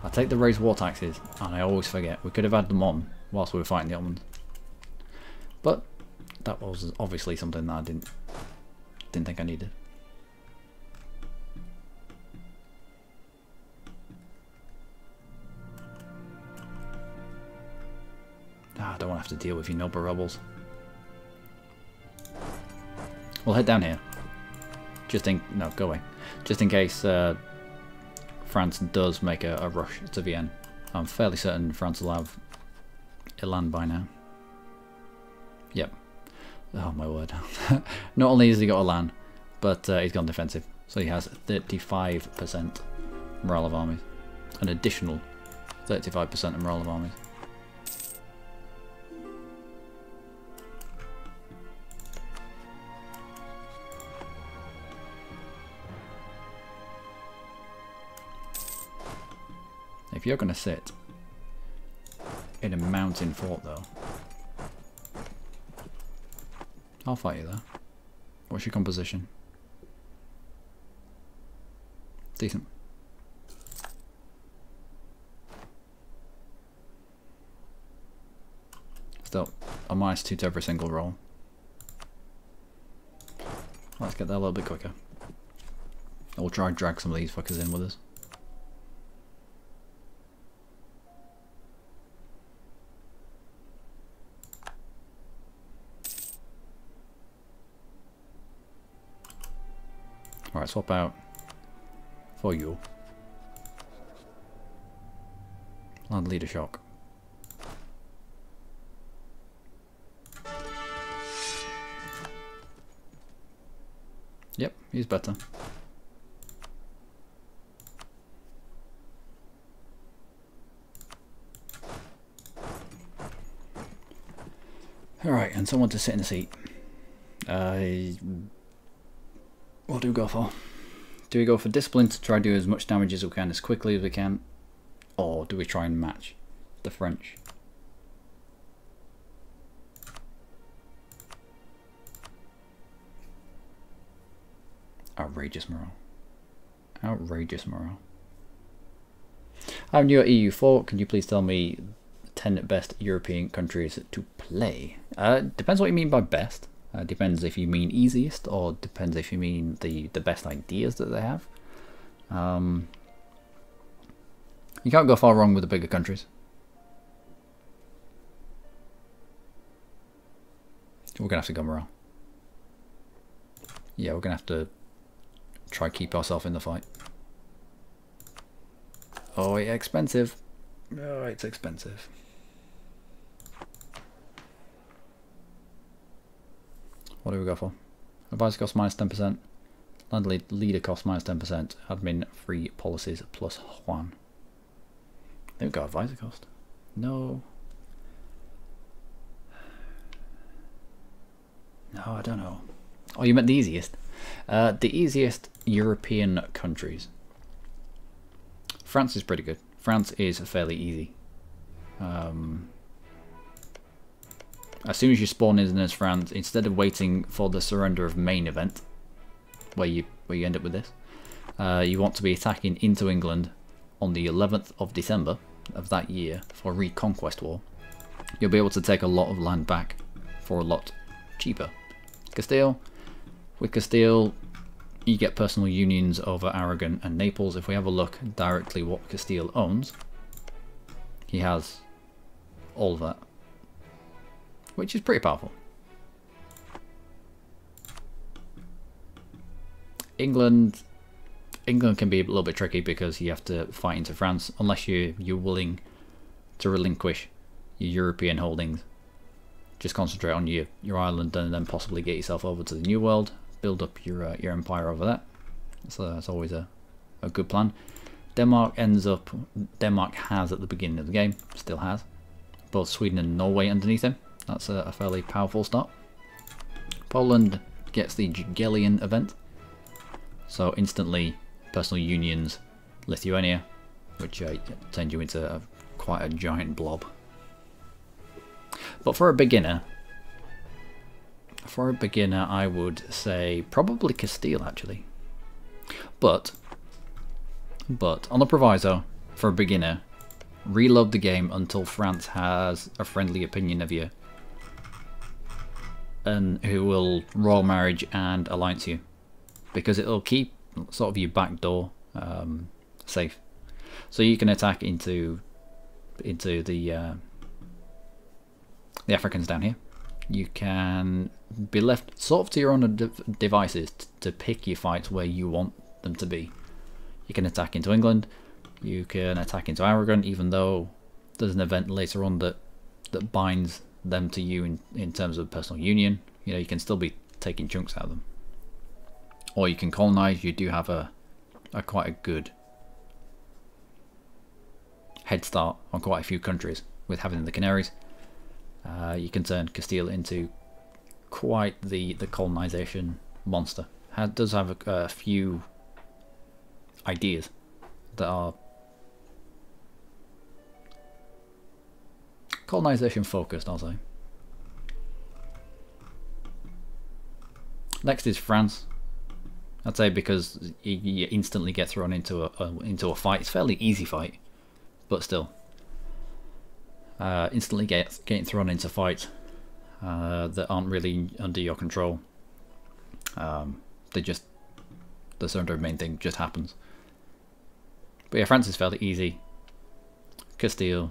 Speaker 1: I take the raised war taxes and I always forget. We could have had them on whilst we were fighting the Ottomans. But that was obviously something that I didn't think I needed. I don't want to have to deal with you noble rebels. We'll head down here. No, go away. Just in case France does make a rush to Vienna. I'm fairly certain France will have Elan by now. Yep. Oh my word. Not only has he got Elan, but he's gone defensive. So he has 35% morale of armies. An additional 35% of morale of armies. If you're going to sit in a mountain fort though, I'll fight you there. What's your composition? Decent. Still, a -2 to every single roll. Let's get there a little bit quicker. We'll try and drag some of these fuckers in with us. Alright, swap out for you. Land leader shock. Yep, he's better. Alright, and someone to sit in the seat. What do we go for? Do we go for discipline to try to do as much damage as we can as quickly as we can? Or do we try and match the French? Outrageous morale. Outrageous morale. I'm new at EU4. Can you please tell me 10 best European countries to play? Depends what you mean by best. Depends if you mean easiest, or depends if you mean the best ideas that they have. You can't go far wrong with the bigger countries. We're gonna have to go morale. Yeah, we're gonna have to try keep ourselves in the fight. Oh, yeah, expensive. Oh, it's expensive. What do we go for? Advisor cost -10%. Land leader cost -10%. Admin free policies plus Juan. They haven't got advisor cost. No. No, I don't know. Oh, you meant the easiest. The easiest European countries. France is pretty good. France is fairly easy. As soon as you spawn in as France, instead of waiting for the surrender of main event, where you end up with this, you want to be attacking into England on the 11th of December of that year for Reconquest War. you'll be able to take a lot of land back for a lot cheaper. Castile, with Castile, you get personal unions over Aragon and Naples. If we have a look directly what Castile owns, he has all of that, which is pretty powerful. England can be a little bit tricky because you have to fight into France unless you're willing to relinquish your European holdings. Just concentrate on your island and then possibly get yourself over to the New World, build up your empire over that. So that's always a good plan. Denmark has at the beginning of the game, still has, both Sweden and Norway underneath him. That's a fairly powerful start. Poland gets the Jagiellonian event, so instantly personal unions Lithuania, which turns you into quite a giant blob. But for a beginner, I would say probably Castile actually. But on the proviso, for a beginner, reload the game until France has a friendly opinion of you, and who will royal marriage and alliance you, because it'll keep sort of your back door safe, so you can attack into the Africans down here. You can be left sort of to your own devices to pick your fights where you want them to be. You can attack into England, you can attack into Aragon, even though there's an event later on that binds them to you in terms of personal union. You know, you can still be taking chunks out of them. Or you can colonize. You do have a quite a good head start on quite a few countries with having the Canaries. You can turn Castile into quite the colonization monster. It does have a few ideas that are colonization focused, I'll say. Next is France. I'd say because you instantly get thrown into a fight. It's a fairly easy fight, but still. Instantly getting thrown into fights that aren't really under your control. The sort of main thing just happens. But yeah, France is fairly easy. Castile,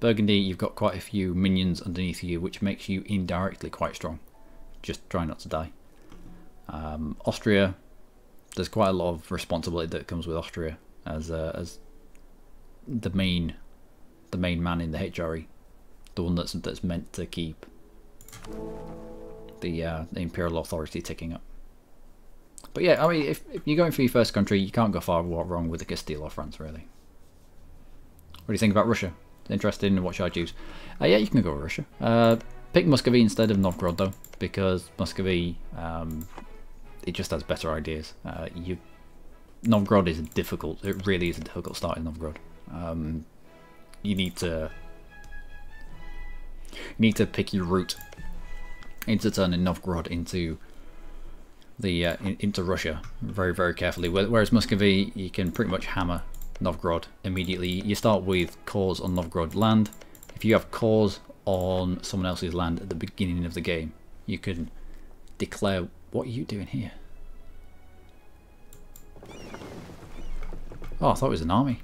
Speaker 1: Burgundy, you've got quite a few minions underneath you, which makes you indirectly quite strong. Just try not to die. Austria, there's quite a lot of responsibility that comes with Austria as the main man in the HRE, the one that's meant to keep the imperial authority ticking up. But yeah, I mean, if you're going for your first country, you can't go far wrong with the Castile or France, really. What do you think about Russia? Interested in what should I choose? Yeah, you can go with Russia. Pick Muscovy instead of Novgorod though, because Muscovy, it just has better ideas. Novgorod is difficult. It really is a difficult start in Novgorod. You need to pick your route into turning Novgorod into into Russia very, very carefully. Whereas Muscovy, you can pretty much hammer Novgorod immediately. You start with cores on Novgorod land. If you have cores on someone else's land at the beginning of the game, you can declare. What are you doing here? Oh, I thought it was an army.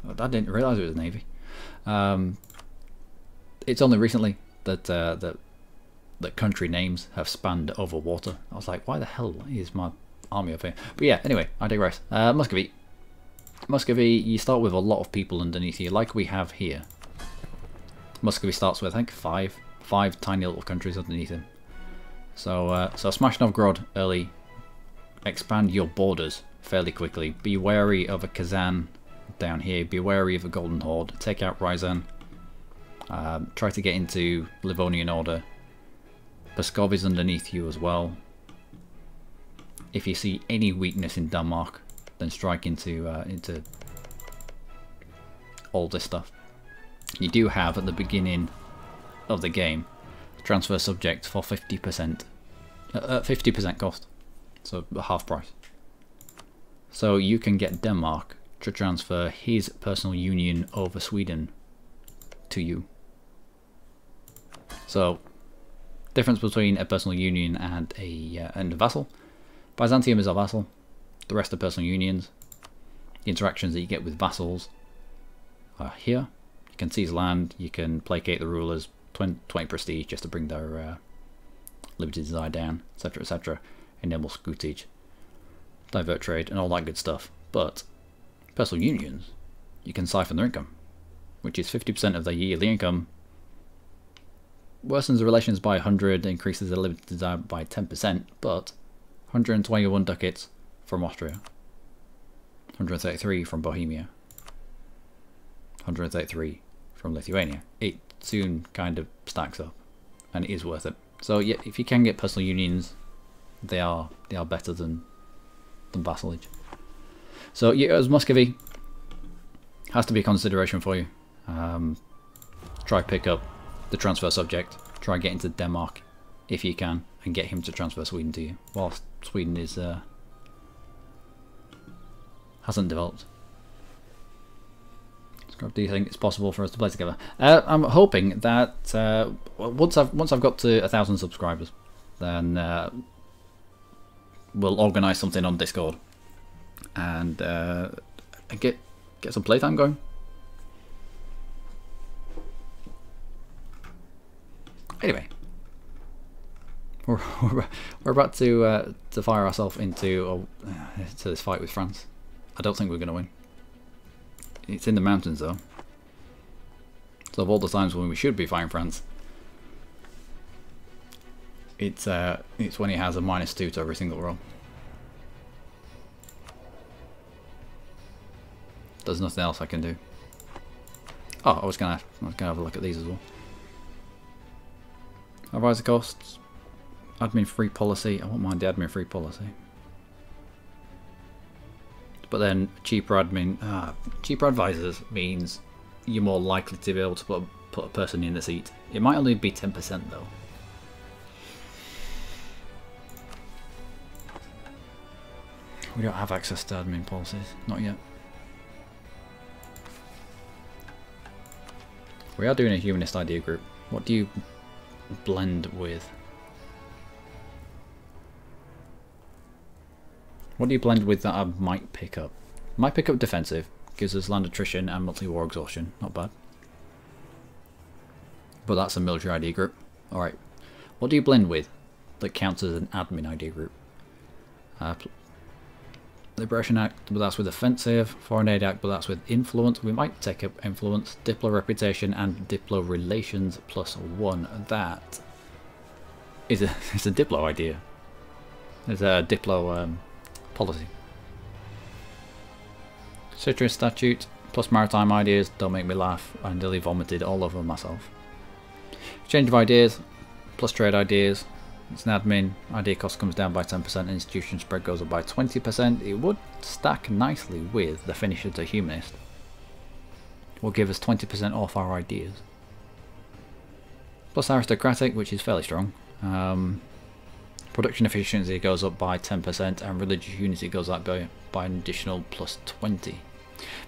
Speaker 1: I didn't realise it was a navy. It's only recently that country names have spanned over water. I was like, why the hell is my army up here? But yeah, anyway, I digress. Muscovy. Muscovy, you start with a lot of people underneath you, like we have here. Muscovy starts with, I think, five tiny little countries underneath him. So smash Novgorod early, expand your borders fairly quickly. Be wary of a Kazan down here. Be wary of a Golden Horde. Take out Ryazan. Try to get into Livonian Order. Pskov is underneath you as well. If you see any weakness in Denmark, then strike into all this stuff. You do have at the beginning of the game transfer subject for 50%, 50% cost, so half price. So you can get Denmark to transfer his personal union over Sweden to you. So, difference between a personal union and a vassal. Byzantium is a vassal. The rest are personal unions. The interactions that you get with vassals are here. You can seize land, you can placate the rulers, 20 prestige just to bring their liberty desire down, etc, etc. Enable scutage, divert trade, and all that good stuff. But personal unions, you can siphon their income, which is 50% of their yearly income. Worsens the relations by 100, increases their liberty desire by 10%, but 121 ducats from Austria, 133 from Bohemia, 133 from Lithuania. It soon kind of stacks up, and it is worth it. So yeah, if you can get personal unions, they are better than vassalage. So yeah, as Muscovy has to be a consideration for you. Try pick up the transfer subject. Try get into Denmark if you can, and get him to transfer Sweden to you, whilst Sweden is hasn't developed. Do you think it's possible for us to play together? I'm hoping that once I've got to 1,000 subscribers, then we'll organise something on Discord and get some playtime going. Anyway, we're about to fire ourselves into this fight with France. I don't think we're going to win. It's in the mountains though. So of all the times when we should be fighting France, it's when he has a -2 to every single roll. There's nothing else I can do. Oh, I was gonna have a look at these as well. Advisor costs, admin free policy. I won't mind the admin free policy. But then cheaper advisors means you're more likely to be able to put a person in the seat. It might only be 10% though. We don't have access to admin policies, not yet. We are doing a humanist idea group. What do you blend with? What do you blend with that I might pick up? Might pick up defensive, gives us land attrition and monthly war exhaustion, not bad. But that's a military idea group. Alright, what do you blend with that counts as an admin idea group? Liberation Act, but that's with offensive. Foreign Aid Act, but that's with influence. We might take up influence. Diplo reputation and Diplo relations +1. That is it's a Diplo idea. It's a Diplo policy. Citrus statute plus maritime ideas. Don't make me laugh. I nearly vomited all over myself. Exchange of ideas plus trade ideas. It's an admin. Idea cost comes down by 10%. Institution spread goes up by 20%. It would stack nicely with the finisher to humanist. Will give us 20% off our ideas. Plus aristocratic, which is fairly strong. Production efficiency goes up by 10%, and religious unity goes up by an additional +20.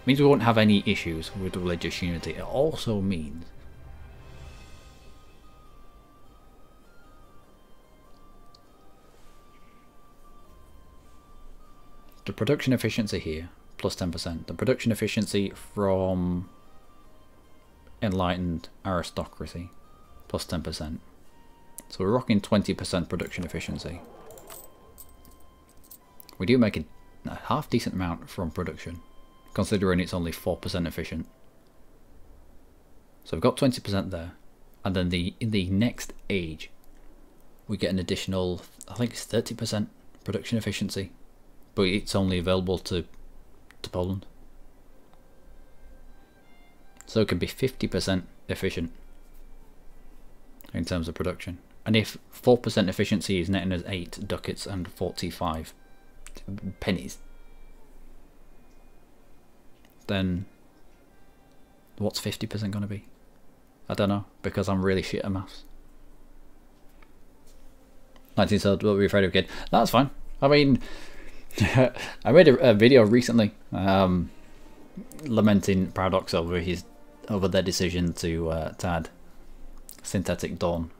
Speaker 1: Means we won't have any issues with religious unity. It also means the production efficiency here +10%. The production efficiency from enlightened aristocracy +10%. So we're rocking 20% production efficiency. We do make a half decent amount from production, considering it's only 4% efficient. So we've got 20% there, and then in the next age, we get an additional, I think it's 30% production efficiency, but it's only available to Poland. So it could be 50% efficient in terms of production. And if 4% efficiency is netting us 8 ducats and 45 pennies, then what's 50% going to be? I don't know, because I'm really shit at maths. 19 cells will be afraid of a kid. That's fine. I mean, I made a video recently lamenting Paradox over their decision to add synthetic dawn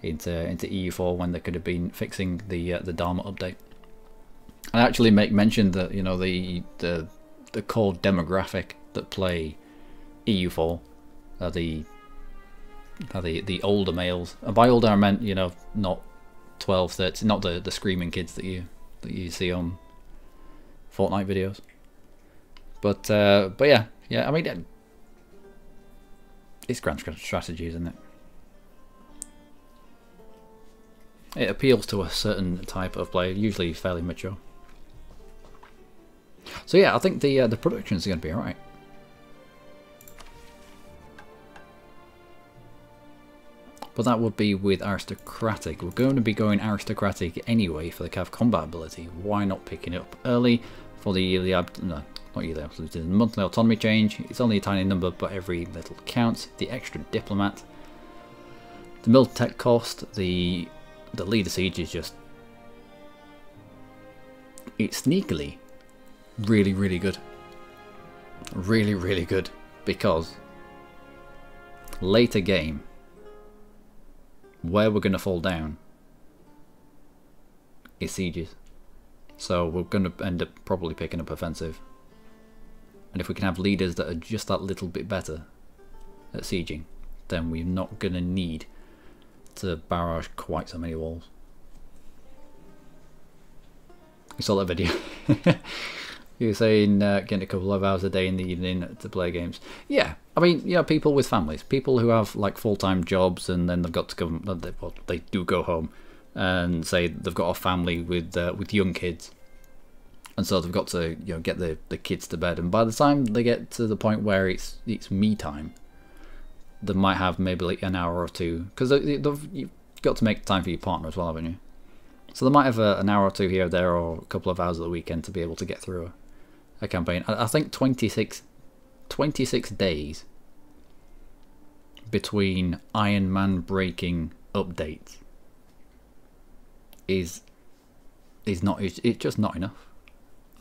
Speaker 1: into EU4 when they could have been fixing the Dharma update. I actually make mention that, you know, the core demographic that play EU4 are the older males, and by older I meant, you know, not 12, 13, not the screaming kids that you see on Fortnite videos. But yeah, I mean, it's grand strategy, isn't it? It appeals to a certain type of player, usually fairly mature. So yeah, I think the production is going to be alright. But that would be with aristocratic. We're going to be going aristocratic anyway for the Cav combat ability. Why not picking it up early for the yearly, no, not yearly absolute, the monthly autonomy change? It's only a tiny number, but every little counts. The extra diplomat, the mil tech cost, the leader siege is just, it's sneakily really, really good. Really, really good, because later game, where we're going to fall down is sieges. So we're going to end up probably picking up offensive. And if we can have leaders that are just that little bit better at sieging, then we're not going to need to barrage quite so many walls. You saw that video. You were saying getting a couple of hours a day in the evening to play games. Yeah, I mean, you know, people with families, people who have like full-time jobs, and then they've got to go. Well, they do go home, and say they've got a family with young kids, and so they've got to, you know, get the kids to bed. And by the time they get to the point where it's me time, they might have maybe like an hour or two, because you've got to make time for your partner as well, haven't you? So they might have an hour or two here or there, or a couple of hours at the weekend to be able to get through a campaign. I think 26 days between Iron Man breaking updates is not, it's just not enough.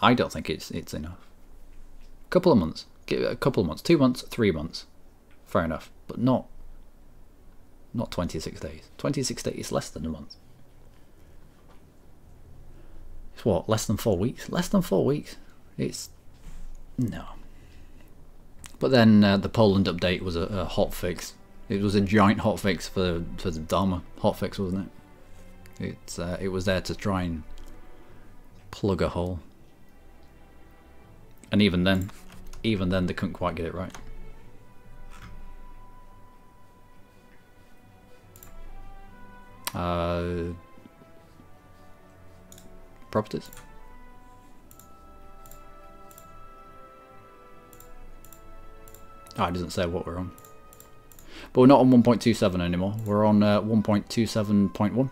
Speaker 1: I don't think it's enough. A couple of months, 2 months, 3 months, fair enough, but not 26 days. 26 days is less than a month. It's what, less than 4 weeks? Less than 4 weeks. It's no. But then the Poland update was a hot fix. It was a giant hot fix for the Dharma hot fix, wasn't it? It was there to try and plug a hole. And even then they couldn't quite get it right. Properties. Oh, it doesn't say what we're on. But we're not on 1.27 anymore. We're on 1.27.1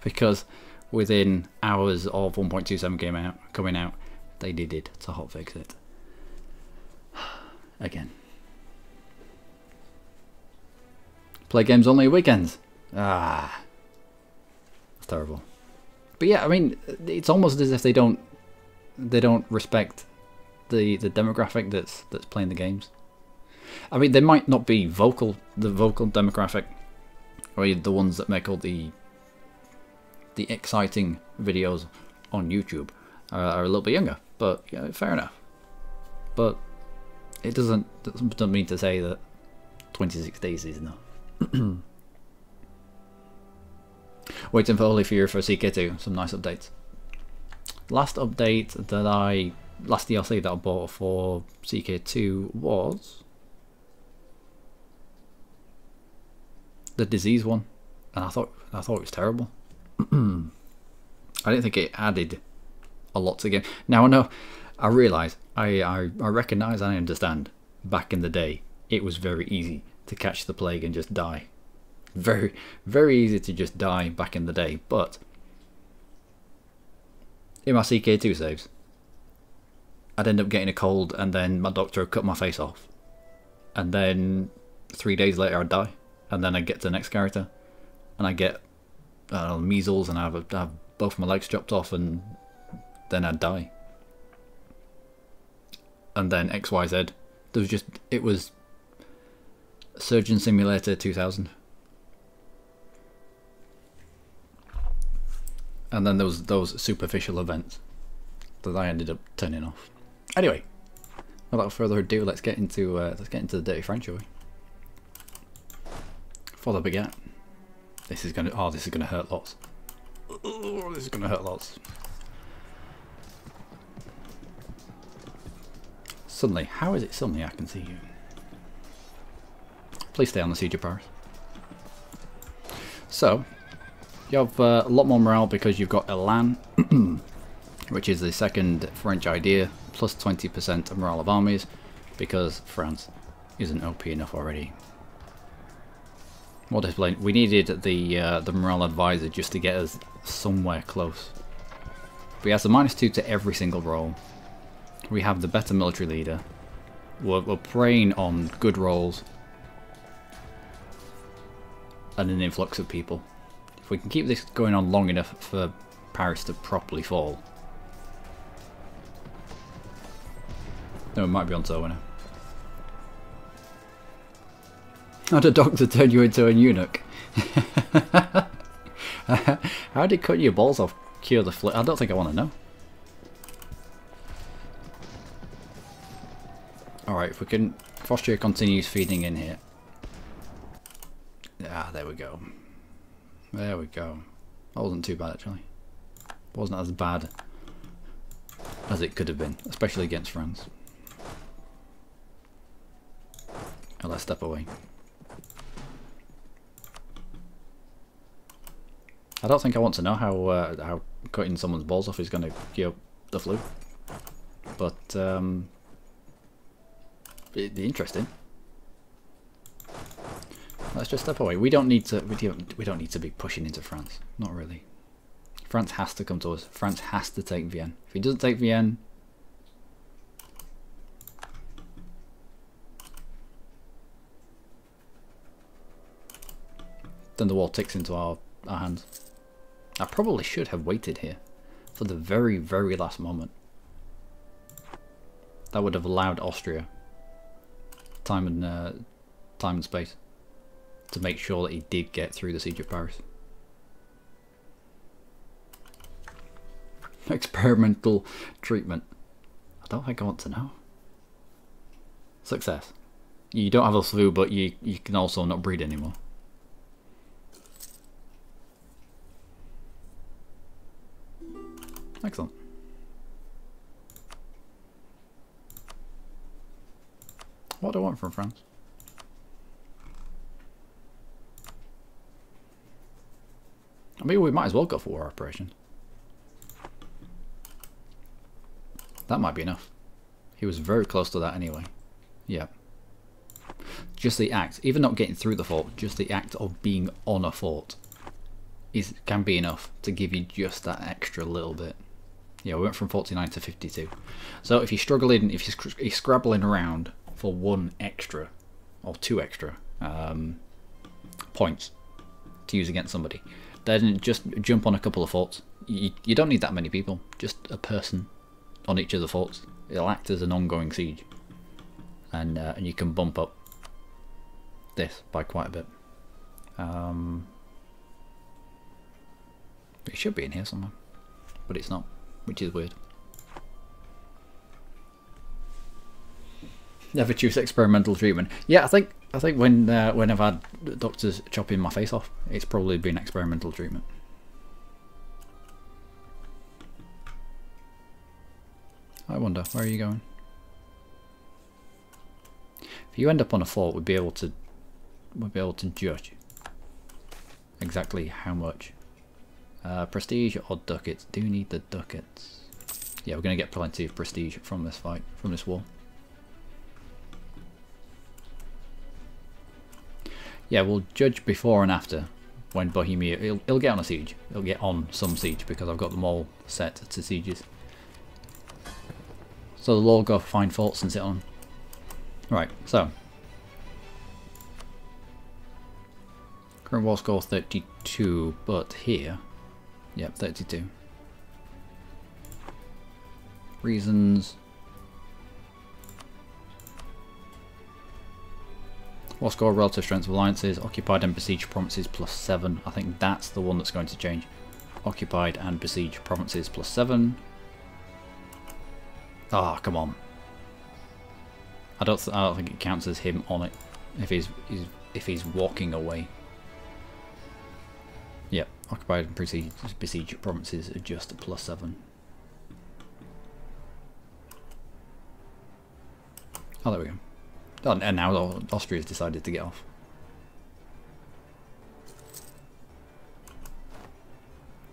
Speaker 1: because within hours of 1.27 coming out, they did it to hotfix it. Again. Play games only weekends. Ah, that's terrible. But yeah, I mean, it's almost as if they don't respect the demographic that's playing the games. I mean, they might not be the vocal demographic, or the ones that make all the exciting videos on YouTube are a little bit younger. But yeah, fair enough. But it doesn't mean to say that 26 days is enough. Waiting for Holy Fury for CK2. Some nice updates. Last DLC that I bought for CK2 was the disease one, and I thought it was terrible. I didn't think it added a lot to the game. Now I realise, I recognise and I understand. Back in the day, it was very easy to catch the plague and just die. Very, very easy to just die back in the day. But in my CK2 saves, I'd end up getting a cold, and then my doctor would cut my face off, and then 3 days later I'd die, and then I'd get to the next character, and I get measles, and I have both my legs chopped off, and then I'd die. And then XYZ, it was Surgeon Simulator 2000. And then those superficial events that I ended up turning off. Anyway, without further ado, let's get into the dirty French, shall we? For the baguette. This is gonna hurt lots. Oh, this is gonna hurt lots. Suddenly, how is it suddenly I can see you? Please stay on the siege of Paris. So, you have a lot more morale because you've got Elan, which is the second French idea, plus 20% of morale of armies, because France isn't OP enough already. More display. We needed the morale advisor just to get us somewhere close. We have the -2 to every single roll. We have the better military leader. We're preying on good rolls and an influx of people. If we can keep this going on long enough for Paris to properly fall, then we might be on to a winner. How'd a doctor turn you into a eunuch? How did cutting your balls off cure the flu? I don't think I want to know. Alright, if we can... Austria continues feeding in here. Ah, there we go. There we go. That wasn't too bad, actually. Wasn't as bad as it could have been, especially against France. Now let's step away. I don't think I want to know how cutting someone's balls off is going to cure the flu, but it'd be interesting. Let's just step away. We don't need to. We don't need to be pushing into France. Not really. France has to come to us. France has to take Vienne. If he doesn't take Vienne, then the war ticks into our hands. I probably should have waited here for the very, very last moment. That would have allowed Austria time and space to make sure that he did get through the siege of Paris. Experimental treatment. I don't think I want to know. Success. You don't have a flu, but you can also not breed anymore. Excellent. What do I want from France? I mean, we might as well go for war operation. That might be enough. He was very close to that anyway. Yeah. Just the act, even not getting through the fort, just the act of being on a fort can be enough to give you just that extra little bit. Yeah, we went from 49 to 52. So if you're struggling, if you're scrabbling around for one extra or two extra points to use against somebody, then just jump on a couple of forts. You don't need that many people, just a person on each of the forts. It'll act as an ongoing siege, and you can bump up this by quite a bit. It should be in here somewhere, but it's not, which is weird. Never choose experimental treatment. Yeah, I think when I've had doctors chopping my face off, it's probably been experimental treatment. I wonder, where are you going? If you end up on a fort, we'll be able to judge exactly how much. Prestige or ducats? Do you need the ducats? Yeah, we're going to get plenty of prestige from this fight, from this war. Yeah, we'll judge before and after when Bohemia... It'll get on a siege. It'll get on some siege because I've got them all set to sieges. So they'll all go find forts and sit on them. Right, so. Current war score 32, but here... Yep, 32. Reasons. War score, relative strength of alliances, occupied and besieged provinces +7. I think that's the one that's going to change. Occupied and besieged provinces +7. Ah, oh, come on. I don't think it counts as him on it if he's walking away. Yep, occupied and besieged provinces are just +7. Oh, there we go. Oh, and now Austria's decided to get off.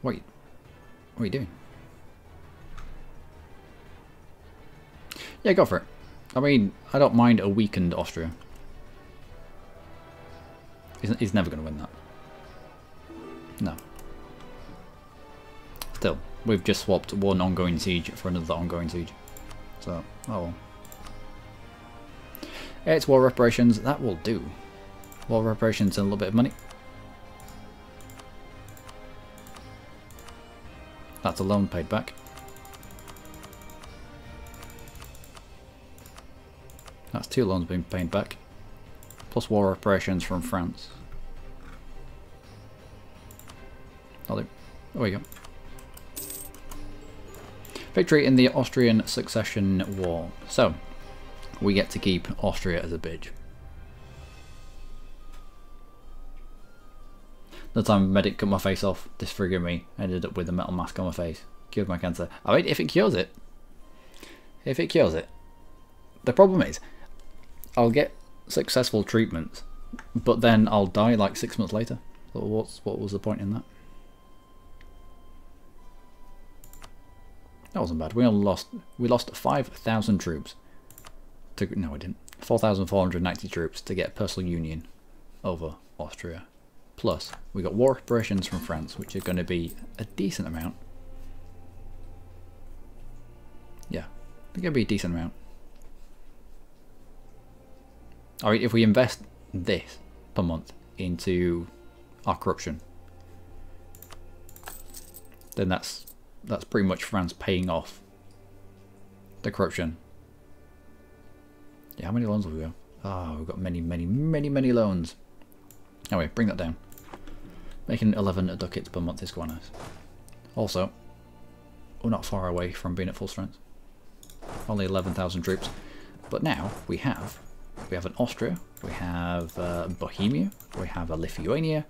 Speaker 1: Wait, what are you doing? Yeah, go for it. I mean, I don't mind a weakened Austria. He's never going to win that. No. Still, we've just swapped one ongoing siege for another ongoing siege. So, oh well. It's war reparations, that will do. War reparations and a little bit of money. That's a loan paid back. That's 2 loans being paid back. Plus war reparations from France. Oh, there we go. Victory in the Austrian Succession War. So, we get to keep Austria as a bitch. The time medic cut my face off, disfigured me, ended up with a metal mask on my face. Cured my cancer. I mean, if it cures it. If it cures it. The problem is, I'll get successful treatments, but then I'll die like 6 months later. So what was the point in that? That wasn't bad. We lost 5,000 troops. No, we didn't. 4,490 troops to get personal union over Austria. Plus, we got war reparations from France, which are going to be a decent amount. Yeah, they're going to be a decent amount. Alright, if we invest this per month into our corruption, then that's pretty much France paying off the corruption. Yeah, how many loans have we got? Oh, we've got many loans. Anyway, bring that down. Making 11 ducats per month is quite nice. Also, we're not far away from being at full strength. Only 11,000 troops. But now we have an Austria, we have Bohemia, we have a Lithuania.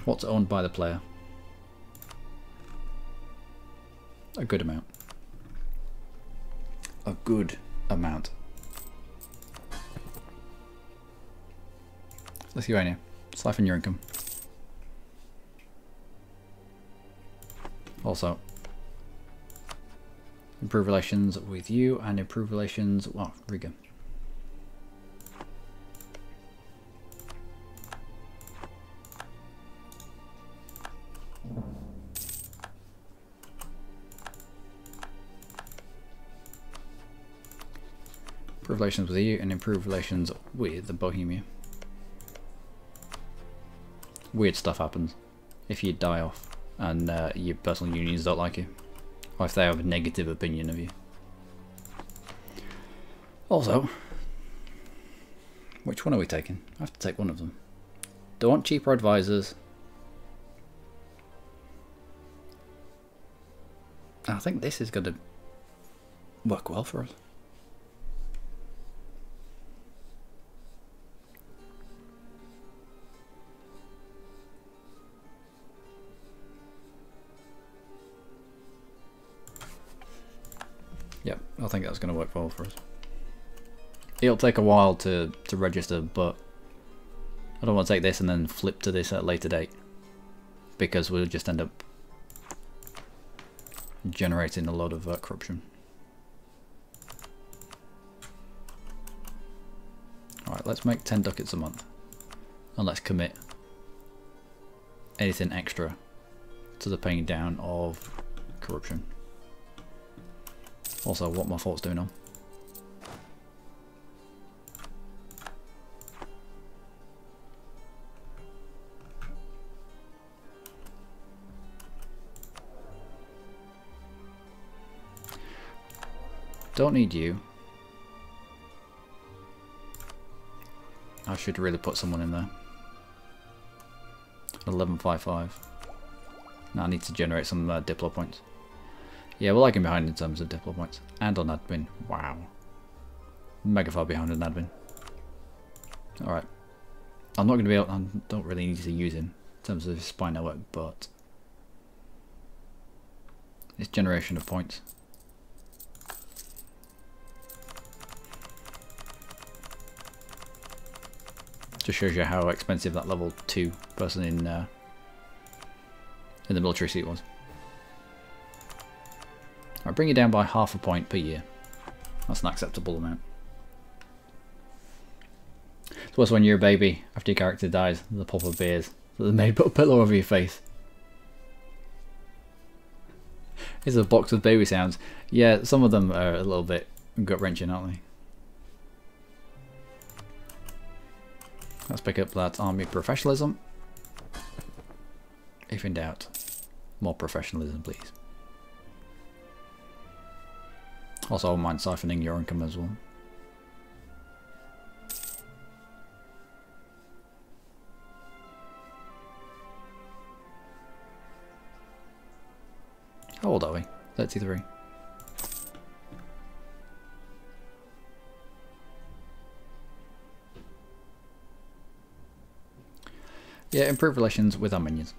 Speaker 1: What's owned by the player? A good amount. A good amount. Lithuania, siphon your income. Also, improve relations with you and improve relations. Well, Riga. Improve relations with you and improve relations with the Bohemia. Weird stuff happens if you die off and your personal unions don't like you, or if they have a negative opinion of you. Also, which one are we taking? I have to take one of them. Do I want cheaper advisors? I think this is going to work well for us. Yep, I think that's going to work well for us. It'll take a while to register, but I don't want to take this and then flip to this at a later date, because we'll just end up generating a lot of corruption. Alright, let's make 10 ducats a month, and let's commit anything extra to the paying down of corruption. Also, what my fort's doing on. Don't need you. I should really put someone in there. 1155. Now I need to generate some Diplo points. Yeah, we're lagging behind in terms of Diplo points. And on admin. Wow. Mega far behind on admin. Alright. I'm not going to be able... I don't really need to use him in terms of his spy network, but... This generation of points. Just shows you how expensive that level 2 person in the military seat was. I'll bring it down by half a point per year. That's an acceptable amount. It's worse when you're a baby, after your character dies, the pop of beers that they made put a pillow over your face. Here's a box with baby sounds. Yeah, some of them are a little bit gut-wrenching, aren't they? Let's pick up that army professionalism. If in doubt, more professionalism, please. Also, I wouldn't mind siphoning your income as well. How old are we? 33. Yeah, improve relations with our minions.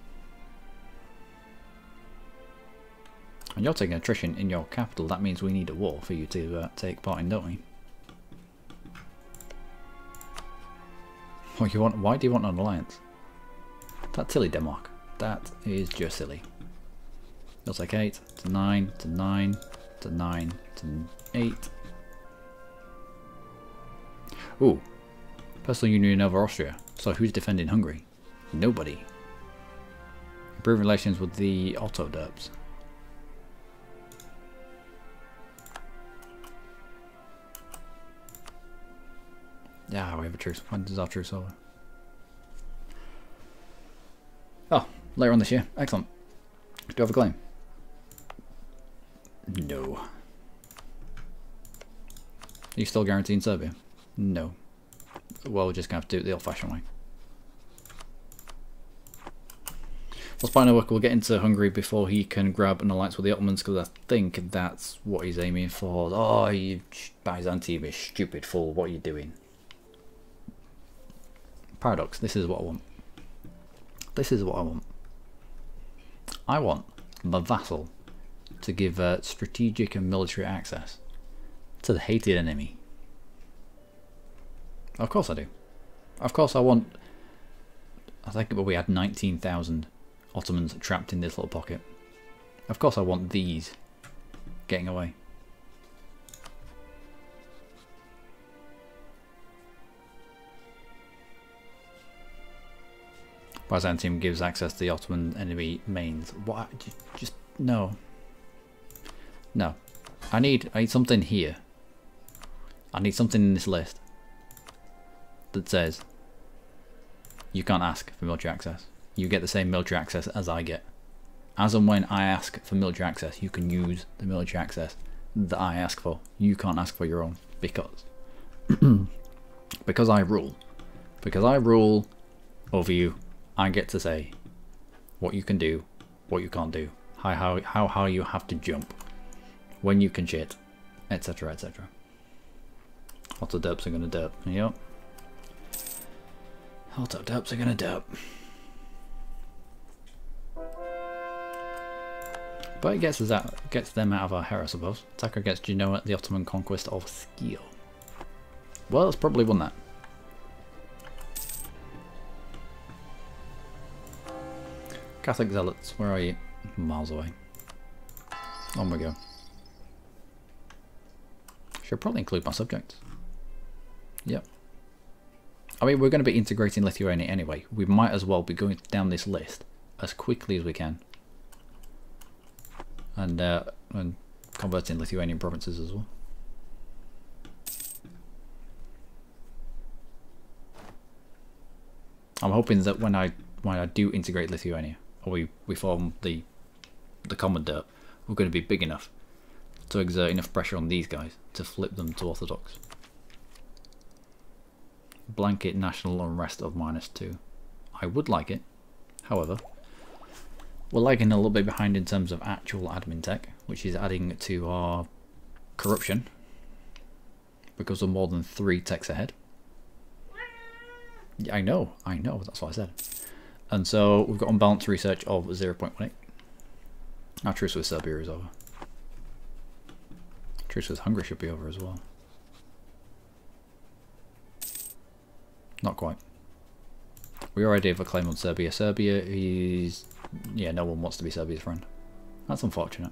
Speaker 1: And you're taking attrition in your capital. That means we need a war for you to take part in, don't we? Oh, you want? Why do you want an alliance? That's silly, Denmark. That is just silly. You'll take 8 to 9 to 9 to 9 to 8. Ooh, personal union over Austria. So who's defending Hungary? Nobody. Improve relations with the Otto derps. Yeah, we have a truce. When does our truce over? Oh, later on this year. Excellent. Do you have a claim? No. Are you still guaranteeing Serbia? No. Well, we're just going to have to do it the old-fashioned way. Well, Spy Network will get into Hungary before he can grab an alliance with the Ottomans, because I think that's what he's aiming for. Oh, you Byzantium, you stupid fool, what are you doing? Paradox, this is what I want. This is what I want. I want my vassal to give strategic and military access to the hated enemy. Of course I do. Of course I want... I think we had 19,000 Ottomans trapped in this little pocket. Of course I want these getting away. Byzantium gives access to the Ottoman enemy mains. What? Just no. No. I need something here. I need something in this list that says you can't ask for military access. You get the same military access as I get. As and when I ask for military access, you can use the military access that I ask for. You can't ask for your own because because I rule. Because I rule over you. I get to say what you can do, what you can't do, how you have to jump, when you can shit, etc, etc. Auto derps are gonna derp. Yep. Auto derps are gonna derp. But it gets us out, gets them out of our hair, I suppose. Attacker gets Genoa, the Ottoman conquest of Skio. Well, it's probably won that. Catholic zealots, where are you? Miles away. On we go. Should probably include my subjects. Yep. I mean, we're going to be integrating Lithuania anyway. We might as well be going down this list as quickly as we can. And converting Lithuanian provinces as well. I'm hoping that when I do integrate Lithuania, or we form the common dirt, we're going to be big enough to exert enough pressure on these guys to flip them to Orthodox. blanket national unrest of -2. I would like it. However, we're lagging a little bit behind in terms of actual admin tech, which is adding to our corruption because we're more than 3 techs ahead. Yeah, I know, that's what I said. And so we've got unbalanced research of 0.18. Our truce with Serbia is over. Truce with Hungary should be over as well. Not quite. We already have a claim on Serbia. Serbia is... yeah, no one wants to be Serbia's friend. That's unfortunate.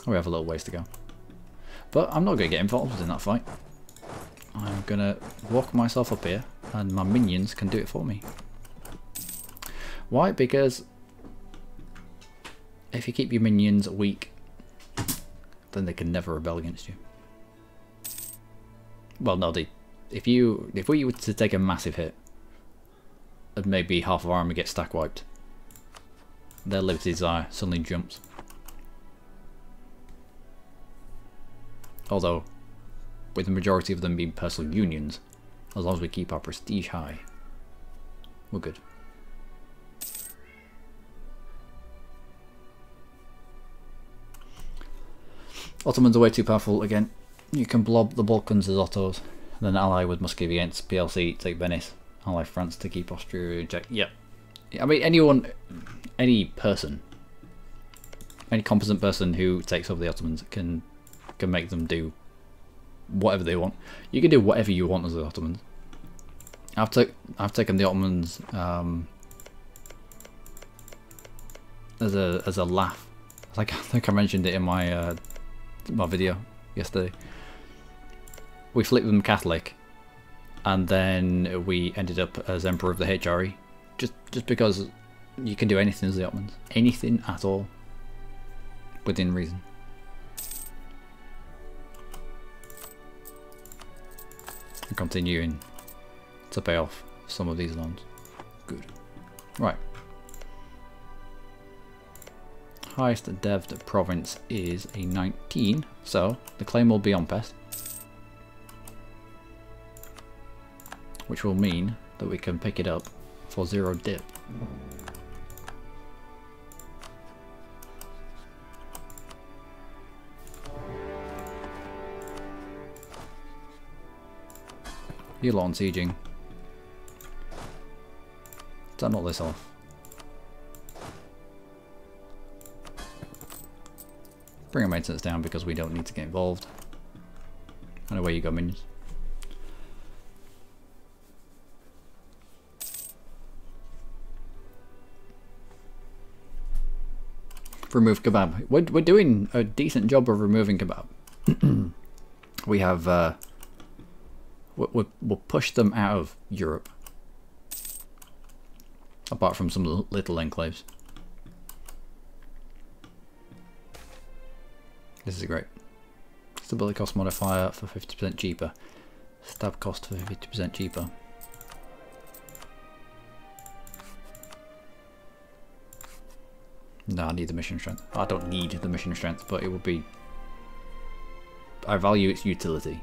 Speaker 1: We have a little ways to go. But I'm not going to get involved in that fight. I'm going to walk myself up here and my minions can do it for me. Why? Because if you keep your minions weak, then they can never rebel against you. Well, no, if we were to take a massive hit and maybe half of our army gets stack wiped, their liberty desire suddenly jumps. Although, with the majority of them being personal unions, as long as we keep our prestige high, we're good. Ottomans are way too powerful again. You can blob the Balkans as Ottos, then ally with Muscovy against PLC, take Venice, ally France to keep Austria in check. Yep. I mean, anyone, any person, any competent person who takes over the Ottomans can make them do whatever they want. You can do whatever you want as the Ottomans. I've taken the Ottomans as a laugh. I think I mentioned it in my my video yesterday. We flipped them Catholic, and then we ended up as Emperor of the HRE, just because you can do anything as the Ottomans, anything at all, within reason. And continuing to pay off some of these loans. Good. Right. Highest dev'd province is a 19, so the claim will be on pest, which will mean that we can pick it up for 0 dip. You lot on sieging. Turn all this off. Bring our maintenance down because we don't need to get involved. And away you go, minions. Remove kebab. We're doing a decent job of removing kebab. We have we'll push them out of Europe, apart from some little enclaves. This is great. Stability cost modifier for 50% cheaper. Stab cost for 50% cheaper. No, I need the mission strength. I don't need the mission strength, but it would be... I value its utility.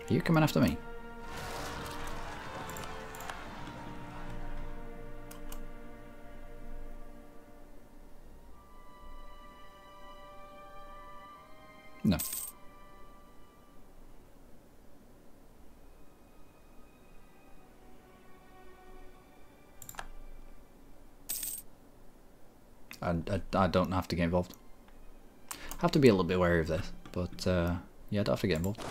Speaker 1: Are you coming after me? No. I don't have to get involved. I have to be a little bit wary of this, but yeah, I don't have to get involved.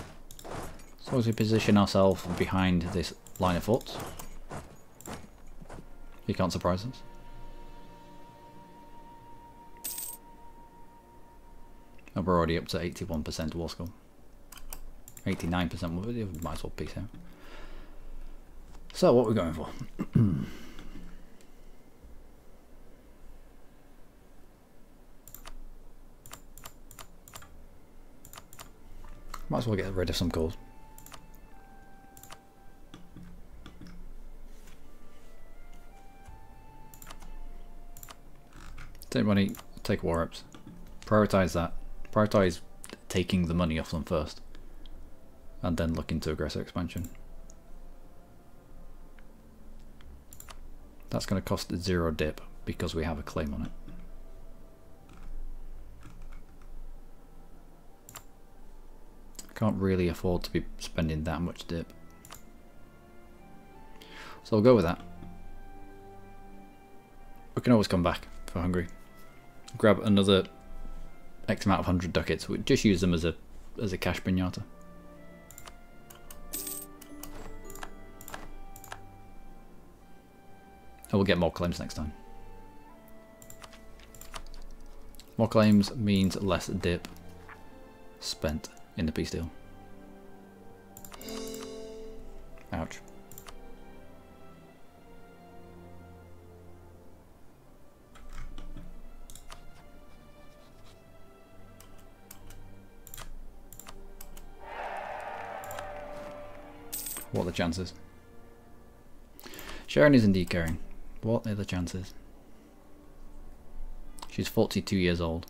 Speaker 1: As long as we position ourselves behind this line of forts, you can't surprise us. And we're already up to 81% war score. 89%, we might as well peace out. So what are we going for? Might as well get rid of some gold. Take money, take war reps. Prioritize that. Prioritize taking the money off them first. And then look into aggressive expansion. That's going to cost 0 dip because we have a claim on it. Can't really afford to be spending that much dip. So I'll go with that. We can always come back for Hungary. Grab another X amount of 100 ducats. We just use them as a cash piñata. And we'll get more claims next time. More claims means less dip spent in the peace deal. Ouch. What are the chances? Sharon is indeed caring. What are the chances? She's 42 years old.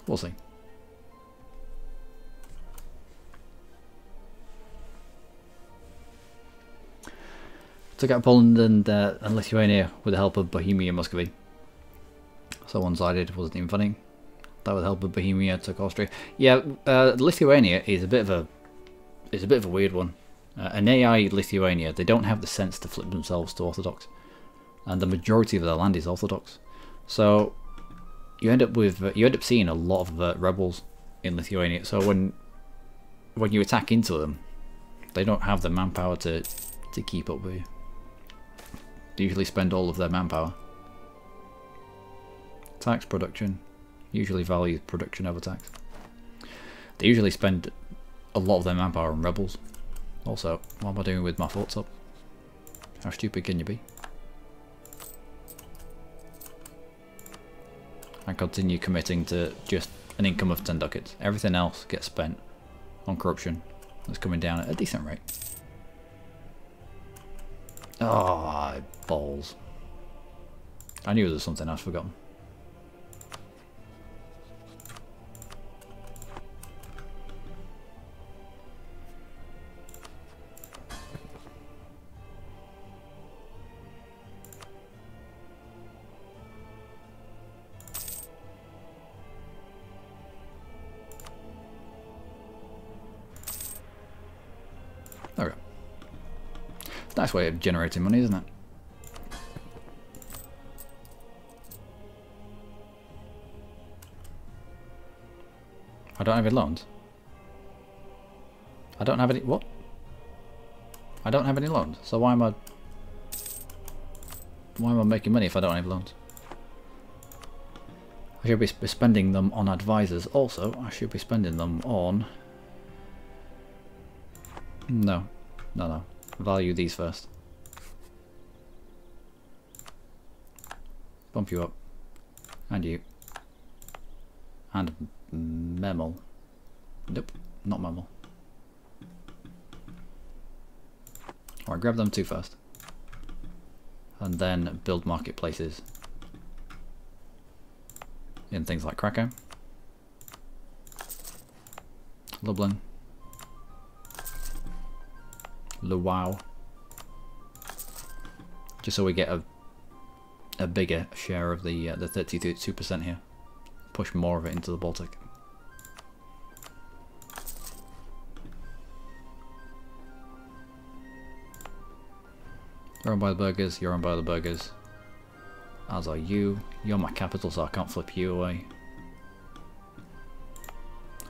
Speaker 1: We'll see. Took out Poland and Lithuania with the help of Bohemia and Muscovy. So one-sided, wasn't even funny. That with the help of Bohemia took Austria. Yeah, Lithuania is a bit of a weird one. An AI Lithuania, they don't have the sense to flip themselves to Orthodox, and the majority of their land is Orthodox. So you end up seeing a lot of rebels in Lithuania. So when you attack into them, they don't have the manpower to keep up with you. They usually spend all of their manpower. Tax production usually values production over tax. They usually spend a lot of their manpower on rebels. Also, what am I doing with my forts up? How stupid can you be? I continue committing to just an income of 10 ducats. Everything else gets spent on corruption. That's coming down at a decent rate. Oh, balls. I knew there was something I'd forgotten. Okay. Nice way of generating money, isn't it? I don't have any loans. I don't have any... What? I don't have any loans. So why am I making money if I don't have loans? I should be spending them on advisors. Also, I should be spending them on... No. Value these first. Bump you up. And you. And Memel. Nope, not Memel. Alright, grab them two first. And then build marketplaces in things like Krakow, Lublin, Lwów, just so we get a bigger share of the 32% here. Push more of it into the Baltic. You're owned by the burghers, you're owned by the burghers. As are you. You're my capital, so I can't flip you away.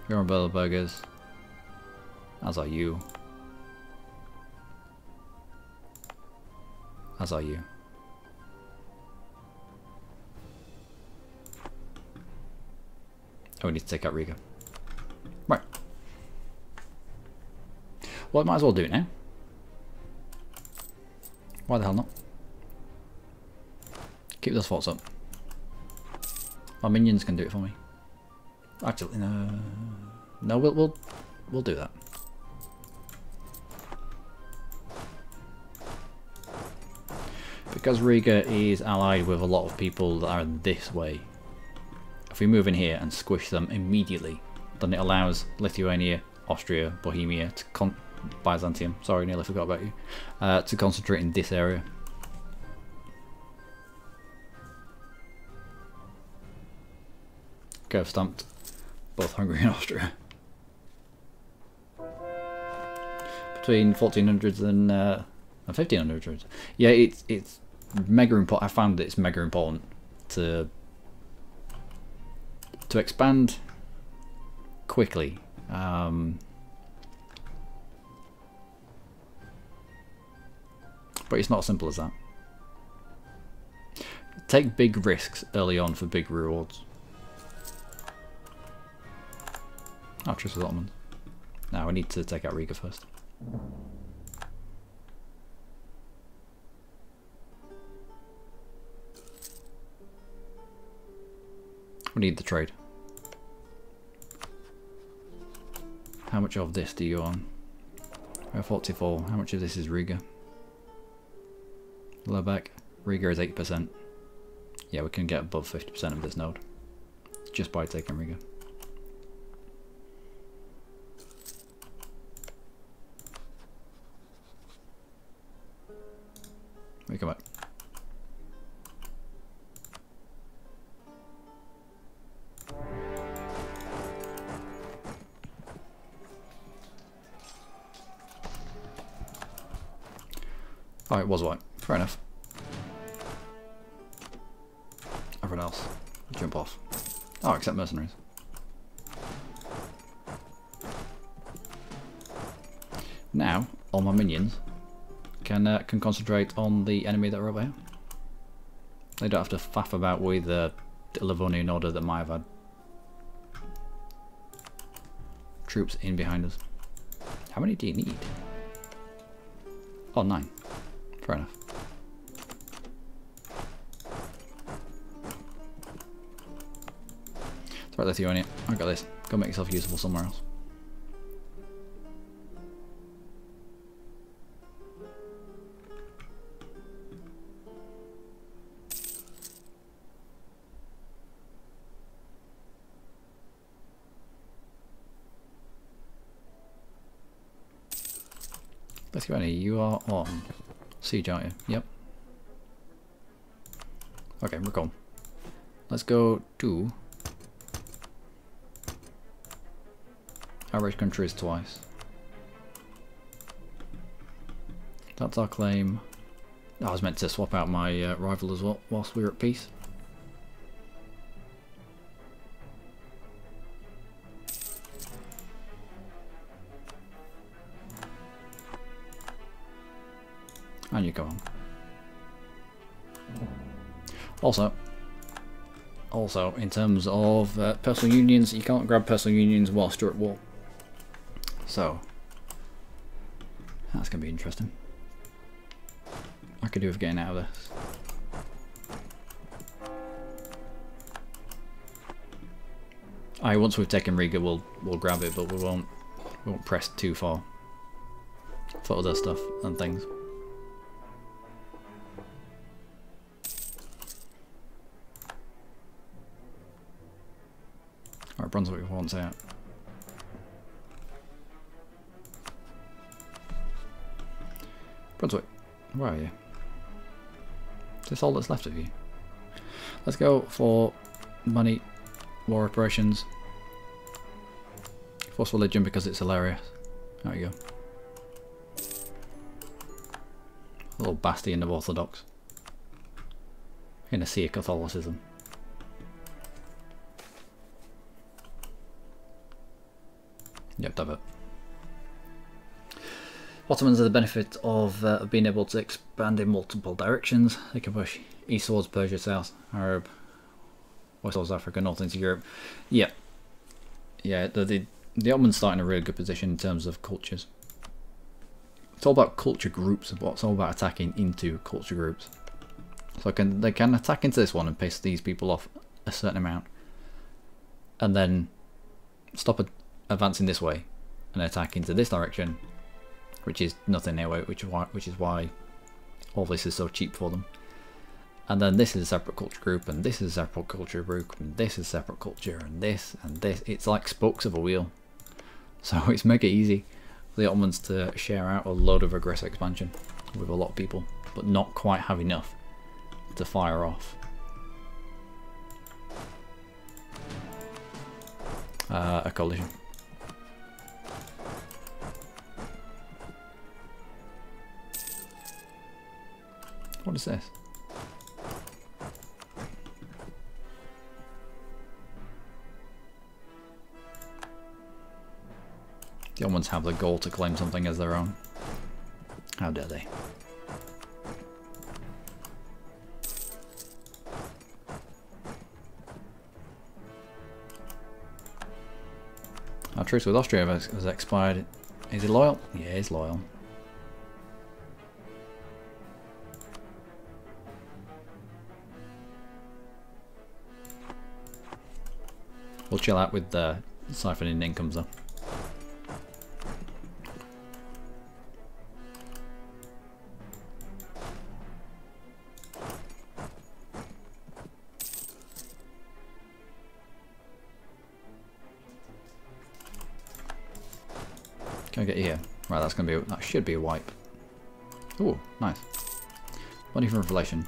Speaker 1: You're owned by the burghers. As are you. As are you. Oh, we need to take out Riga. Right. Well, I might as well do it now. Why the hell not? Keep those forts up. My minions can do it for me. Actually, no, we'll do that. Because Riga is allied with a lot of people that are this way. If we move in here and squish them immediately, then it allows Lithuania, Austria, Bohemia, Byzantium, sorry, nearly forgot about you, to concentrate in this area. Okay, I've stamped both Hungary and Austria. Between 1400s and 1500s. Yeah, it's mega important. I found that it's mega important to expand quickly. But it's not as simple as that. Take big risks early on for big rewards. I'll trust with Ottoman. Now we need to take out Riga first. We need the trade. How much of this do you own? We're 44. How much of this is Riga? Lubeck. Riga is 8%. Yeah, we can get above 50% of this node just by taking Riga. We come back. Oh, it was white. Fair enough. Everyone else, jump off. Oh, except mercenaries. Now, all my minions can concentrate on the enemy that are over here. They don't have to faff about with the Livonian order that might have had troops in behind us. How many do you need? Oh, 9. Fair enough. It's right, Lithuania. I got this. Go make yourself useful somewhere else. Lithuania, you are on siege, aren't you? Yep. Okay, we're gone. Let's go to average countries twice. That's our claim. I was meant to swap out my rival as well whilst we were at peace. And you go on. Also, in terms of personal unions, you can't grab personal unions whilst you're at war. So, that's going to be interesting. I could do with getting out of this. Once we've taken Riga, we'll grab it, but we won't press too far for other stuff and things. Alright, Brunswick wants out. Brunswick, where are you? Is this all that's left of you? Let's go for money, war operations, force religion because it's hilarious. There we go. A little bastion of Orthodox in a sea of Catholicism. Yep, have it. Ottomans are the benefit of being able to expand in multiple directions. They can push eastwards, Persia, south, Arab, west towards Africa, north into Europe. Yeah, the Ottomans start in a really good position in terms of cultures. It's all about culture groups. It's all about attacking into culture groups. So they can attack into this one and piss these people off a certain amount, and then stop advancing this way and attack into this direction, which is nothing anyway, which is why all this is so cheap for them. And then this is a separate culture group, and this is a separate culture group, and this is a separate culture, and this, and this. It's like spokes of a wheel. So it's mega easy for the Ottomans to share out a load of aggressive expansion with a lot of people, but not quite have enough to fire off a coalition. What is this? The Ottomans have the goal to claim something as their own. How dare they? Our truce with Austria has expired. Is he loyal? Yeah, he's loyal. We'll chill out with the siphoning incomes though. Can I get you here? Right, that's gonna be that should be a wipe. Ooh, nice. Money from revelation.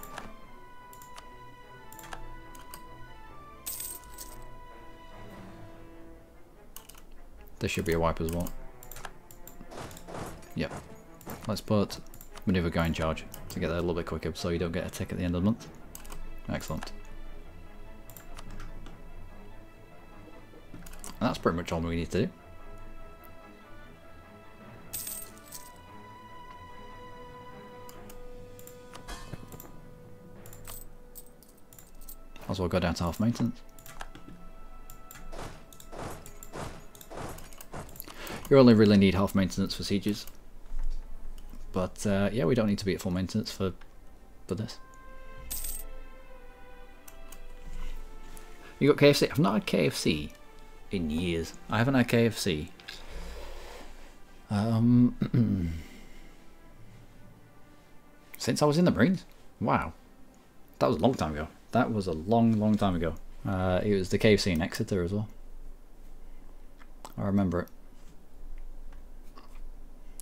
Speaker 1: This should be a wipe as well. Yep. Let's put maneuver guy in charge to get there a little bit quicker so you don't get a tick at the end of the month. Excellent. And that's pretty much all we need to do. Might as well go down to half maintenance. You only really need half maintenance for sieges, but yeah, we don't need to be at full maintenance for this. You got KFC? I've not had KFC in years. I haven't had KFC. Since I was in the Marines. Wow, that was a long time ago. That was a long time ago. It was the KFC in Exeter as well. I remember it.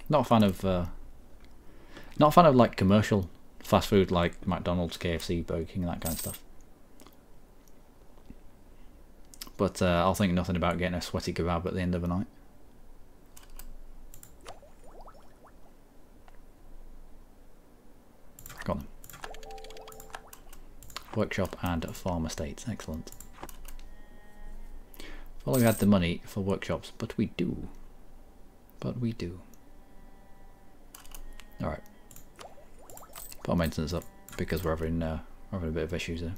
Speaker 1: Not a fan of like commercial fast food like McDonald's, KFC, Burger King, that kind of stuff. But I'll think nothing about getting a sweaty kebab at the end of the night. Got them. Workshop and farm estates, excellent. Well, we had the money for workshops, but we do. Alright. Put our maintenance up because we're having a bit of issues there.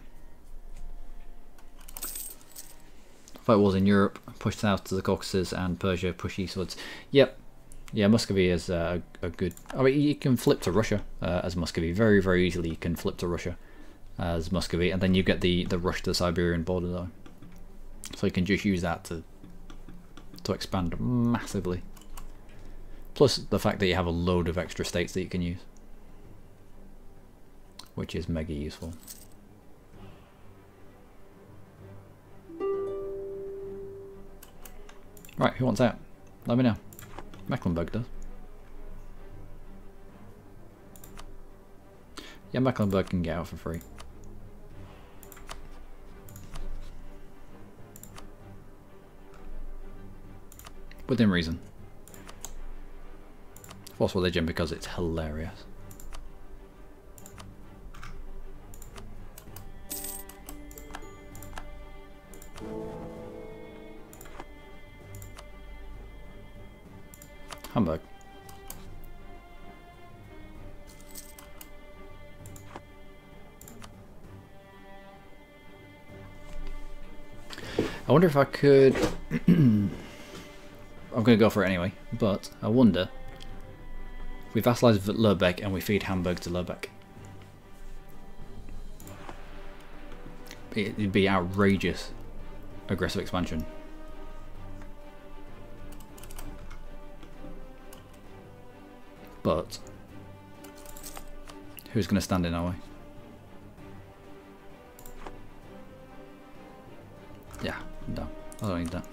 Speaker 1: Fight wars in Europe, push south to the Caucasus, and Persia, push eastwards. Yep. Yeah, Muscovy is a good... I mean, you can flip to Russia as Muscovy. Very, very easily you can flip to Russia as Muscovy, and then you get the rush to the Siberian border though. So you can just use that to expand massively. Plus the fact that you have a load of extra states that you can use, which is mega useful. Right, who wants out? Let me know. Mecklenburg does. Yeah, Mecklenburg can get out for free. Within reason. Force religion because it's hilarious. Hamburg. I wonder if I could... I'm going to go for it anyway, but I wonder... We vassalize Lübeck and we feed Hamburg to Lübeck. it'd be outrageous aggressive expansion. But who's going to stand in our way? Yeah, no, I don't need that.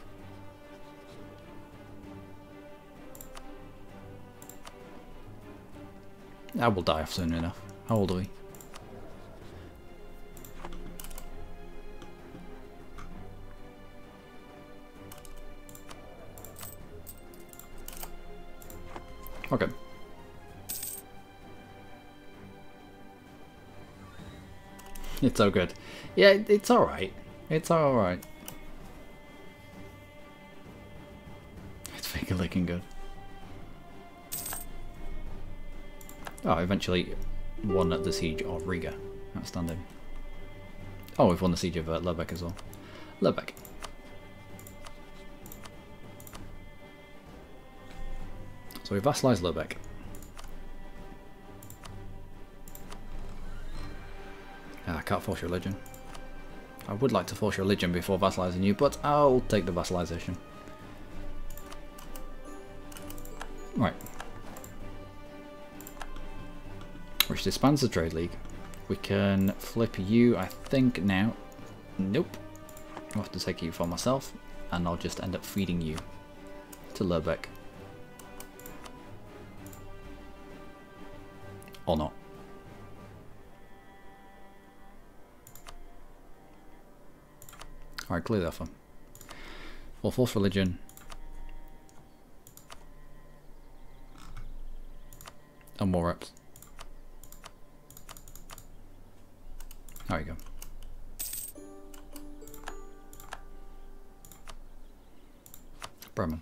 Speaker 1: I will die off soon enough. How old are we? Okay. It's so good. Yeah, it's alright. It's alright. It's finger licking good. Oh, eventually won at the siege of Riga. Outstanding. Oh, we've won the siege of Lubeck as well. Lubeck. So we vassalized Lubeck. I can't force religion. I would like to force religion before vassalizing you, but I'll take the vassalization. Right. Which disbands the trade league. We can flip you, I think, now. Nope. I'll have to take you for myself, and I'll just end up feeding you to Lubeck. Or not. Alright, clear the offer. We'll force religion. And more reps. There we go. Bremen.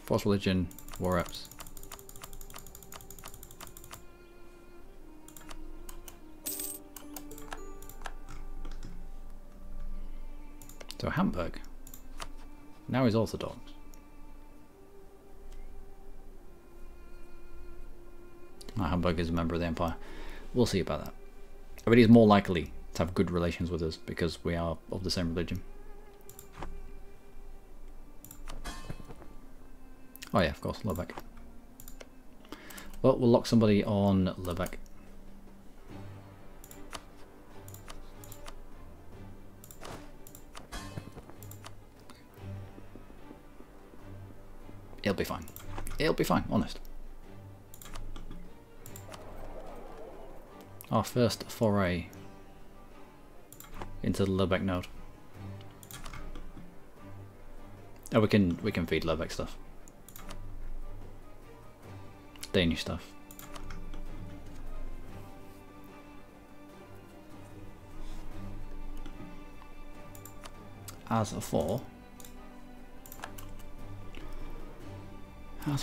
Speaker 1: Force religion, war reps. So Hamburg. Now he's Orthodox. Hamburg is a member of the Empire. We'll see about that. But he's more likely to have good relations with us because we are of the same religion. Oh yeah, of course, Lubeck. Well, we'll lock somebody on Lubeck. It'll be fine. It'll be fine, honest. Our first foray into the Lubeck node. Oh, we can feed Lubeck stuff. Danish stuff. As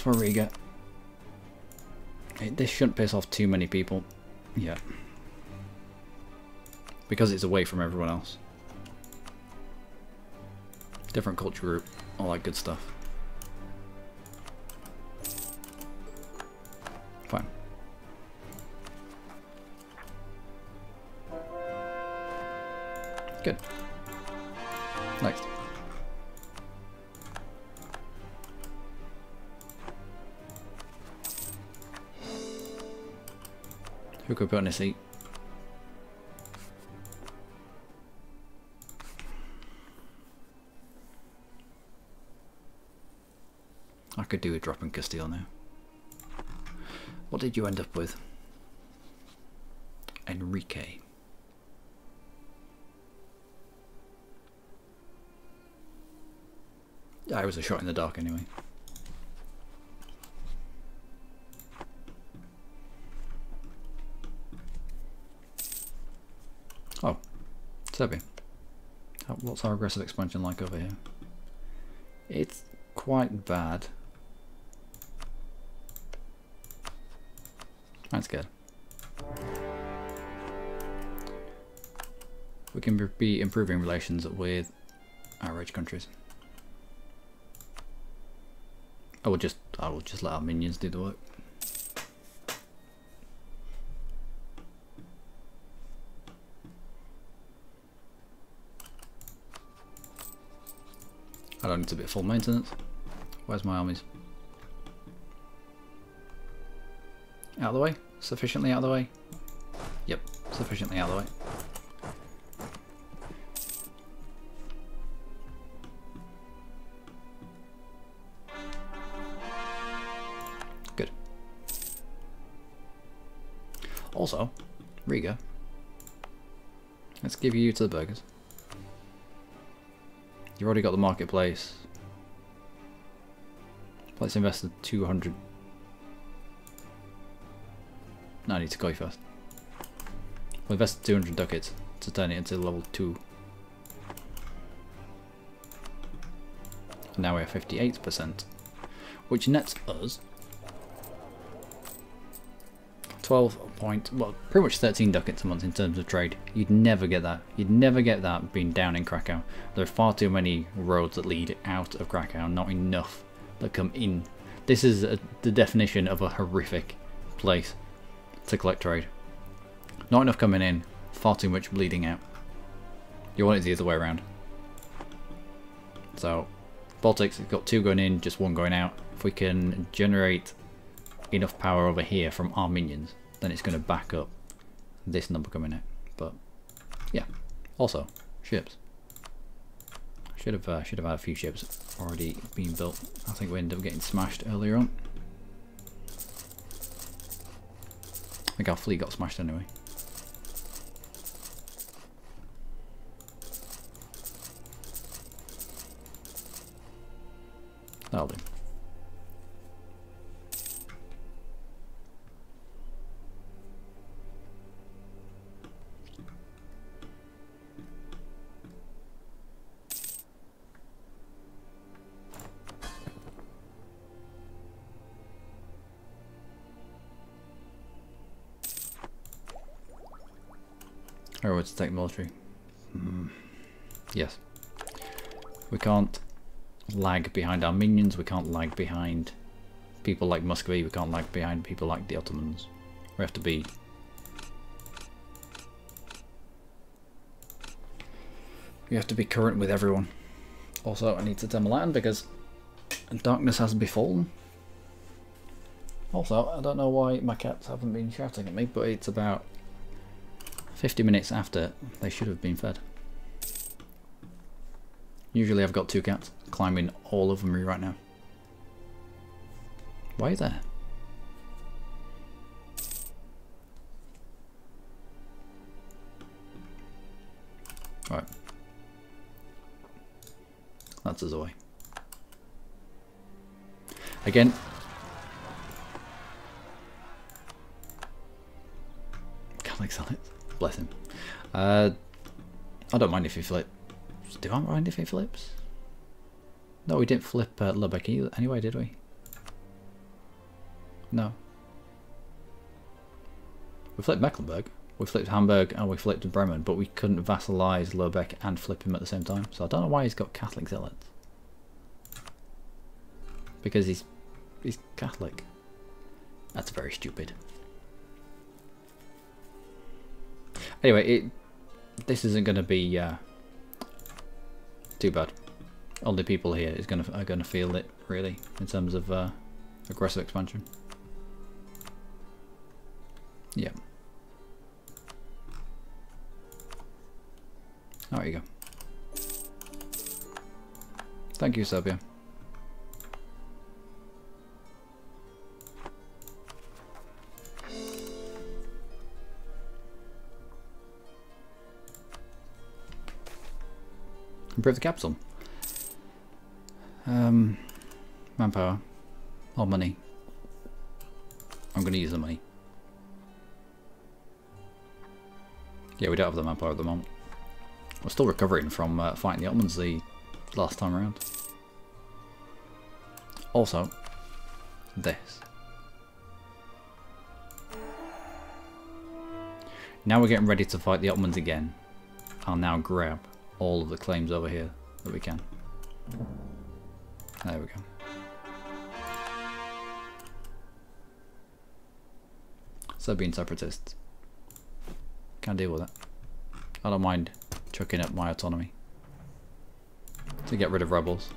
Speaker 1: for Riga, this shouldn't piss off too many people. Yeah. Because it's away from everyone else. Different culture group, all that good stuff. Fine. Good. Next. Who could put in a seat? I could do a drop in Castile now. What did you end up with? Enrique. Yeah, it was a shot in the dark anyway. Oh, Serbia. What's our aggressive expansion like over here? It's quite bad. That's good. We can be improving relations with our rich countries. I will just let our minions do the work. I don't need to be at full maintenance. Where's my armies? Out of the way? Sufficiently out of the way? Yep, sufficiently out of the way. Good. Also, Riga. Let's give you to the burgers. You've already got the marketplace. Let's invest the 200. No, I need to go first. We'll invest 200 ducats to turn it into level 2. And now we're 58%, which nets us pretty much 13 ducats a month in terms of trade. You'd never get that. You'd never get that being down in Krakow. There are far too many roads that lead out of Krakow, not enough that come in. This is the definition of a horrific place to collect trade. Not enough coming in, far too much bleeding out. You want it the other way around. So, Baltics has got 2 going in, just 1 going out. If we can generate enough power over here from our minions, then it's going to back up this number coming out. But yeah, also ships. Should have had a few ships already being built. I think we ended up getting smashed earlier on. I think our fleet got smashed anyway. That'll do. Or to take military. Yes. We can't lag behind our minions, we can't lag behind people like Muscovy, we can't lag behind people like the Ottomans. We have to be... current with everyone. Also, I need to turn my light on because darkness has befallen. Also, I don't know why my cats haven't been shouting at me, but it's about 50 minutes after they should have been fed. Usually I've got 2 cats climbing all over me right now. Why are you there? Alright. That's us away. Again. Catholic Zealots. Bless him. I don't mind if he flips. Do I mind if he flips? No, we didn't flip Lubeck either. Anyway, did we? No. We flipped Mecklenburg, we flipped Hamburg, and we flipped Bremen, but we couldn't vassalize Lubeck and flip him at the same time. So I don't know why he's got Catholic Zealots. Because he's Catholic. That's very stupid. Anyway, this isn't going to be too bad. Only people here are going to feel it really in terms of aggressive expansion. Yeah. There you go. Thank you, Serbia. Improve the capital. Manpower. Or money. I'm going to use the money. Yeah, we don't have the manpower at the moment. We're still recovering from fighting the Ottomans the last time around. Also, this. Now we're getting ready to fight the Ottomans again. I'll now grab all of the claims over here that we can. There we go. Serbian separatists. Can't deal with that. I don't mind chucking up my autonomy to get rid of rebels.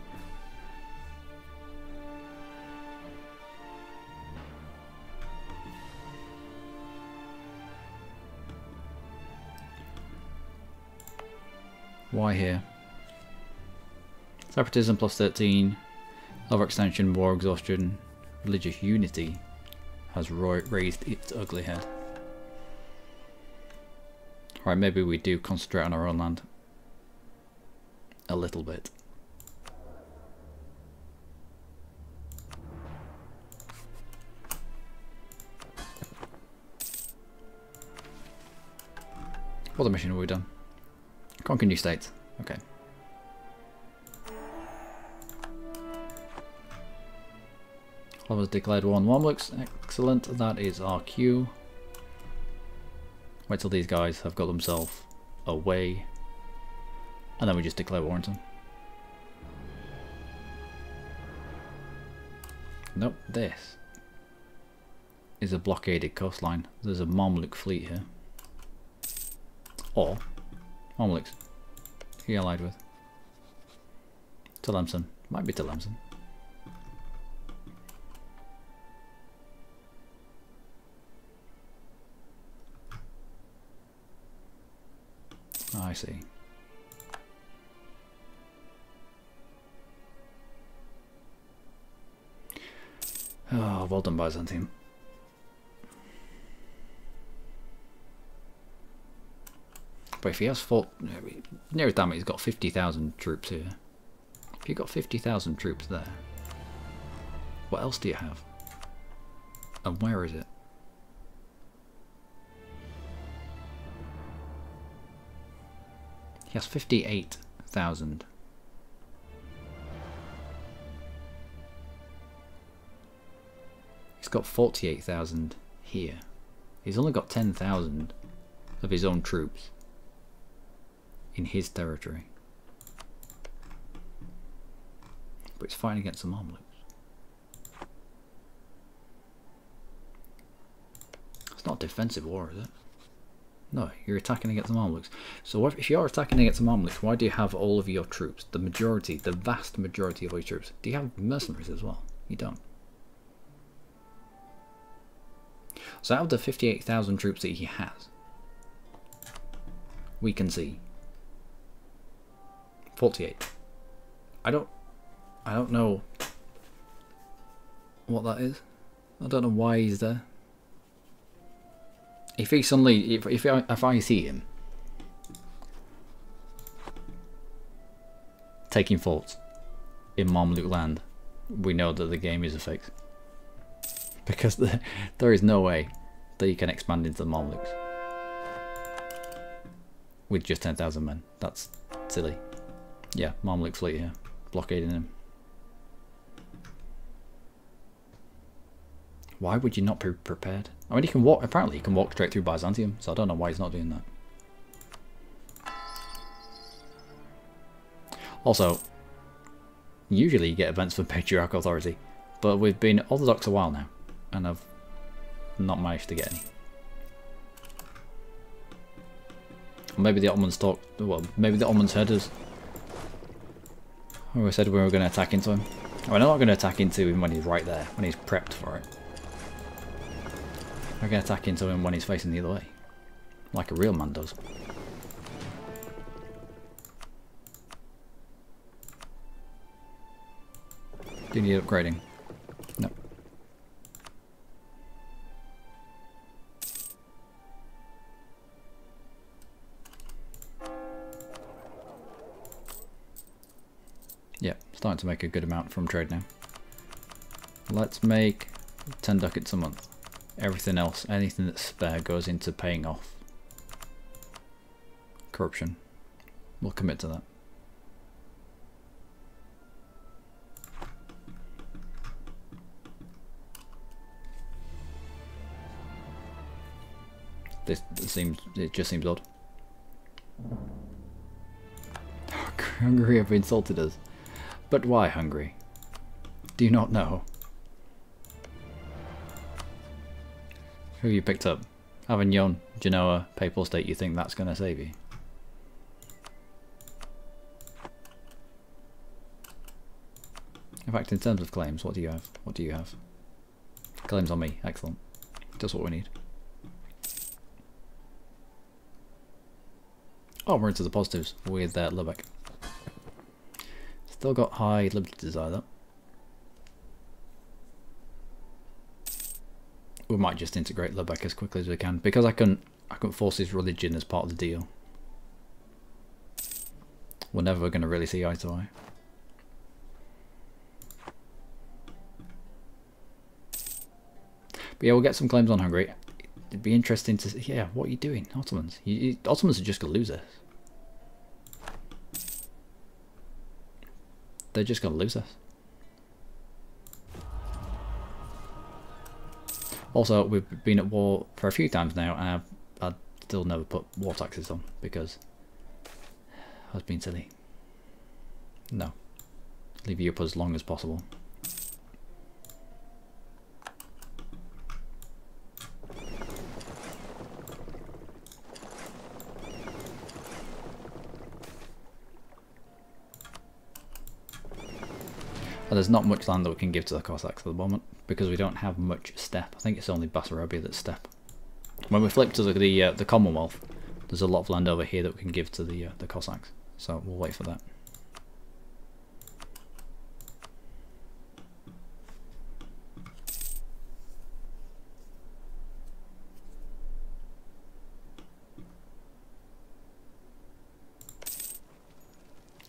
Speaker 1: Why here? Separatism plus 13. Overextension, war exhaustion. Religious unity has raised its ugly head. Right, maybe we do concentrate on our own land. A little bit. What other mission have we done? Conquer new states. Okay. Almost declared war on Mamluks. Excellent. That is our queue. Wait till these guys have got themselves away. And then we just declare war on them. Nope, this is a blockaded coastline. There's a Mamluk fleet here. Or Mamluks. Who you allied with? Tlemcen. Might be Tlemcen. Oh, I see. Oh, well done, Byzantium. But if he has fought, near damn it, he's got 50,000 troops here. If you've got 50,000 troops there, what else do you have? And where is it? He has 58,000. He's got 48,000 here. He's only got 10,000 of his own troops in his territory. But it's fighting against the Mamluks. It's not a defensive war, is it? No, you're attacking against the Mamluks. So if you're attacking against the Mamluks, why do you have all of your troops? The majority, the vast majority of all your troops. Do you have mercenaries as well? You don't. So out of the 58,000 troops that he has, we can see 48. I don't know what that is. I don't know why he's there. If he suddenly, if I see him taking forts in Mamluk land, we know that the game is a fix. Because there is no way that you can expand into the Mamluks with just 10,000 men. That's silly. Yeah, Mamluk fleet here, blockading him. Why would you not be prepared? I mean, he can walk. Apparently, he can walk straight through Byzantium, so I don't know why he's not doing that. Also, usually you get events for patriarchal authority, but we've been Orthodox a while now, and I've not managed to get any. Maybe the Ottomans talked. Well, maybe the Ottomans heard us. We said we were going to attack into him. We're not going to attack into him when he's right there, when he's prepped for it. We're going to attack into him when he's facing the other way, like a real man does. Do you need upgrading? No. Yeah, starting to make a good amount from trade now. Let's make 10 ducats a month. Everything else, anything that's spare, goes into paying off corruption. We'll commit to that. It just seems odd. Hungary have insulted us. But why Hungary? Do you not know? Who you picked up? Avignon, Genoa, Papal State, you think that's going to save you? In fact, in terms of claims, what do you have? What do you have? Claims on me, excellent. Just what we need. Oh, we're into the positives with Lubeck. Still got high liberty desire though. We might just integrate Lubeck as quickly as we can because I couldn't force his religion as part of the deal. We're never going to really see eye to eye. But yeah, we'll get some claims on Hungary. It'd be interesting to see. Yeah, what are you doing, Ottomans? Ottomans are just going to lose this. They're just going to lose this. Also, we've been at war for a few times now, and I've still never put war taxes on because I was being silly. No. Leave you up as long as possible. And there's not much land that we can give to the Cossacks at the moment because we don't have much steppe. I think it's only Bessarabia that's steppe. When we flip to the Commonwealth, there's a lot of land over here that we can give to the Cossacks. So we'll wait for that.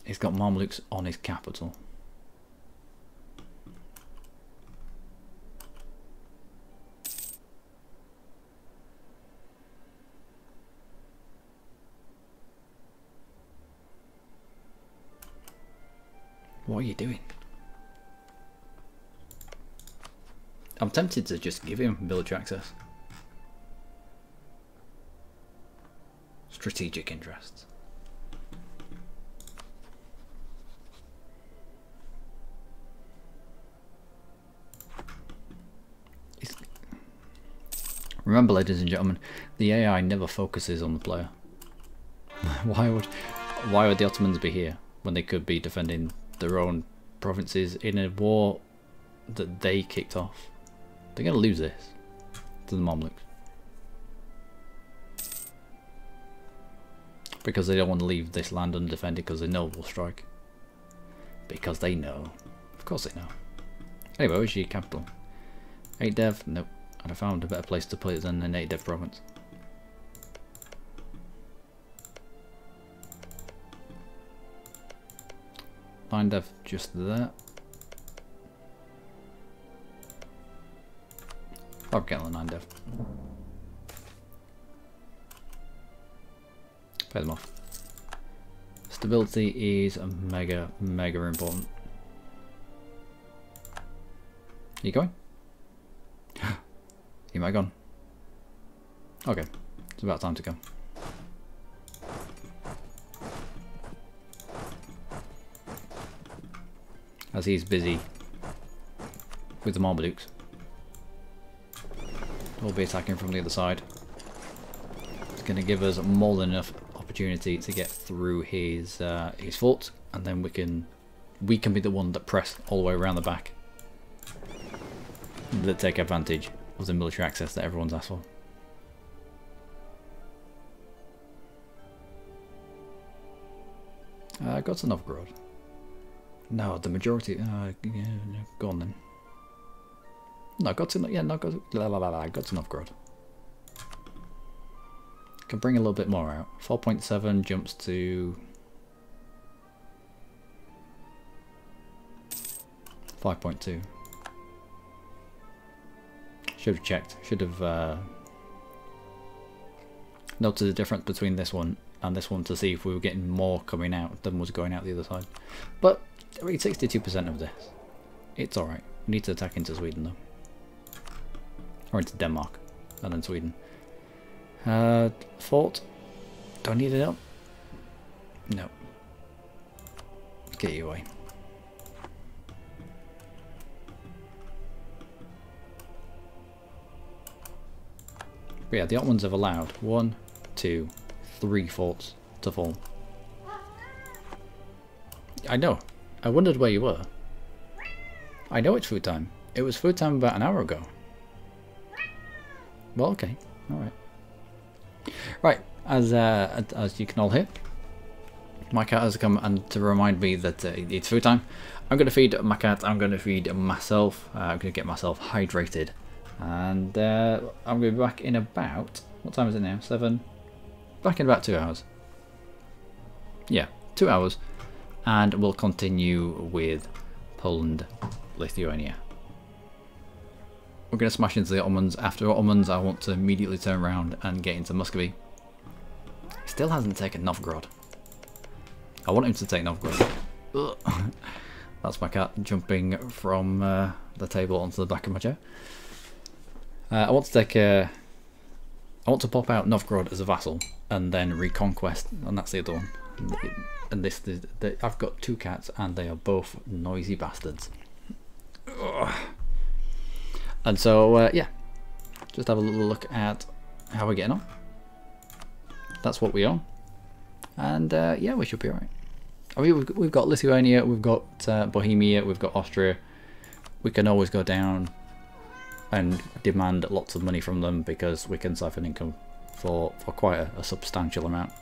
Speaker 1: He's got Mamluks on his capital. What are you doing? I'm tempted to just give him military access. Strategic interests. Remember, ladies and gentlemen, the AI never focuses on the player. Why would the Ottomans be here when they could be defending their own provinces in a war that they kicked off? They're going to lose this to the Mamluks because they don't want to leave this land undefended because they know we'll strike. Because they know. Of course they know. Anyway, where's your capital? 8 dev? Nope. And I found a better place to put it than an 8 dev province. Line dev just there. I'll get on the 9 dev. Pay them off. Stability is mega important. Are you going? You might have gone. Okay, it's about time to go. As he's busy with the Marmadukes. We'll be attacking from the other side. It's going to give us more than enough opportunity to get through his fort, and then we can be the one that press all the way around the back, that take advantage of the military access that everyone's asked for. Got to Novgorod. No, the majority. Yeah, no, go on then. No, got to got to Novgorod. Can bring a little bit more out. 4.7 jumps to 5.2. Should have checked. Should have noted the difference between this one and this one to see if we were getting more coming out than was going out the other side. But I mean, 62% of this. It's alright. We need to attack into Sweden though. Or into Denmark. And then Sweden. Fort. Do I need it up? No. Get you away. But yeah, the Ottomans have allowed 1, 2, 3 forts to fall. I know. I wondered where you were. I know it's food time. It was food time about an hour ago. Well, okay. Alright. Right, as you can all hear, my cat has come and to remind me that it's food time. I'm going to feed my cat, I'm going to feed myself, I'm going to get myself hydrated. And I'm going to be back in about, what time is it now? 7? Back in about 2 hours. Yeah, 2 hours. And we'll continue with Poland, Lithuania. We're going to smash into the Ottomans. After Ottomans, I want to immediately turn around and get into Muscovy. He still hasn't taken Novgorod. I want him to take Novgorod. That's my cat jumping from the table onto the back of my chair. I want to take I want to pop out Novgorod as a vassal and then reconquest, and that's the other one. And this I've got 2 cats and they are both noisy bastards. Ugh. And so yeah, just have a little look at how we're getting on. That's what we are, and yeah, we should be alright. I mean, we've got Lithuania, we've got Bohemia, we've got Austria. We can always go down and demand lots of money from them because we can siphon income for quite a substantial amount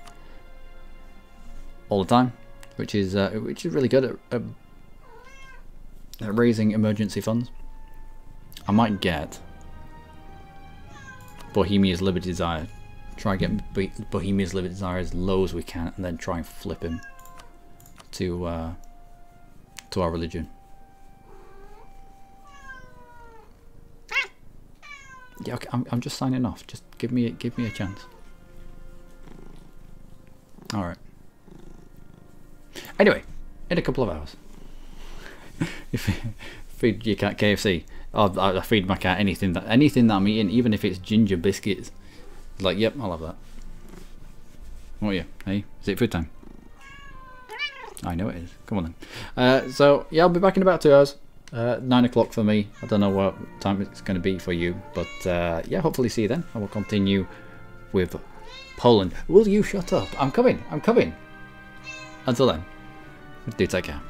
Speaker 1: all the time, which is really good at raising emergency funds. I might get Bohemia's Liberty Desire. Try and get Bohemia's Liberty Desire as low as we can, and then try and flip him to our religion. Yeah, okay, I'm just signing off. Just give me a chance. All right. Anyway, in a couple of hours, if feed your cat KFC, I feed my cat anything that I'm eating, even if it's ginger biscuits. Like, yep, I'll have that. What are you? Hey, is it food time? I know it is. Come on then. So yeah, I'll be back in about 2 hours. 9 o'clock for me. I don't know what time it's going to be for you, but yeah, hopefully see you then. I will continue with Poland. Will you shut up? I'm coming. I'm coming. Until then, do take care.